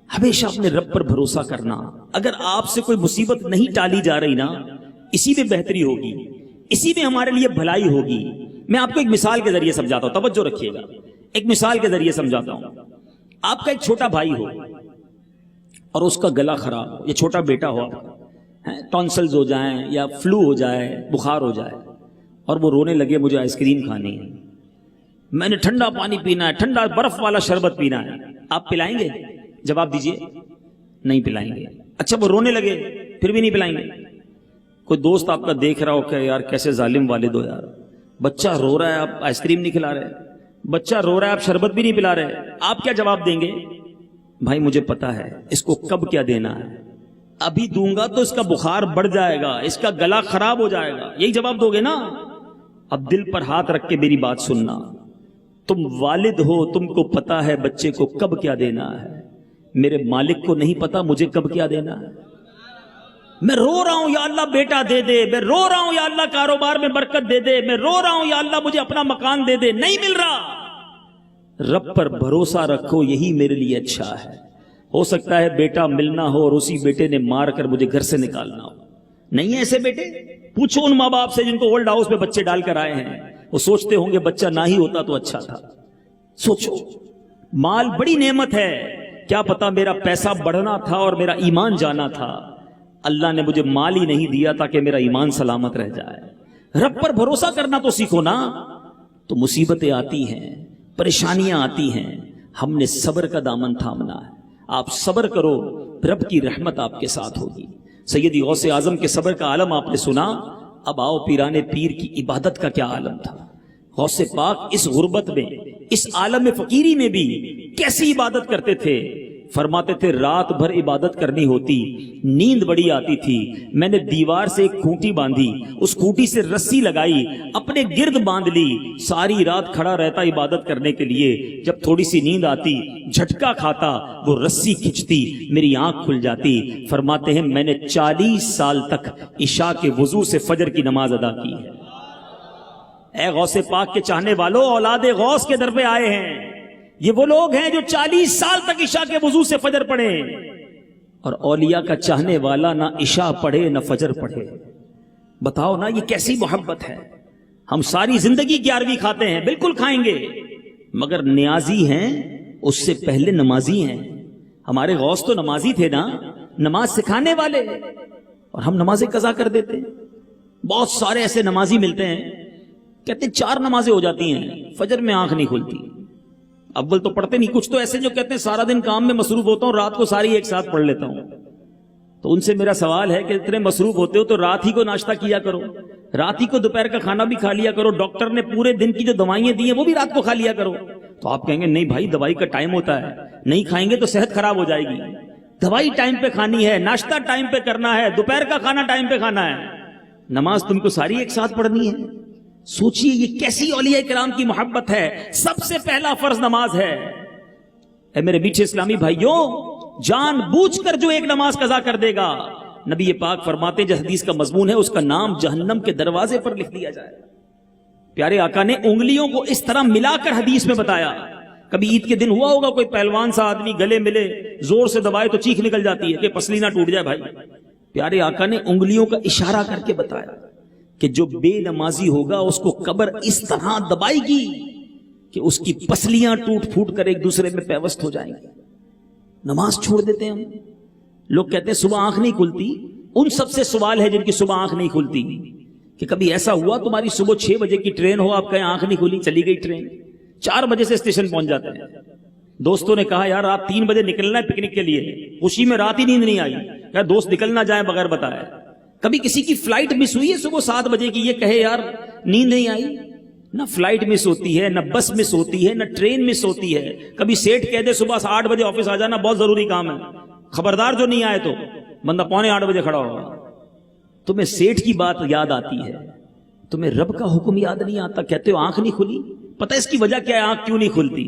ہمیشہ اپنے رب پر بھروسہ کرنا. اگر آپ سے کوئی مصیبت نہیں ٹالی جا رہی نا، اسی میں بہتری ہوگی، اسی میں ہمارے لیے بھلائی ہوگی. میں آپ کو ایک مثال کے ذریعے سمجھاتا ہوں، توجہ رکھیے گا. ایک مثال کے ذریعے سمجھاتا ہوں. آپ کا ایک چھوٹا بھائی ہو اور اس کا گلا خراب ہو، یا چھوٹا بیٹا ہو، ٹونسلز ہو جائیں یا فلو ہو جائے، بخار ہو جائے، اور وہ رونے لگے مجھے آئس کریم کھانی ہے، میں نے ٹھنڈا پانی پینا ہے، ٹھنڈا برف والا شربت پینا ہے. آپ پلائیں گے؟ جواب دیجئے. نہیں پلائیں گے. اچھا وہ رونے لگے پھر بھی نہیں پلائیں گے؟ کوئی دوست آپ کا دیکھ رہا ہو کہ یار کیسے ظالم والد ہو یار، بچہ رو رہا ہے آپ آئس کریم نہیں کھلا رہے، بچہ رو رہا ہے آپ شربت بھی نہیں پلا رہے، آپ کیا جواب دیں گے؟ بھائی مجھے پتا ہے اس کو کب کیا دینا ہے، ابھی دوں گا تو اس کا بخار بڑھ جائے گا، اس کا گلا خراب ہو جائے گا، یہی جواب دو گے نا؟ اب دل پر ہاتھ رکھ کے میری بات سننا، تم والد ہو، تم کو پتا ہے بچے کو کب کیا دینا ہے. میرے مالک کو نہیں پتا مجھے کب کیا دینا ہے. میں رو رہا ہوں یا اللہ بیٹا دے دے، میں رو رہا ہوں یا اللہ کاروبار میں برکت دے دے، میں رو رہا ہوں یا اللہ مجھے اپنا مکان دے دے، نہیں مل رہا. رب پر بھروسہ رکھو، یہی میرے لیے اچھا ہے. ہو سکتا ہے بیٹا ملنا ہو اور اسی بیٹے نے مار کر مجھے گھر سے نکالنا ہو. نہیں ہے ایسے بیٹے؟ پوچھو ان ماں باپ سے جن کو اولڈ ہاؤس میں بچے ڈال کر آئے ہیں، وہ سوچتے ہوں گے بچہ نہ ہی ہوتا تو اچھا تھا. سوچو، مال بڑی نعمت ہے، کیا پتا میرا پیسہ بڑھنا تھا اور میرا ایمان جانا تھا. اللہ نے مجھے مال ہی نہیں دیا تاکہ میرا ایمان سلامت رہ جائے. رب پر بھروسہ کرنا تو سیکھو نا. تو مصیبتیں آتی ہیں، پریشانیاں آتی ہیں، ہم نے صبر کا دامن تھامنا ہے. آپ صبر کرو، رب کی رحمت آپ کے ساتھ ہوگی. سیدی غوث اعظم کے صبر کا عالم آپ نے سنا. اب آؤ پیرانے پیر کی عبادت کا کیا عالم تھا. غوث پاک اس غربت میں، اس عالم فقیری میں بھی کیسی عبادت کرتے تھے. فرماتے تھے رات بھر عبادت کرنی ہوتی، نیند بڑی آتی تھی، میں نے دیوار سے ایک کھوٹی باندھی، اس کھوٹی سے رسی لگائی، اپنے گرد باندھ لی، ساری رات کھڑا رہتا عبادت کرنے کے لیے. جب تھوڑی سی نیند آتی، جھٹکا کھاتا، وہ رسی کھچتی، میری آنکھ کھل جاتی. فرماتے ہیں میں نے 40 سال تک عشاء کے وضو سے فجر کی نماز ادا کی ہے. اے غوث پاک کے چاہنے والوں، اولاد غوث کے در پہ آئے ہیں. یہ وہ لوگ ہیں جو 40 سال تک عشاء کے وضو سے فجر پڑھے، اور اولیاء کا چاہنے والا نہ عشاء پڑھے نہ فجر پڑھے. بتاؤ نا یہ کیسی محبت ہے. ہم ساری زندگی 11ویں کھاتے ہیں، بالکل کھائیں گے، مگر نیازی ہیں اس سے پہلے نمازی ہیں. ہمارے غوث تو نمازی تھے نا، نماز سکھانے والے، اور ہم نمازیں قضا کر دیتے. بہت سارے ایسے نمازی ملتے ہیں کہتے ہیں 4 نمازیں ہو جاتی ہیں، فجر میں آنکھ نہیں کھلتی. اول تو پڑھتے نہیں. کچھ تو ایسے جو کہتے ہیں سارا دن کام میں مصروف ہوتا ہوں، رات کو ساری ایک ساتھ پڑھ لیتا ہوں. تو ان سے میرا سوال ہے کہ اتنے مصروف ہوتے ہو تو رات ہی کو ناشتہ کیا کرو، رات ہی کو دوپہر کا کھانا بھی کھا لیا کرو، ڈاکٹر نے پورے دن کی جو دوائیں دی ہیں وہ بھی رات کو کھا لیا کرو. تو آپ کہیں گے نہیں بھائی دوائی کا ٹائم ہوتا ہے، نہیں کھائیں گے تو صحت خراب ہو جائے گی. دوائی ٹائم پہ کھانی ہے، ناشتہ ٹائم پہ کرنا ہے، دوپہر کا کھانا ٹائم پہ کھانا ہے. نماز تم کو ساری ایک ساتھ پڑھنی ہے. سوچئے یہ کیسی اولیاء کرام کی محبت ہے. سب سے پہلا فرض نماز ہے. اے میرے میٹھے اسلامی بھائیوں، جان بوجھ کر جو ایک نماز قضا کر دے گا، نبی پاک فرماتے جس حدیث کا مضمون ہے اس کا نام جہنم کے دروازے پر لکھ دیا جائے. پیارے آقا نے انگلیوں کو اس طرح ملا کر حدیث میں بتایا. کبھی عید کے دن ہوا ہوگا کوئی پہلوان سا آدمی گلے ملے، زور سے دبائے تو چیخ نکل جاتی ہے کہ پسلی نہ ٹوٹ جائے. بھائی پیارے آقا نے انگلیوں کا اشارہ کر کے بتایا کہ جو بے نمازی ہوگا اس کو قبر اس طرح دبائے گی کہ اس کی پسلیاں ٹوٹ پھوٹ کر ایک دوسرے میں پیوست ہو جائیں گے. نماز چھوڑ دیتے ہیں ہم. لوگ کہتے ہیں صبح آنکھ نہیں کھلتی. ان سب سے سوال ہے جن کی صبح آنکھ نہیں کھلتی کہ کبھی ایسا ہوا تمہاری صبح 6 بجے کی ٹرین ہو، آپ کہیں آنکھ نہیں کھلی، چلی گئی ٹرین، 4 بجے سے اسٹیشن پہنچ جاتے ہیں. دوستوں نے کہا یار رات 3 بجے نکلنا ہے پکنک کے لیے، خوشی میں رات ہی نیند نہیں آئی. یار دوست نکل نہ جائیں بغیر بتائے. کبھی کسی کی فلائٹ مس ہوئی ہے صبح 7 بجے کی، یہ کہے یار نیند نہیں آئی. نہ فلائٹ مس ہوتی ہے، نہ بس مس ہوتی ہے، نہ ٹرین مس ہوتی ہے. کبھی سیٹ کہہ دے صبح 8 بجے آفس آ جانا، بہت ضروری کام ہے، خبردار جو نہیں آئے تو بندہ 7:45 بجے کھڑا ہوگا. تمہیں سیٹ کی بات یاد آتی ہے، تمہیں رب کا حکم یاد نہیں آتا. کہتے ہو آنکھ نہیں کھلی. پتہ اس کی وجہ کیا ہے آنکھ کیوں نہیں کھلتی؟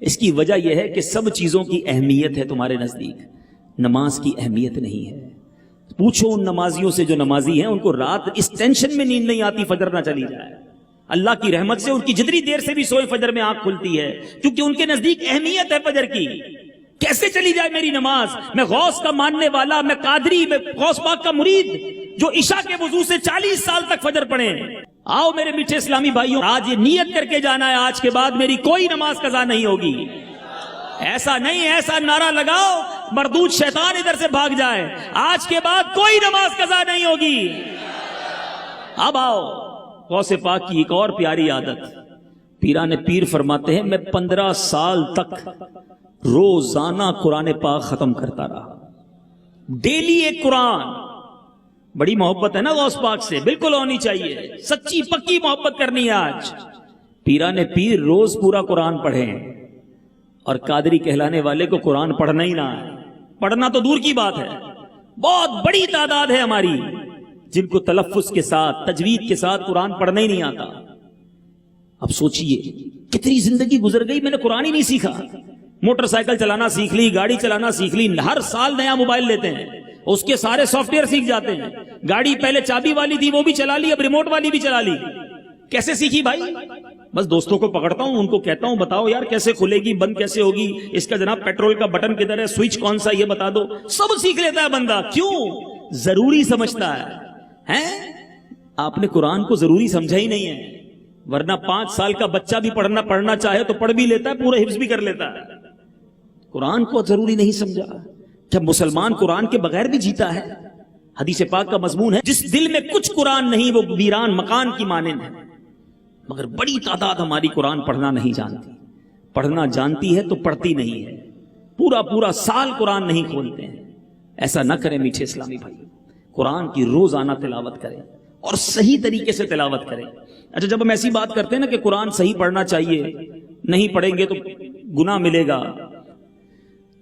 اس کی وجہ یہ ہے کہ سب چیزوں کی اہمیت ہے تمہارے نزدیک، نماز کی اہمیت نہیں ہے. پوچھو ان نمازیوں سے جو نمازی ہیں، ان کو رات اس ٹینشن میں نیند نہیں آتی فجر نہ چلی جائے. اللہ کی رحمت سے ان کی جتنی دیر سے بھی سوئے فجر میں آنکھ کھلتی ہے، کیونکہ ان کے نزدیک اہمیت ہے فجر کی. کیسے چلی جائے میری نماز؟ میں غوث کا ماننے والا، میں قادری، میں غوث پاک کا مرید، جو عشاء کے وضو سے 40 سال تک فجر پڑھے۔ آؤ میرے میٹھے اسلامی بھائیوں، آج یہ نیت کر کے جانا ہے، آج کے بعد میری کوئی نماز قضا نہیں ہوگی۔ ایسا نہیں، ایسا نعرہ لگاؤ مردود شیطان ادھر سے بھاگ جائے، آج کے بعد کوئی نماز قضا نہیں ہوگی۔ اب آؤ غوث پاک کی ایک اور پیاری عادت، پیران پیر فرماتے ہیں میں 15 سال تک روزانہ قرآن پاک ختم کرتا رہا، ڈیلی ایک قرآن۔ بڑی محبت ہے نا غوث پاک سے، بالکل ہونی چاہیے، سچی پکی محبت کرنی ہے۔ آج پیران پیر روز پورا قرآن پڑھیں، اور قادری کہلانے والے کو قرآن پڑھنا ہی نہ ہے، پڑھنا تو دور کی بات ہے۔ بہت بڑی تعداد ہے ہماری جن کو تلفظ کے ساتھ، تجوید کے ساتھ قرآن پڑھنا ہی نہیں آتا۔ اب سوچئے کتنی زندگی گزر گئی، میں نے قرآن ہی نہیں سیکھا۔ موٹر سائیکل چلانا سیکھ لی، گاڑی چلانا سیکھ لی، ہر سال نیا موبائل لیتے ہیں، اس کے سارے سافٹ ویئر سیکھ جاتے ہیں۔ گاڑی پہلے چابی والی تھی وہ بھی چلا لی، اب ریموٹ والی بھی چلا لی۔ کیسے سیکھی بھائی؟ بس دوستوں کو پکڑتا ہوں، ان کو کہتا ہوں بتاؤ یار کیسے کھلے گی، بند کیسے ہوگی، اس کا جناب پیٹرول کا بٹن کدھر ہے، سوئچ کون سا یہ بتا دو۔ سب سیکھ لیتا ہے بندہ، کیوں؟ ضروری سمجھتا ہے۔ آپ نے قرآن کو ضروری سمجھا ہی نہیں ہے، ورنہ 5 سال کا بچہ بھی پڑھنا چاہے تو پڑھ بھی لیتا ہے، پورا حفظ بھی کر لیتا ہے۔ قرآن کو ضروری نہیں سمجھا۔ جب مسلمان قرآن کے بغیر بھی جیتا ہے، حدیث پاک کا مضمون ہے جس دل میں کچھ قرآن نہیں وہ ویران مکان کی مانند ہے۔ مگر بڑی تعداد ہماری قرآن پڑھنا نہیں جانتی، پڑھنا جانتی ہے تو پڑھتی نہیں ہے، پورا سال قرآن نہیں کھولتے ہیں۔ ایسا نہ کریں میٹھے اسلامی بھائی، قرآن کی روزانہ تلاوت کریں اور صحیح طریقے سے تلاوت کریں۔ اچھا جب ہم ایسی بات کرتے ہیں نا کہ قرآن صحیح پڑھنا چاہیے، نہیں پڑھیں گے تو گناہ ملے گا،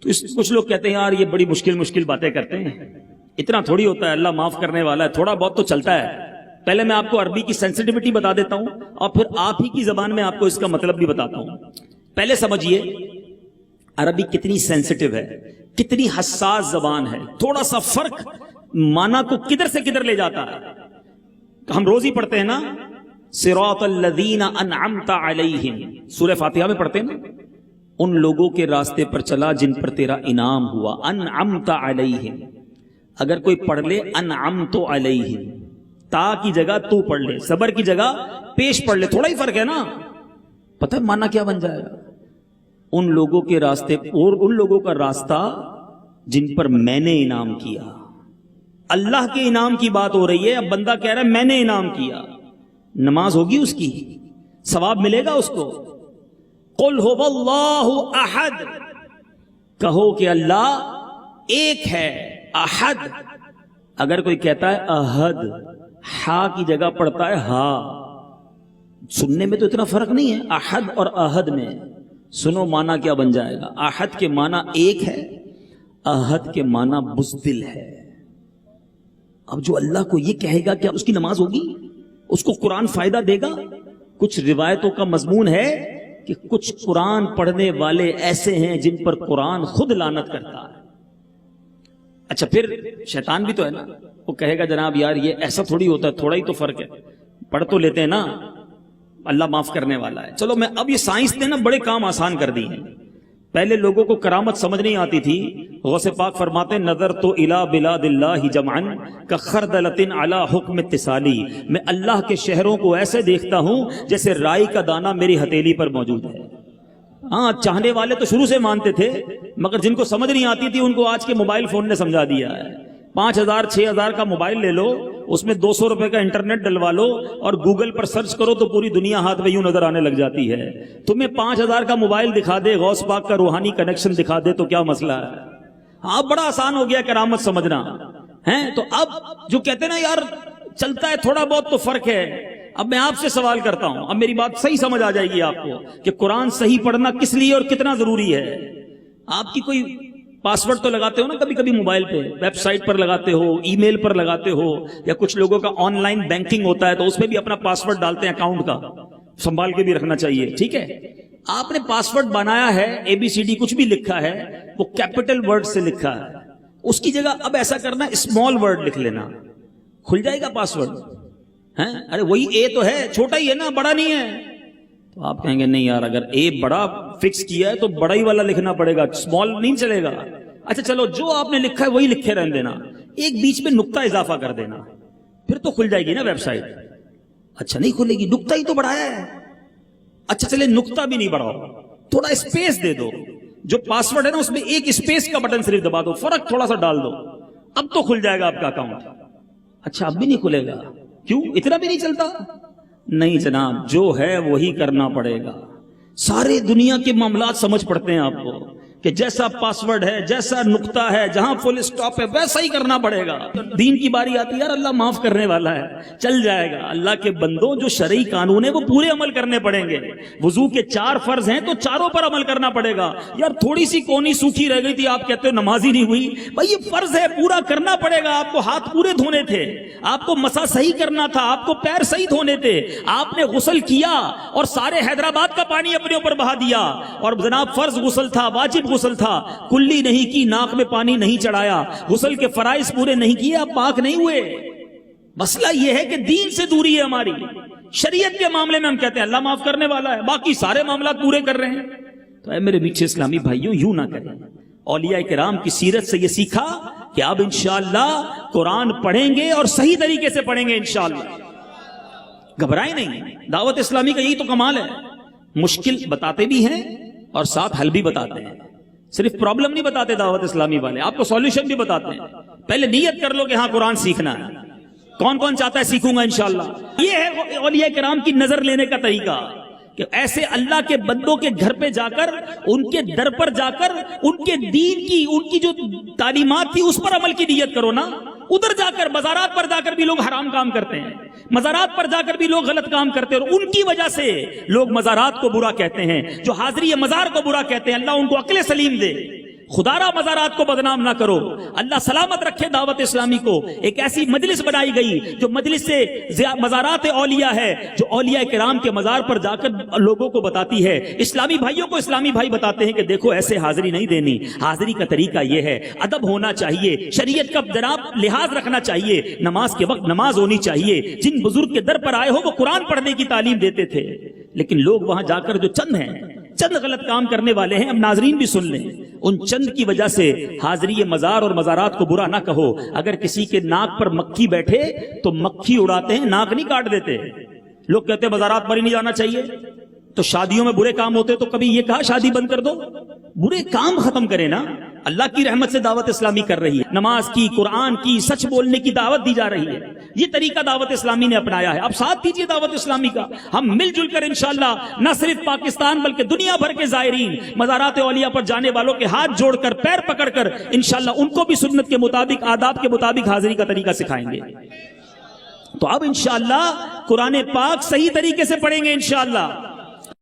تو کچھ لوگ کہتے ہیں یار یہ بڑی مشکل باتیں کرتے ہیں، اتنا تھوڑی ہوتا ہے، اللہ معاف کرنے والا ہے، تھوڑا بہت تو چلتا ہے۔ پہلے میں آپ کو عربی کی سینسٹیوٹی بتا دیتا ہوں اور پھر آپ ہی کی زبان میں آپ کو اس کا مطلب بھی بتاتا ہوں۔ پہلے سمجھیے عربی کتنی سینسٹیو ہے، کتنی حساس زبان ہے، تھوڑا سا فرق معنی کو کدھر سے کدھر لے جاتا ہے۔ ہم روز ہی پڑھتے ہیں نا صراط الذین انعمت علیہم، سورہ فاتحہ میں پڑھتے ہیں نا، ان لوگوں کے راستے پر چلا جن پر تیرا انعام ہوا، انعمت علیہم۔ اگر کوئی پڑھ لے انعمت علیہم، تا کی جگہ تو پڑھ لے، صبر کی جگہ پیش پڑھ لے، تھوڑا ہی فرق ہے نا۔ پتہ ہے معنی کیا بن جائے گا؟ ان لوگوں کے راستے اور ان لوگوں کا راستہ جن پر میں نے انعام کیا۔ اللہ کے انعام کی بات ہو رہی ہے، اب بندہ کہہ رہا ہے میں نے انعام کیا، نماز ہوگی اس کی، ثواب ملے گا اس کو۔ قل هو اللہ احد، کہو کہ اللہ ایک ہے، احد۔ اگر کوئی کہتا ہے احد، ہا کی جگہ پڑتا ہے ہا، سننے میں تو اتنا فرق نہیں ہے احد اور احد میں، سنو معنی کیا بن جائے گا۔ احد کے معنی ایک ہے، احد کے معنی بزدل ہے۔ اب جو اللہ کو یہ کہے گا کیا اس کی نماز ہوگی؟ اس کو قرآن فائدہ دے گا؟ کچھ روایتوں کا مضمون ہے کہ کچھ قرآن پڑھنے والے ایسے ہیں جن پر قرآن خود لعنت کرتا ہے۔ اچھا پھر شیطان بھی تو ہے نا، وہ کہے گا جناب یار یہ ایسا تھوڑی ہوتا ہے، تھوڑا ہی تو فرق ہے، پڑھ تو لیتے ہیں نا، اللہ معاف کرنے والا ہے۔ چلو میں اب یہ سائنس نے نا بڑے کام آسان کر دی ہیں۔ پہلے لوگوں کو کرامت سمجھ نہیں آتی تھی، غوث پاک فرماتے نظر تو الی بلاد اللہ جمعا کخردلۃ علی حکم اتصالی، میں اللہ کے شہروں کو ایسے دیکھتا ہوں جیسے رائی کا دانہ میری ہتھیلی پر موجود ہے۔ ہاں چاہنے والے تو شروع سے مانتے تھے، مگر جن کو سمجھ نہیں آتی تھی ان کو آج کے موبائل فون نے سمجھا دیا ہے۔ 5000 6000 کا موبائل لے لو، اس میں 200 روپے کا انٹرنیٹ ڈلوا لو اور گوگل پر سرچ کرو تو پوری دنیا ہاتھ میں یوں نظر آنے لگ جاتی ہے۔ تمہیں 5000 کا موبائل دکھا دے، غوث پاک کا روحانی کنیکشن دکھا دے تو کیا مسئلہ ہے؟ ہاں بڑا آسان ہو گیا کرامت سمجھنا ہے۔ تو اب جو کہتے ہیں نا یار چلتا ہے تھوڑا بہت تو فرق ہے، اب میں آپ سے سوال کرتا ہوں، اب میری بات صحیح سمجھ آ جائے گی آپ کو کہ قرآن صحیح پڑھنا کس لیے اور کتنا ضروری ہے۔ آپ کی کوئی پاسورڈ تو لگاتے ہو نا کبھی کبھی موبائل پہ، ویب سائٹ پر لگاتے ہو، ای میل پر لگاتے ہو، یا کچھ لوگوں کا آن لائن بینکنگ ہوتا ہے تو اس میں بھی اپنا پاسورڈ ڈالتے ہیں، اکاؤنٹ کا سنبھال کے بھی رکھنا چاہیے، ٹھیک ہے۔ آپ نے پاسورڈ بنایا ہے، ABCD کچھ بھی لکھا ہے وہ کیپٹل ورڈ سے لکھا ہے، اس کی جگہ اب ایسا کرنا اسمال ورڈ لکھ لینا، کھل جائے گا پاسورڈ۔ ارے وہی اے تو ہے، چھوٹا ہی ہے نا، بڑا نہیں ہے۔ تو آپ کہیں گے نہیں یار اگر اے بڑا فکس کیا ہے تو بڑا ہی والا لکھنا پڑے گا, اسمال نہیں چلے گا. اچھا چلو جو آپ نے لکھا ہے وہی لکھے رہنے دینا, ایک بیچ میں نقطہ اضافہ کر دینا, پھر تو کھل جائے گی نا ویب سائٹ. اچھا نہیں کھلے گی, نقطہ ہی تو بڑھایا ہے. اچھا چلے نقطہ بھی نہیں بڑھاؤ, تھوڑا اسپیس دے دو, جو پاسورڈ ہے نا اس میں ایک اسپیس کا بٹن صرف دبا دو, فرق تھوڑا سا ڈال دو, اب تو کھل جائے گا آپ کا اکاؤنٹ. اچھا اب بھی نہیں کھلے گا, کیوں اتنا بھی نہیں چلتا؟ نہیں جناب, جو ہے وہی کرنا پڑے گا. سارے دنیا کے معاملات سمجھ پڑتے ہیں آپ کو کہ جیسا پاسورڈ ہے, جیسا نقطہ ہے, جہاں فل اسٹاپ ہے ویسا ہی کرنا پڑے گا. دین کی باری آتی ہے یار اللہ معاف کرنے والا ہے, چل جائے گا. اللہ کے بندوں جو شرعی قانون ہے وہ پورے عمل کرنے پڑیں گے. وضو کے 4 فرض ہیں تو چاروں پر عمل کرنا پڑے گا. یار تھوڑی سی کونی سوکھی رہ گئی تھی, آپ کہتے ہو نماز ہی نہیں ہوئی, بھائی یہ فرض ہے پورا کرنا پڑے گا. آپ کو ہاتھ پورے دھونے تھے, آپ کو مسا صحیح کرنا تھا, آپ کو پیر صحیح دھونے تھے, آپ نے غسل کیا اور سارے حیدرآباد کا پانی اپنے اوپر بہا دیا, اور جناب فرض غسل تھا, واجب غسل تھا, کلی نہیں کی, ناک میں پانی نہیں چڑھایا, غسل کے فرائض پورے نہیں کیے, آپ پاک نہیں ہوئے. مسئلہ یہ ہے کہ دین سے دوری ہے ہماری. شریعت کے معاملے میں ہم کہتے ہیں اللہ معاف کرنے والا ہے, باقی سارے معاملات پورے کر رہے ہیں. تو اے میرے میٹھے اسلامی بھائیوں یوں نہ کریں. اولیاء کرام کی سیرت سے یہ سیکھا کہ اب انشاءاللہ قرآن پڑھیں گے اور صحیح طریقے سے پڑھیں گے انشاءاللہ. گھبرائیں نہیں, دعوت اسلامی کا یہی تو کمال ہے. مشکل بتاتے بھی ہیں اور ساتھ حل بھی بتاتے ہیں. صرف پرابلم نہیں بتاتے دعوت اسلامی والے, آپ کو سولوشن بھی بتاتے ہیں. پہلے نیت کر لو کہ ہاں قرآن سیکھنا ہے. کون کون چاہتا ہے سیکھوں گا انشاءاللہ. یہ ہے اولیاء کرام کی نظر لینے کا طریقہ کہ ایسے اللہ کے بندوں کے گھر پہ جا کر, ان کے در پر جا کر, ان کے دین کی, ان کی جو تعلیمات تھی اس پر عمل کی نیت کرو نا. ادھر جا کر مزارات پر جا کر بھی لوگ حرام کام کرتے ہیں, مزارات پر جا کر بھی لوگ غلط کام کرتے ہیں, اور ان کی وجہ سے لوگ مزارات کو برا کہتے ہیں, جو حاضری مزار کو برا کہتے ہیں. اللہ ان کو عقل سلیم دے. خدارا مزارات کو بدنام نہ کرو. اللہ سلامت رکھے دعوت اسلامی کو. ایک ایسی مجلس بنائی گئی جو مجلس سے مزارات اولیاء ہے, جو اولیاء کرام کے مزار پر جا کر لوگوں کو بتاتی ہے. اسلامی بھائیوں کو اسلامی بھائی بتاتے ہیں کہ دیکھو ایسے حاضری نہیں دینی, حاضری کا طریقہ یہ ہے, ادب ہونا چاہیے, شریعت کا جناب لحاظ رکھنا چاہیے, نماز کے وقت نماز ہونی چاہیے. جن بزرگ کے در پر آئے ہو وہ قرآن پڑھنے کی تعلیم دیتے تھے, لیکن لوگ وہاں جا کر جو چند ہیں, چند غلط کام کرنے والے ہیں, اب ناظرین بھی سن لیں, ان چند کی وجہ سے حاضری مزار اور مزارات کو برا نہ کہو. اگر کسی کے ناک پر مکھی بیٹھے تو مکھی اڑاتے ہیں, ناک نہیں کاٹ دیتے. لوگ کہتے ہیں مزارات پر ہی نہیں جانا چاہیے, تو شادیوں میں برے کام ہوتے تو کبھی یہ کہا شادی بند کر دو. برے کام ختم کرے نا. اللہ کی رحمت سے دعوت اسلامی کر رہی ہے, نماز کی, قرآن کی, سچ بولنے کی دعوت دی جا رہی ہے. یہ طریقہ دعوت اسلامی نے اپنایا ہے. اب ساتھ دیجیے دعوت اسلامی کا. ہم مل جل کر انشاءاللہ نہ صرف پاکستان بلکہ دنیا بھر کے زائرین مزارات اولیاء پر جانے والوں کے ہاتھ جوڑ کر, پیر پکڑ کر انشاءاللہ ان کو بھی سنت کے مطابق, آداب کے مطابق حاضری کا طریقہ سکھائیں گے. تو اب انشاءاللہ قرآن پاک صحیح طریقے سے پڑھیں گے انشاءاللہ.